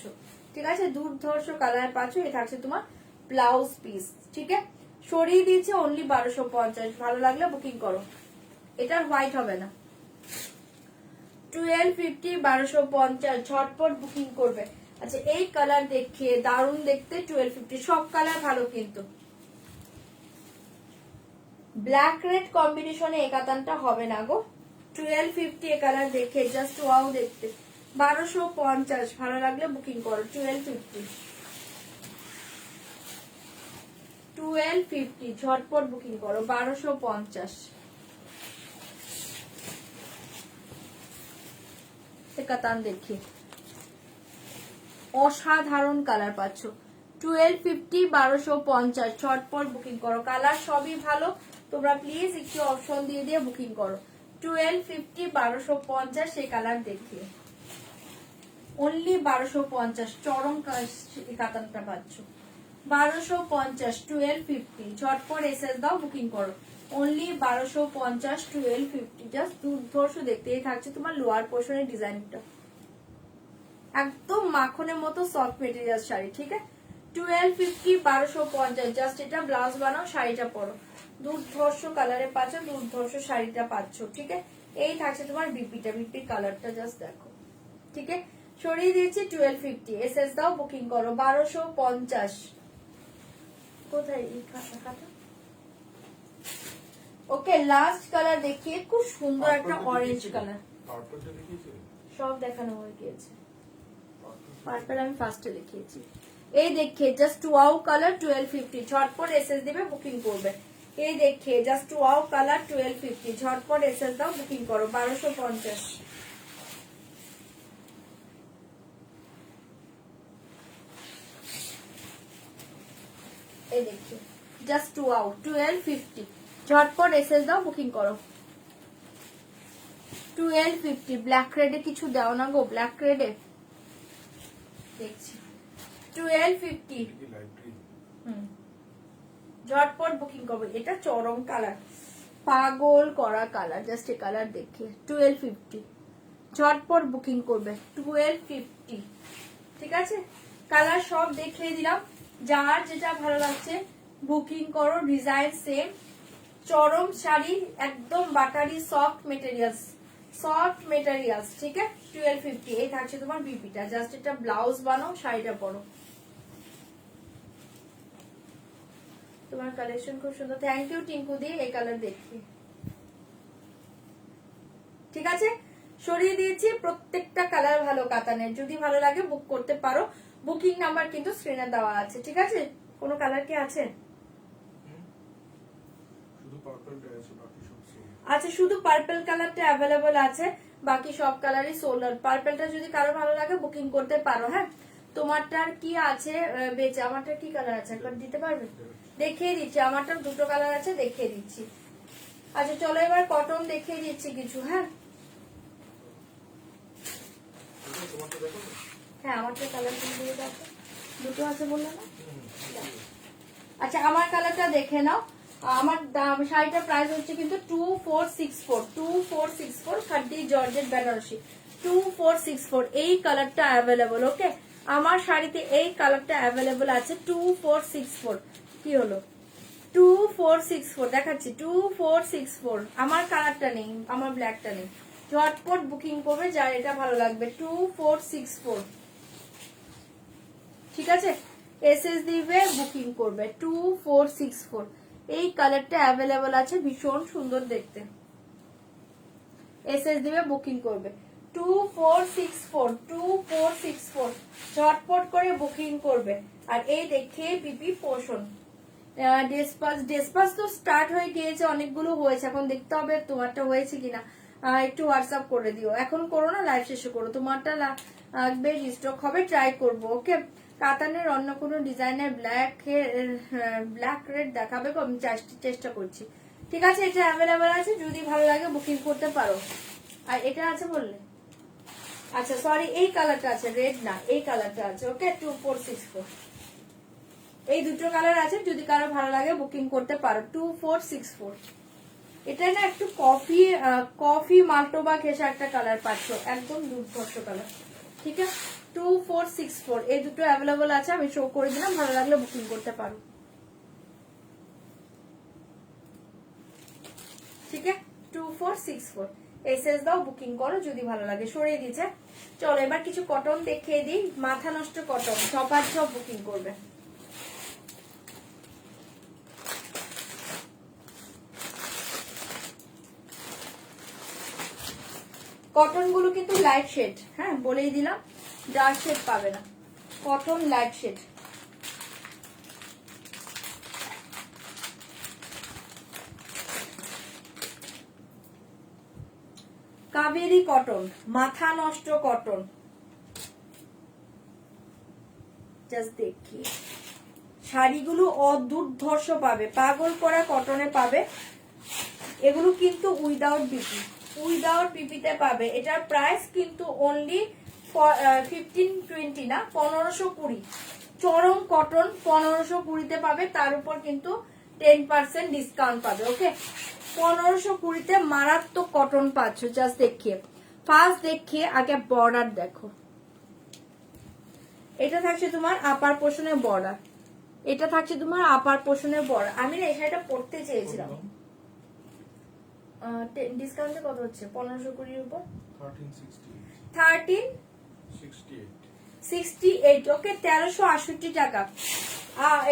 ঠিক আছে, দুর্ধর্ষ কালারে পাচ্ছ। এই থাকছে তোমার ব্লাউজ পিস, ঠিক আছে, সরিয়ে দিয়েছে অনলি 1250। ভালো লাগলে বুকিং করো, এটার হোয়াইট হবে না। 1250 1250, ঝটপট বুকিং করবে। আচ্ছা এই কালার দেখিয়ে দারুণ দেখতে, 1250, সব কালার ভালো কিন্তু। ব্ল্যাক রেড কম্বিনেশনে এই কাতানটা হবে না গো। 1250 এ কালার দেখে জাস্ট ওয়াও দেখতে। 1250, ভালো লাগলে বুকিং করো। 1250 1250, ঝটপট বুকিং করো। 1250 কাতান দেখি, অসাধারণ কালার পাচ্ছ। 1250 1250, ঝটপট বুকিং করো। কালার সবই ভালো, তোমরা প্লিজ একটু অপশন দিয়ে দিয়ে বুকিং করো। 1250 1250 সেই কালার দেখিয়ে অনলি 1250, চরম কাতানটা পাচ্ছ। 1250 1250, ঝটপট এসএস দাও, বুকিং করো। অনলি 1250 1250, জাস্ট দুর্ধর্ষ দেখতেই থাকছে তোমার লোয়ার পোর্শনের ডিজাইনটা, একদম মাখনের মতো সফট মেটেরিয়াল শাড়ি, ঠিক আছে। 1250 1250, জাস্ট এটা ব্লাউজ বানাও, শাড়িটা পরো। দুর্ধর্ষ কালারে পাচ্ছ, দুর্ধর্ষ শাড়িটা পাচ্ছ, ঠিক আছে। এই থাকছে তোমার বিপিটা, বিপির কালারটা জাস্ট দেখো, ঠিক আছে। সরিয়ে দিয়েছি 1250, এসএস দাও, বুকিং করো। 1250, কোথায় এই খাতা? ওকে, লাস্ট কালার দেখিয়ে, খুব সুন্দর একটা অরেঞ্জ কালার। পার্পলটা দেখিয়েছে? সব দেখানো হয়ে গিয়েছে, পার্পল আমি ফার্স্টে দেখিয়েছি। এই দেখে জাস্ট ওয়াও কালার 1250, ঝটপট এসএস দিবে, বুকিং করবে। এই দেখে জাস্ট ওয়াও কালার 1250, ঝটপট এসএস দাও, বুকিং করো। 1250, এই দেখে জাস্ট ওয়াও 1250, ঝটপট এসএস দাও, বুকিং করো। 1250, ব্ল্যাক রেডে কিছু দাও না গো, ব্ল্যাক রেডে দেখছি। 1250, ঝটপট বুকিং করবে। এটা চরম কালার, পাগল করা কালার, জাস্ট এই কালার দেখে 1250, ঝটপট বুকিং করবে। 1250, ঠিক আছে। কালার সব দেখিয়ে দিলাম, যার যেটা ভালো লাগছে বুকিং করো। ডিজাইন সেম, চরম শাড়ি, একদম buttery soft materials, soft materials, ঠিক আছে। 1250, এই থাকছে তোমার বিপিটা, জাস্ট এটা ব্লাউজ বানাও, শাড়িটা পরো। তোমার কালেকশন খুব সুন্দর, থ্যাংক ইউ টিঙ্কু দি, এই কালার দেখি, ঠিক আছে। সরিয়ে দিয়েছি, প্রত্যেকটা কালার ভালো কাতানের, যদি ভালো লাগে বুক করতে পারো। বুকিং নাম্বার কিন্তু স্ক্রিনে দেওয়া আছে, ঠিক আছে। কোনো কালার কি আছে? শুধু পার্পলটা আছে, বাকি সব সেম। আচ্ছা, শুধু পার্পল কালারটা অ্যাভেলেবল আছে, বাকি সব কালারই সোল্ড আউট। পার্পলটা যদি কারো ভালো লাগে বুকিং করতে পারো। হ্যাঁ, তোমারটার কি আছে বেচে? আমারটার কি কালার আছে একবার দিতে পারবে? দেখিয়ে দিচ্ছি, আমারটার দুটো কালার আছে, দেখিয়ে দিচ্ছি। আচ্ছা চলো এবার কটন দেখিয়ে দিচ্ছি কিছু। হ্যাঁ তোমারটা দেখো না? হ্যাঁ, আমারটা কালার দিয়ে দেখো, দুটো আছে বললে না? আচ্ছা আমার কালারটা দেখে নাও। আমার শাড়িটার প্রাইস হচ্ছে কিন্তু 2464, 2464, খাদ্দি জর্জেট বেনারসি, 2464। এই কালারটা অ্যাভেলেবল, ওকে। আমার শাড়িতে এই কালারটা অ্যাভেলেবল আছে, 2464। কি হলো? 2464 দেখাচ্ছি, 2464। আমার কালারটা নেই, আমার ব্ল্যাকটা নেই। ঝটপট বুকিং করবে যার এটা ভালো লাগবে। 2464, ঠিক আছে। এসএস দিবে, বুকিং করবে। 2464, এই কালারটা অ্যাভেলেবল আছে, ভীষণ সুন্দর দেখতে। এসএস দিবে, বুকিং করবে। 2464, 2464, ঝটপট করে বুকিং করবে। আর এই দেখে পিপি পোষণ ডেসপাস তো স্টার্ট হয়ে গিয়েছে, অনেকগুলো হয়েছে, এখন দেখতে হবে তোমারটা হয়েছে কিনা। একটু হোয়াটসঅ্যাপ করে দিও, এখন করো না, লাইভ শেষে করো। তোমারটা লাগবে, রিস্টক হবে, ট্রাই করবো, ওকে। কাতানের অন্য কোনো ডিজাইনের ব্ল্যাক রেড দেখাবে, আমি চেষ্টা করছি, ঠিক আছে। এটা অ্যাভেলেবেল আছে, যদি ভালো লাগে বুকিং করতে পারো। আর এটা আছে বললে, আচ্ছা সরি, এই কালারটা আছে, রেড না, এই কালারটা আছে, ওকে। 2464, এই দুটো কালার আছে, যদি কারো ভালো লাগে বুকিং করতে পারো। 2464। এটা না একটু কফি মাল্টোবা ঘেঁষা একটা কালার পাচ্ছ, একদম দুর্ধর্ষ কালার। ঠিক আছে, 2464 এই দুটো অ্যাভেলেবল আছে, আমি শো করে দিলাম, ভালো লাগলে বুকিং করতে পারো। ঠিক আছে, 2464 এসএস দাও, বুকিং করো যদি ভালো লাগে। সরিয়ে দিচ্ছে। চলো এবার কিছু কটন দেখিয়ে দিই, মাথা নষ্ট কটন, সবার সব বুকিং করবে। কটন গুলো কিন্তু লাইট শেড, হ্যাঁ বলেই দিলাম, ডার্ক শেড পাবে না, cotton light shade. Kaveri cotton, মাথা নষ্ট কটন, জাস্ট দেখি শাড়িগুলো অদুর্ধর্ষ পাবে, পাগল করা কটনে পাবে। এগুলো কিন্তু উইদাউট বিপি, উইদাউট বিপিতে পাবে। এটার প্রাইস কিন্তু অনলি 1520 না, 1520। চরম কটন 1520তে পাবে, তার উপর কিন্তু 10% ডিসকাউন্ট পাবে। ওকে, 1520তে মারাত্মক কটন পাচ্ছ। জাস্ট দেখিয়ে, ফার্স্ট দেখিয়ে আগে বর্ডার দেখো। এটা থাকছে তোমার আপার পোর্শনের বর্ডার, এটা থাকছে তোমার আপার পোর্শনের বর্ডার। আমি না এই শাড়িটা পরতে চেয়েছিলাম, ডিসকাউন্টে কত হচ্ছে 1520 উপর 1368। ওকে, 1368 টাকা।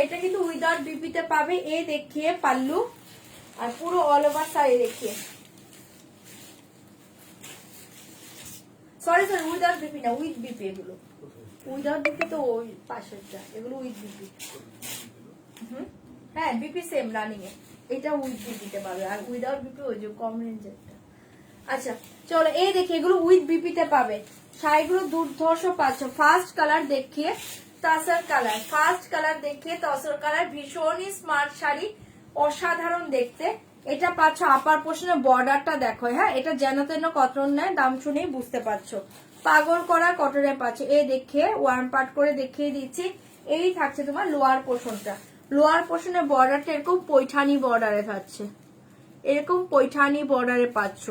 এটা কিন্তু উইদাউট বিপিতে পাবে। এ দেখিয়ে পাল্লু আর পুরো অল ওভার শাড়ি দেখিয়ে, সরি উইদাউট বিপি না, উইথ বিপি। এগুলো উইদাউট বিপি তো ওই পাশেরটা, এগুলো উইথ বিপি। হ্যাঁ বিপি সেম রানিং এ, এটা উইথ বিপিতে পাবে, আর উইদাউট বিপি ওই যে কম রেঞ্জেরটা। আচ্ছা চলো এই দেখি, এগুলো উইথ বিপিতে পাবে। শাড়িগুলো দুর্ধর্ষ পাচ্ছ। ফার্স্ট কালার দেখিয়ে তাসর কালার, ফার্স্ট কালার দেখিয়ে তসর কালার, ভীষণই স্মার্ট শাড়ি, অসাধারণ দেখতে। এটা পাচ্ছ আপার পোর্শনে, বর্ডারটা দেখো। হ্যাঁ এটা যেন তেন কটন নেয়, দাম শুনেই বুঝতে পারছো, পাগল করা কটনে পাচ্ছ। এই দেখিয়ে ওয়ান পার্ট করে দেখিয়ে দিচ্ছি। এই থাকছে তোমার লোয়ার পোর্শনটা, লোয়ার পোর্শনে বর্ডারটা এরকম পৈঠানি বর্ডারে থাকছে, এরকম পৈঠানি বর্ডারে পাচ্ছ।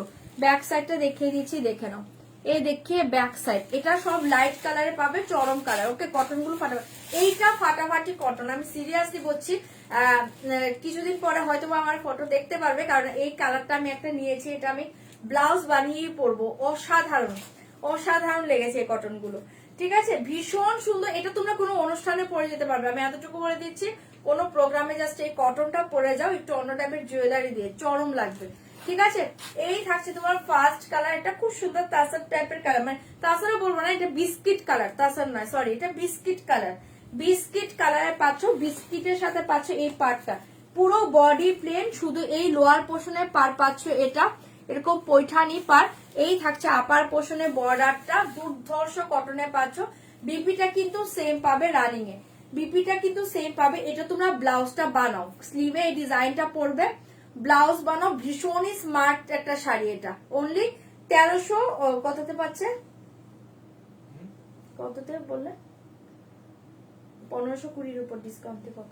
ব্যাক সাইডটা দেখিয়ে দিচ্ছি, দেখে নাও। এই দেখিয়ে ব্যাক সাইড, এটা সব লাইট কালারে পাবে, চরম কালার। ওকে, কটন গুলো ফাটাফাটি, এইটা ফাটাফাটি কটন, আমি সিরিয়াসলি বলছি। কিছুদিন পরে হয়তো আমার ফটো দেখতে পারবে, কারণ এই কালারটা আমি একটা নিয়েছি, এটা আমি ব্লাউজ বানিয়েই পরবো। অসাধারণ, অসাধারণ লেগেছে এই কটন গুলো। ঠিক আছে, ভীষণ সুন্দর। এটা তোমরা কোনো অনুষ্ঠানে পরে যেতে পারবে, আমি এতটুকু বলে দিচ্ছি। কোনো প্রোগ্রামে জাস্ট এই কটনটা পরে যাও, একটু অন্য টাইপের জুয়েলারি দিয়ে, চরম লাগবে। ঠিক আছে, এই থাকছে তোমার ফার্স্ট কালার। এটা খুব সুন্দর তাসার টাইপের কালার, মানে তাসারও বলবো না, এটা বিস্কিট কালার, তাসার নয় সরি, এটা বিস্কিট কালার। বিস্কিট কালারে পাচ্ছ, বিস্কিটের সাথে পাচ্ছ এই পার্টটা, পুরো বডি প্লেন, শুধু এই লোয়ার পোর্শনে পার পাচ্ছ এটা এরকম পৈঠানি পার। এই থাকছে আপার পোর্শনে বর্ডারটা, দুর্ধর্ষ কটনে পাচ্ছ। বিপিটা কিন্তু সেম পাবে রানিং এ, বিপিটা কিন্তু সেম পাবে। এটা তোমরা ব্লাউজটা বানাও, স্লিভে এই ডিজাইনটা পড়বে, ব্লাউজ বানাও, ভীষণই স্মার্ট একটা শাড়ি। এটা অনলি 1300 কততে পাচ্ছে, কততে বললে 1520 উপর ডিসকাউন্টে কত,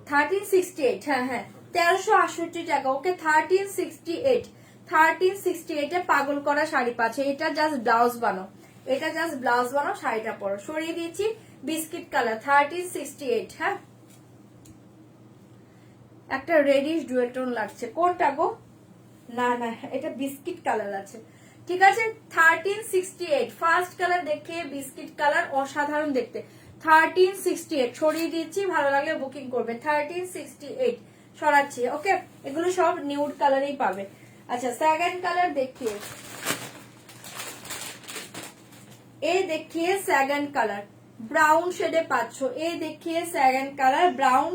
1368। হ্যাঁ হ্যাঁ 1368 টাকা। ওকে, 1368, 1368 এ পাগল করা শাড়ি পাচ্ছে। এটা জাস্ট ব্লাউজ বানাও, এটা জাস্ট ব্লাউজ বানাও, শাড়িটা পরো। সরিয়ে দিয়েছি, বিস্কিট কালার 1368। হ্যাঁ একটা রেডিশ ডুয়েল টোন লাগছে, কোনটা গো? না না এটা বিস্কিট কালার আছে। ঠিক আছে, 1368 ফার্স্ট কালার দেখে, বিস্কিট কালার, অসাধারণ দেখতে। 1368 সরিয়ে দিচ্ছি, ভালো লাগলে বুকিং করবে। 1368 সরাচ্ছি। ওকে, এগুলো সব নিউড কালারেই পাবে। আচ্ছা সেকেন্ড কালার দেখিয়ে, এই দেখিয়ে সেকেন্ড কালার, ব্রাউন শেডে পাচ্ছ। এই দেখিয়ে সেকেন্ড কালার, ব্রাউন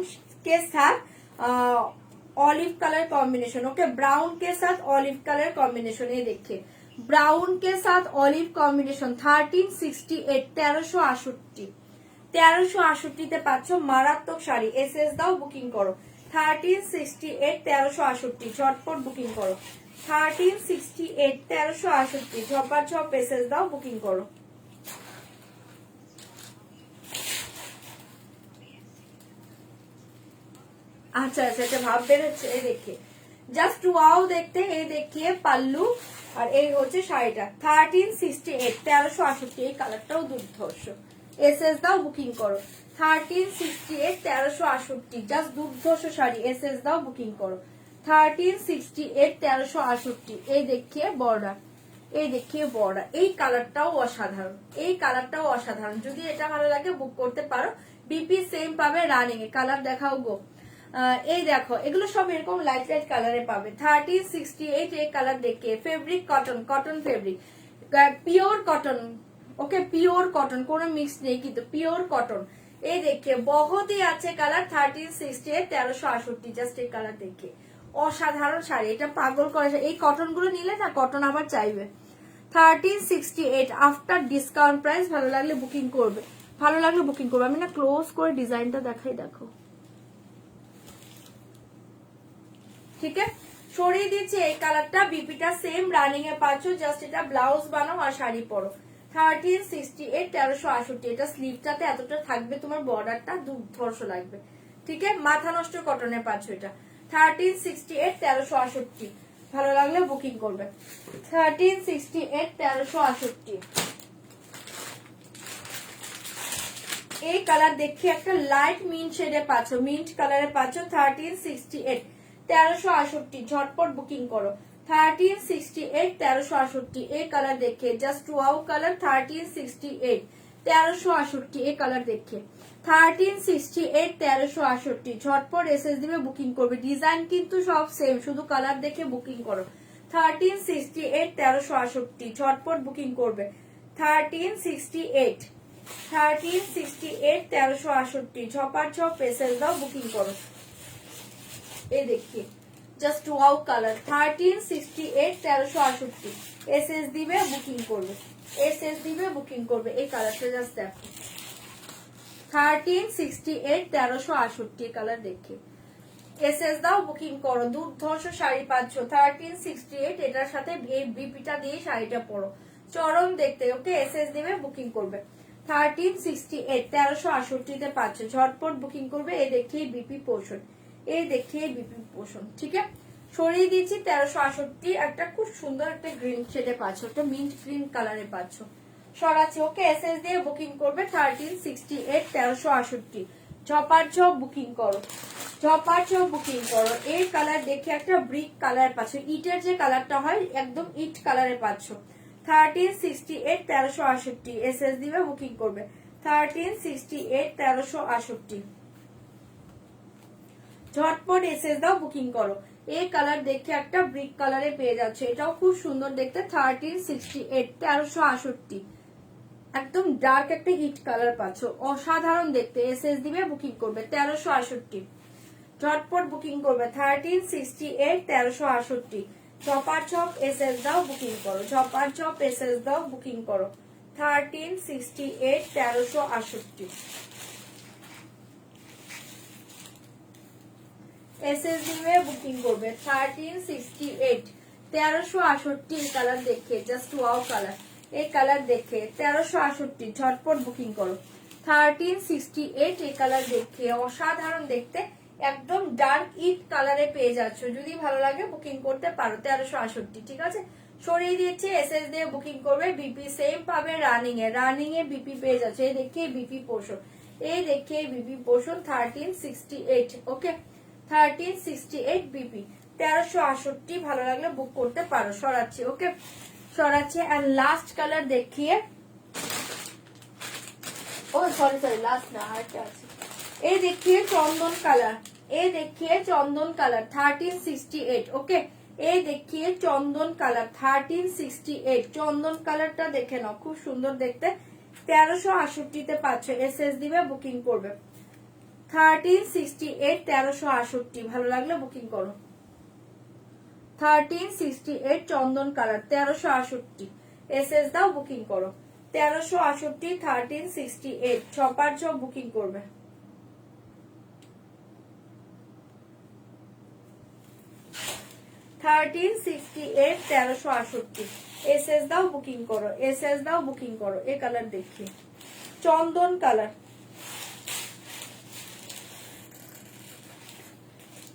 के साथ olive colour combination. Okay, brown के साथ ऑलिव कलर कॉम्बिनेशन। ये देखिए ब्राउन के साथ ऑलिव कॉम्बिनेशन। 1368, 1368, 1368 তে পাচ্ছ মারাত্মক শাড়ি। এসএস দাও, বুকিং করো। 1368, 1368 ঝটপট বুকিং করো। 1368, 1368 ঝপাঝপ এসএস দাও, বুকিং করো। আচ্ছা আচ্ছা আচ্ছা ভাব বেরোচ্ছে। এই দেখে জাস্ট ওয়াও দেখতে। এই দেখিয়ে পাল্লু আর এই হচ্ছে শাড়িটা 1368 1368। এই কালারটাও দুর্ধর্ষ। এসএস দাও বুকিং করো 1368 1368 জাস্ট দুর্ধর্ষ শাড়ি। এসএস দাও বুকিং করো 1368 1368। এই দেখিয়ে বর্ডার, এই দেখিয়ে বর্ডার। এই কালারটাও অসাধারণ, এই কালারটাও অসাধারণ। যদি এটা ভালো লাগে বুক করতে পারো। বিপি সেম পাবে রানিং এ। কালার দেখাও গো। এই দেখো এগুলো সব এরকম লাইট লাইট কালারে পাবে 1368। এই কালার দেখে fabric cotton, cotton fabric, pure cotton. ওকে পিওর কটন, কোনো মিক্স নেই কিন্তু পিওর কটন। এই দেখে বহুতই আছে কালার 1368 1368। জাস্ট এই কালার দেখে অসাধারণ শাড়ি। এটা পাগল করে। এই কটন গুলো নিলে না কটন আবার চাইবে। 1368 আফটার ডিসকাউন্ট প্রাইস। ভালো লাগলে বুকিং করবে, ভালো লাগলে বুকিং করবে। আমি না ক্লোজ করে ডিজাইনটা দেখাই, দেখো ঠিক আছে। সরিয়ে দিচ্ছি এই কালারটা। বিপিটা সেম রানিং এ পাচ্ছ। জাস্ট এটা ব্লাউজ বানাও আর শাড়ি পরো 1368 1368। এটা স্লিভটাতে এতটা থাকবে, তোমার বর্ডারটা দুর্ধর্ষ লাগবে। ঠিক আছে, মাথা নষ্ট কটনে পাচ্ছ এটা 1368 1368। ভালো লাগলে বুকিং করবে 1368 1368। এই কালার দেখি একটা লাইট মিন্ট শেডে পাচ্ছ, মিন্ট কালারে পাচ্ছ 1368 1368। ঝটপট বুকিং করো 1368 1368। এই কালার দেখে জাস্ট ওয়াও কালার 1368 1368। এই কালার দেখে 1368 1368। ঝটপট এসএস দিবে বুকিং করবে। ডিজাইন কিন্তু সব সেম, শুধু কালার দেখে বুকিং করো 1368 1368। ঝটপট বুকিং করবে 1368 1368 1368। ঝপার ঝপ এসএস দাও বুকিং করো। এই দেখিয়ে জাস্ট ওয়াও কালার 1368 1368। এসএস দিবে বুকিং করবে, এসএস দিবে বুকিং করবে। এই কালারটা জাস্ট দেখো 1368 1368। কালার দেখে এসএস দাও বুকিং করো। দুর্ধর্ষ শাড়ি পাচ্ছ 1368। এটার সাথে এই বিপিটা দিয়ে শাড়িটা পরো, চরম দেখতে। ওকে এসএস দিবে বুকিং করবে 1368 1368 তে পাচ্ছ। ঝটপট বুকিং করবে। এই দেখিয়ে বিপি পোর্শন, এই দেখিয়ে বিপি পোর্শন। ঠিক আছে, সরিয়ে দিয়েছি 1368। একটা খুব সুন্দর একটা গ্রিন শেডে পাচ্ছ, একটা মিন্ট গ্রিন কালারে পাচ্ছ। সরাচ্ছি। ওকে এসএস দিয়ে বুকিং করবে 1368 1368। ঝপার ঝপ বুকিং করো, ঝপার ঝপ বুকিং করো। এই কালার দেখে একটা ব্রিক কালার পাচ্ছ, ইটের যে কালারটা হয় একদম ইট কালারে পাচ্ছ 1368 1368। এসএস দিবে বুকিং করবে 1368 1368। ঝটপট এসএস দাও বুকিং করো। এই কালার দেখে একটা ব্রিক কালারে পেয়ে যাচ্ছে, এটাও খুব সুন্দর দেখতে 1368 1368। একদম ডার্ক একটা হিট কালার পাচ্ছ, অসাধারণ দেখতে। এসএস দিবে বুকিং করবে 1368। ঝটপট বুকিং করবে 1368 1368। ঝপার ঝপ এসএস দাও বুকিং করো, ঝপার ঝপ এসএস দাও বুকিং করো 1368 1368। এসএস দিবে বুকিং করবে 1368 1368। কালার দেখে জাস্ট ওয়াও কালার। এই কালার দেখে 1368। ঝটপট বুকিং করো 1368। এই কালার দেখে অসাধারণ দেখতে, একদম ডার্ক ইট কালারে পেয়ে যাচ্ছ। যদি ভালো লাগে বুকিং করতে পারো 1368। ঠিক আছে, সরিয়ে দিয়েছে। এসএস দিয়ে বুকিং করবে। বিপি সেম পাবে রানিং এ, রানিং এ বিপি পেয়ে যাচ্ছে। এই দেখে বিপি পোর্শন, এই দেখে বিপি পোর্শন 1368। ওকে 1368 বিপি 1368। ভালো লাগলে বুক করতে পারো। সরাচ্ছি। ওকে সরাচ্ছি। এন্ড লাস্ট কালার দেখিয়ে, ও সরি সরি লাস্ট না, আরেকটা আছে। এই দেখিয়ে চন্দন কালার, এই দেখিয়ে চন্দন কালার 1368। ওকে এই দেখিয়ে চন্দন কালার 1368। চন্দন কালারটা দেখে নাও, খুব সুন্দর দেখতে 1368 তে পাচ্ছ। এসএস দিবে বুকিং করবে 1368 1368। ভালো লাগলে বুকিং করো 1368 চন্দন কালার 1368। এসএস দাও বুকিং করো 1368 1368। ছপার ছপ বুকিং করবে। $1368 1368। এসএস দাও বুকিং করো, এসএস দাও বুকিং করো। এই কালার দেখি চন্দন কালার,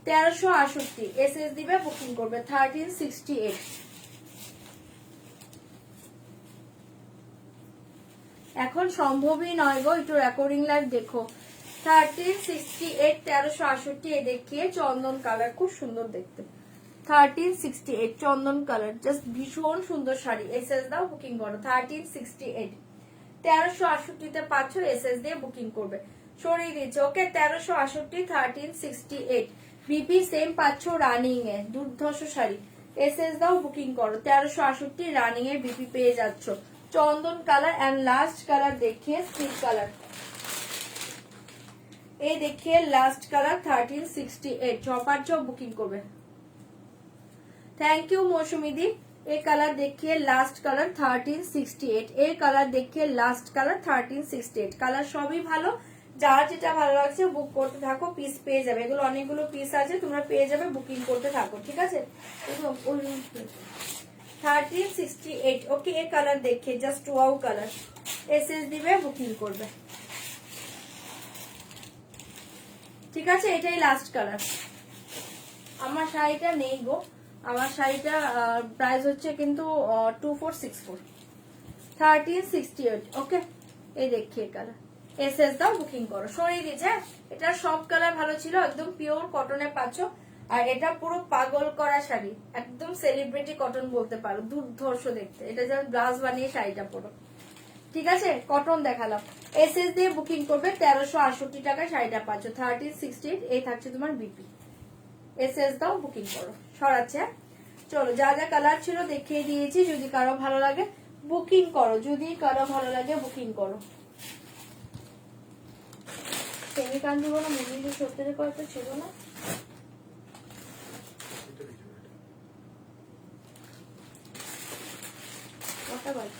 1368 এসএস দিবে বুকিং করবে 1368। এখন সম্ভবই নয় গো, একটু রেকর্ডিং লাইভ দেখো। 1368 1368 এ দেখিয়ে চন্দন কালার, খুব সুন্দর দেখতে। 1368 চন্দন কালার, জাস্ট ভীষণ সুন্দর শাড়ি। এসএস দাও বুকিং করো 1368। 1368 তে পাচ্ছ, এসএস দিয়ে বুকিং করবে। সরিয়ে দিচ্ছে ওকে 1368 1368 বিপি সেম পাচ্ছ রানিং এ, দুর্ধর্ষ শাড়ি। এসএস দাও বুকিং করো 1368 রানিং এ বিপি পেয়ে যাচ্ছ। চন্দন কালার এন্ড লাস্ট কালার দেখিয়ে স্টিক কালার, এই দেখিয়ে লাস্ট কালার 1368 চপার চপ বুকিং করবে। থ্যাংক ইউ মৌসুমিদি। এই কালার দেখিয়ে লাস্ট কালার 1368, এই কালার দেখিয়ে লাস্ট কালার 1368। কালার সবই ভালো, যার যেটা ভালো লাগছে বুক করতে থাকো, পিস পেয়ে যাবে। এগুলো অনেকগুলো পিস আছে, তোমরা পেয়ে যাবে, বুকিং করতে থাকো, ঠিক আছে। 1368 ওকে। এই কালার দেখে জাস্ট ওয়াও কালার, এসএস দিবে বুকিং করবে, ঠিক আছে। এটাই লাস্ট কালার। আমার শাড়িটা নেই গো, আমার শাড়িটা প্রাইস হচ্ছে কিন্তু 2464 1368 ওকে। এই দেখিয়ে কালার, এসএস দাও বুকিং করো। সরিয়ে দিচ্ছে, এটা সব কালার ভালো ছিল, একদম পিওর কটনে পাচ্ছ। আর এটা পুরো পাগল করা শাড়ি, একদম সেলিব্রিটি কটন বলতে পারো, দুর্ধর্ষ দেখতে। এটা যেমন ব্লাউজ বানিয়ে শাড়িটা পরো, ঠিক আছে। কটন দেখালাম, এসএস দিয়ে বুকিং করবে 1368 টাকায় শাড়িটা পাচ্ছ 1368। এই থাকছে তোমার বিপি, এসএস দাও বুকিং করো। সরাচ্ছে, চলো যা যা কালার ছিল দেখিয়ে দিয়েছি। যদি কারো ভালো লাগে বুকিং করো, যদি কারো ভালো লাগে বুকিং করো। সেমি কাঞ্জিবরম মুরলি সত্যের কয়েকটা ছিল না, এটা দেখি না, এটা। কটা বাজে?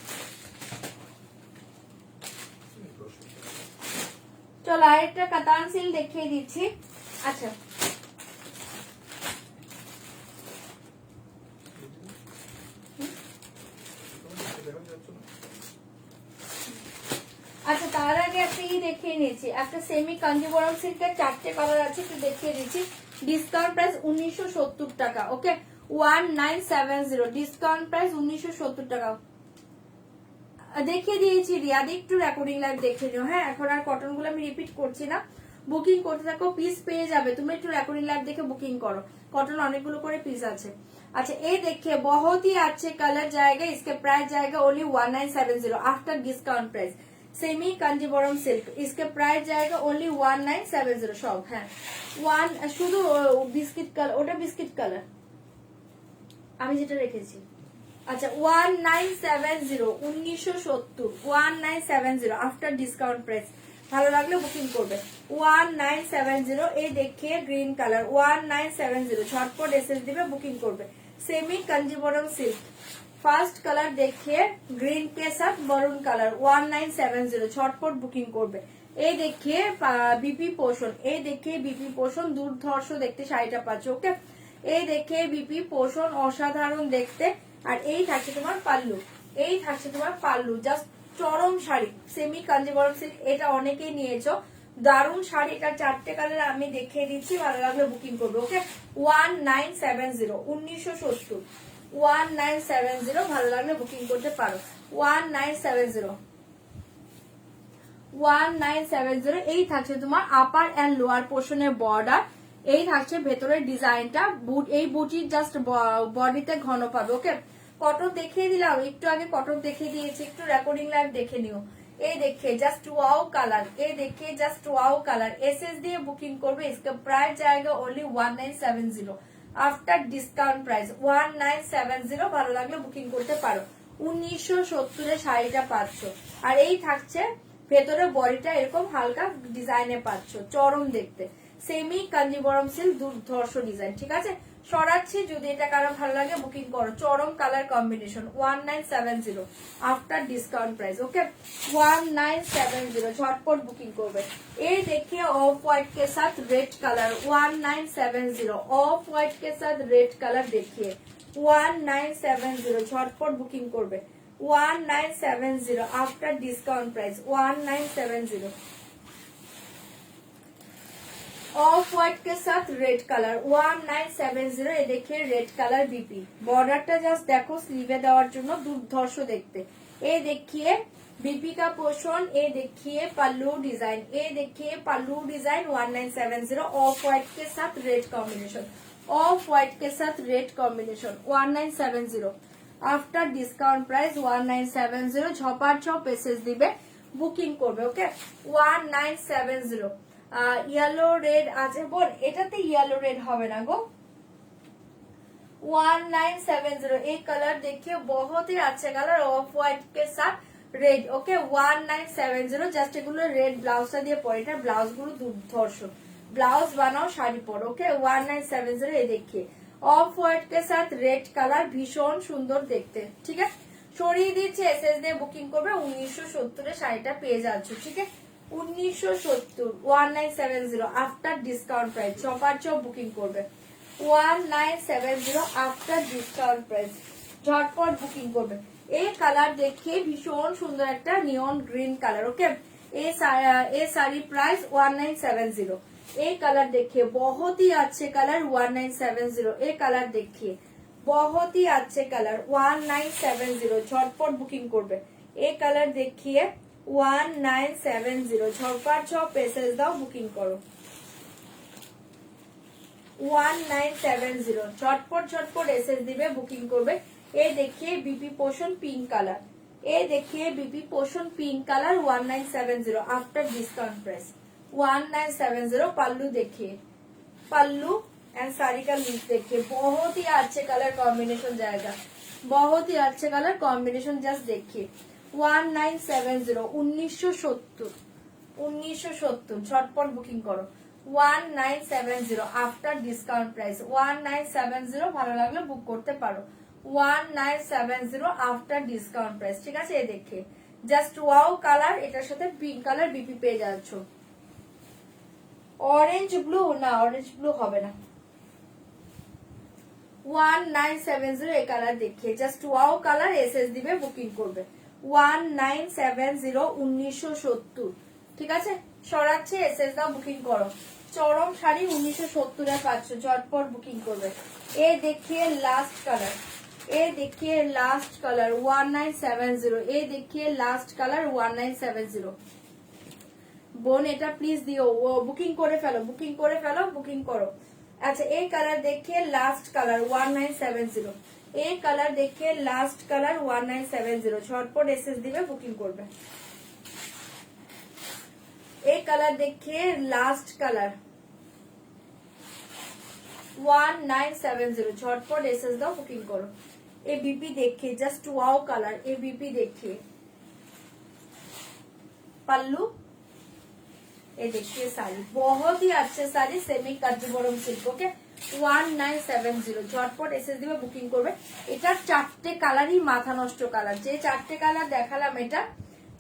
দশ মিনিট। চলো আরেকটা কাতান সিল দেখিয়ে দিচ্ছি। আচ্ছা দেখা যাচ্ছে না। আচ্ছা, তার আগে একটা দেখিয়ে নিয়েছি, একটা সেমি কাঞ্জিবরম সিল্কের 4টে কালার আছে, একটু দেখিয়ে দিচ্ছি। ডিসকাউন্ট প্রাইস 1970 টাকা ওকে, 1970 ডিসকাউন্ট প্রাইস 1970 টাকা দেখিয়ে দিয়েছি। রিয়াদি একটু রেকর্ডিং লাইভ দেখে নিও, হ্যাঁ। এখন আর কটন গুলো আমি রিপিট করছি না, বুকিং করতে থাকো, পিস পেয়ে যাবে। তুমি একটু রেকর্ডিং লাইভ দেখে বুকিং করো, কটন অনেকগুলো করে পিস আছে। अच्छा ये देखिए बहुत ही अच्छे कलर जाएगा, इसके प्राइस जाएगा only 1970 after discount price. Semi Kanjeevaram silk, इसके प्राइस जाएगा ओनली 1970 सब। হ্যাঁ ওয়ান শুধু বিস্কিট কালার, ওটা বিস্কিট কালার আমি যেটা রেখেছি। আচ্ছা 1970 1970 1970 आफ्टर डिस्काउंट प्राइस। ভালো লাগলে বুকিং করবে 1970। এই দেখে গ্রিন কালার 1970 ঝটপট এসএস দিবে বুকিং করবে। Semi Kanjeevaram silk first colour দেখিয়ে গ্রিন के साथ मरून কালার 1970 ঝটপট বুকিং করবে। এই দেখিয়ে বিপি পোষণ, এই দেখিয়ে বিপি পোষণ দুর্ধর্ষ দেখতে শাড়িটা পাচ্ছ ওকে। এই দেখে বিপি পোষণ অসাধারণ দেখতে। আর এই থাকছে তোমার পাল্লু, এই থাকছে তোমার পাল্লু, জাস্ট চরম শাড়ি সেমি কাঞ্জিবরম সিল্ক। এটা অনেকেই নিয়েছো, দারুন শাড়ি। এটা 4টে কালার আমি দেখিয়ে দিচ্ছি, ভালো লাগলে বুকিং করবে ওকে। 1970 1970 1970 ভালো লাগলে বুকিং করতে পারো 1970 1970। এই থাকছে তোমার আপার এন্ড লোয়ার পোর্শনের বর্ডার, এই থাকছে ভেতরের ডিজাইনটা। এই বুটির জাস্ট বডিতে ঘন পাবে ওকে। কটন দেখিয়ে দিলাম একটু আগে, কটন দেখিয়ে দিয়েছি, একটু রেকর্ডিং লাইভ দেখে নিও। এই দেখে জাস্ট ওয়াও কালার, এই দেখে জাস্ট ওয়াও কালার, এসএস দিয়ে বুকিং করবে। इसका प्राइस जाएगा ओनली 1970 आफ्टर डिस्काउंट प्राइस 1970। ভালো লাগলে বুকিং করতে পারো। 1970 এর শাড়িটা পাচ্ছ। আর এই থাকছে ভেতরে বডিটা এরকম হালকা ডিজাইনে পাচ্ছ, চরম দেখতে সেমি কাঞ্জিবরম সিল্ক দুর্ধর্ষ ডিজাইন, ঠিক আছে। সরাচ্ছি, যদি এটা কারো ভালো লাগে বুকিং করো। চরম colour combination 1970 after discount price okay 1970 झटपट बुकिंग করবে। এই देखिए ऑफ व्हाइट के साथ रेड कलर 1970 ऑफ व्हाइट के साथ रेड कलर देखिए 1970 झटपट बुकिंग করবে 1970 after discount price 1970 of white के साथ रेड कलर 1970। ये देखिए रेड कलर बीपी, बॉर्डरটা জাস্ট দেখো স্লিভে দেওয়ার জন্য দুর্ধর্ষ দেখতে। ये देखिए बीपी का पोर्शन, ये देखिए पल्लू डिजाइन, ये देखिए पल्लू डिजाइन 1970 ऑफ व्हाइट के साथ रेड कॉम्बिनेशन, ऑफ व्हाइट के साथ red combination 1970 after discount price 1970। ঝপার ঝপ এসএস দিবে, বুকিং করবে। ওকে 1970। येलो रेड আছে বোন, এটাতে येलो रेड হবে না গো। 1970। एक कलर देखिए बहुत ही अच्छा कलर ऑफ व्हाइट के साथ रेड। ओके 1970। জাস্ট এগুলো রেড ব্লাউজটা দিয়ে পরে, এটা ব্লাউজ গুলো দুর্ধর্ষ, ব্লাউজ বানাও শাড়ি পরো। ওকে 1970। এই देखिए অফ হোয়াইট কে সাথ রেড কালার, ভীষণ সুন্দর দেখতে। ঠিক আছে, সরিয়ে দিচ্ছে, এসএস দিয়ে বুকিং করবে। 1970 এর শাড়িটা পেয়ে যাচ্ছ। ঠিক আছে 1970 1970 আফটার ডিসকাউন্ট প্রাইস, চপার চপ বুকিং করবে। 1970 আফটার ডিসকাউন্ট প্রাইস, ঝটপট বুকিং করবে। এই কালার দেখে ভীষণ সুন্দর একটা নিয়ন গ্রিন কালার। ওকে এই साड़ी प्राइस 1970। ये कलर देखिए बहुत ही अच्छे कलर 1970। ये कलर देखिए बहुत ही अच्छे कलर 1970, झटपट बुकिंग করবে। ये कलर देखिए 1970, ঝটপট ঝপ এসএস দাও, বুকিং করো। 1970 ঝটপট ঝটপট এসএস দিবে, বুকিং করবে। ये देखिए बीपी पोर्शन पिंक कलर, ये देखिए BP portion pink colour 1970 after discount price 1970। पल्लू देखिए, पल्लू एंड साड़ी का लुक देखिए, बहुत ही अच्छे कलर कॉम्बिनेशन जाएगा, बहुत ही अच्छे कलर कॉम्बिनेशन। जस्ट देखिए 1970 1970 झटपट बुकिंग करो। 1970 आफ्टर डिस्काउंट प्राइस 1970। ভালো লাগলে বুক করতে পারো। 1970 आफ्टर डिस्काउंट प्राइस। ঠিক আছে, এই দেখে জাস্ট ওয়াও কালার, এটার সাথে পিঙ্ক কালার বিপি পেয়ে যাচ্ছ। অরেঞ্জ ব্লু না, অরেঞ্জ ব্লু হবে না। 1970 এই কালার দেখিয়ে জাস্ট ওয়াও কালার, এসএস দিবে, বুকিং করবে। 1970 1970। ঠিক আছে, সরাচ্ছে, এসএস দাও, বুকিং করো। চরম শাড়ি 1970 এর পাচ্ছ, ঝটপট বুকিং করবে। এ দেখিয়ে লাস্ট কালার, ये देखिए लास्ट कलर 1970। ये देखिए लास्ट कलर 1970। বোন এটা প্লিজ দিও, বুকিং করে ফেলো, বুকিং করে ফেলো, বুকিং করো। আচ্ছা এই কালার देखिए লাস্ট কালার 1970। এই কালার देखिए লাস্ট কালার 1970, ঝটপট এসএস দিবে, বুকিং করবে। এই কালার देखिए লাস্ট কালার 1970, झटपट एसएस दाओ, बुकिंग करो। ए बीपी देखिए जस्ट वाओ कलर, ए बीपी देखिए पल्लू, ये देखिए साड़ी, बहुत ही अच्छे sari semi Kanjeevaram silk. Okay 1970, झटपट एसएस दिबे, बुकिंग করবে। এটা চারটে কালারই মাথা নষ্ট কালার, যে চারটে কালার দেখালাম এটা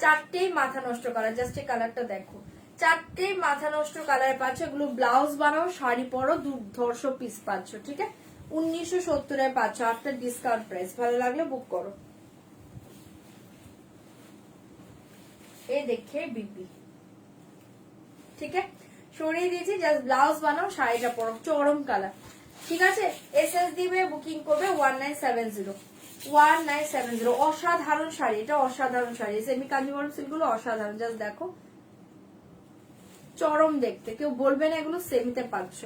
চারটেই মাথা নষ্ট কালার। জাস্ট এই কালারটা দেখো, চারটে মাথা নষ্ট কালার পাচ্ছ। এগুলো ব্লাউজ বানাও, শাড়ি পরো, দুর্ধর্ষ পিস পাচ্ছ। ঠিক আছে 1970 এ পাচ্ছ আফটার ডিসকাউন্ট প্রাইস। ভালো লাগলে বুক করো। এই দেখে বিপি, ঠিক আছে সরিয়ে দিয়েছি, জাস্ট ব্লাউজ বানাও, শাড়িটা পরো, চরম কালার। ঠিক আছে এসএস দিবে, বুকিং করবে। 1970 1970 অসাধারণ শাড়ি, এটা অসাধারণ শাড়ি। সেমি কাঞ্জিবরম সিল্ক গুলো অসাধারণ, জাস্ট দেখো চরম দেখতে, কেউ বলবে না এগুলো সেমিতে পাচ্ছ।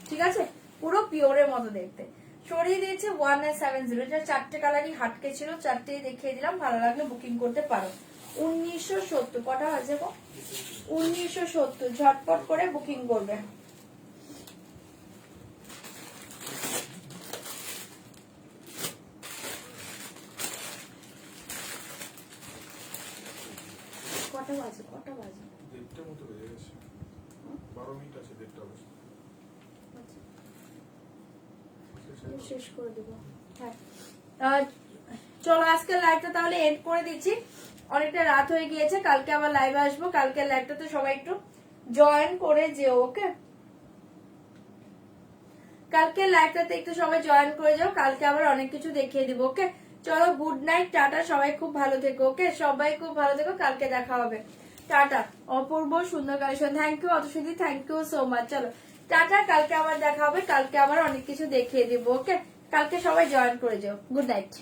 ঠিক আছে পুরো পিওরের মতো দেখতে। সরিয়ে দিয়েছে 1970। এটা চারটে কালারই হাটকে ছিল, চারটেই দেখিয়ে দিলাম। ভালো লাগলে বুকিং করতে পারো। 1970 কটা হয়েছে গো? 1970, ঝটপট করে বুকিং করবে। কটা বাজে, কটা বাজে? 1:30 মতো বেজে গেছে, 12 মিনিট আছে, 1:30 বাজে। শেষ করে দেবো। হ্যাঁ চলো আজকে লাইভটা তাহলে এন্ড করে দিচ্ছি, অনেকটা রাত হয়ে গিয়েছে। কালকে আবার লাইভে আসবো, কালকে লাইভটাতে সবাই একটু জয়েন করে যেও। ওকে কালকে লাইভটাতে একটু সবাই জয়েন করে যাও, কালকে আবার অনেক কিছু দেখিয়ে দিব। ওকে চলো গুড নাইট, টাটা, সবাই খুব ভালো থেকো। ওকে সবাই খুব ভালো থেকো, কালকে দেখা হবে। টাটা। অপূর্ব সুন্দর কালেকশন, থ্যাংক ইউ অতসুদি, থ্যাংক ইউ সো মাচ। চলো টাটা, কালকে আবার দেখা হবে, কালকে আবার অনেক কিছু দেখিয়ে দিব। ওকে, কালকে সবাই জয়েন করে যাও। Good night.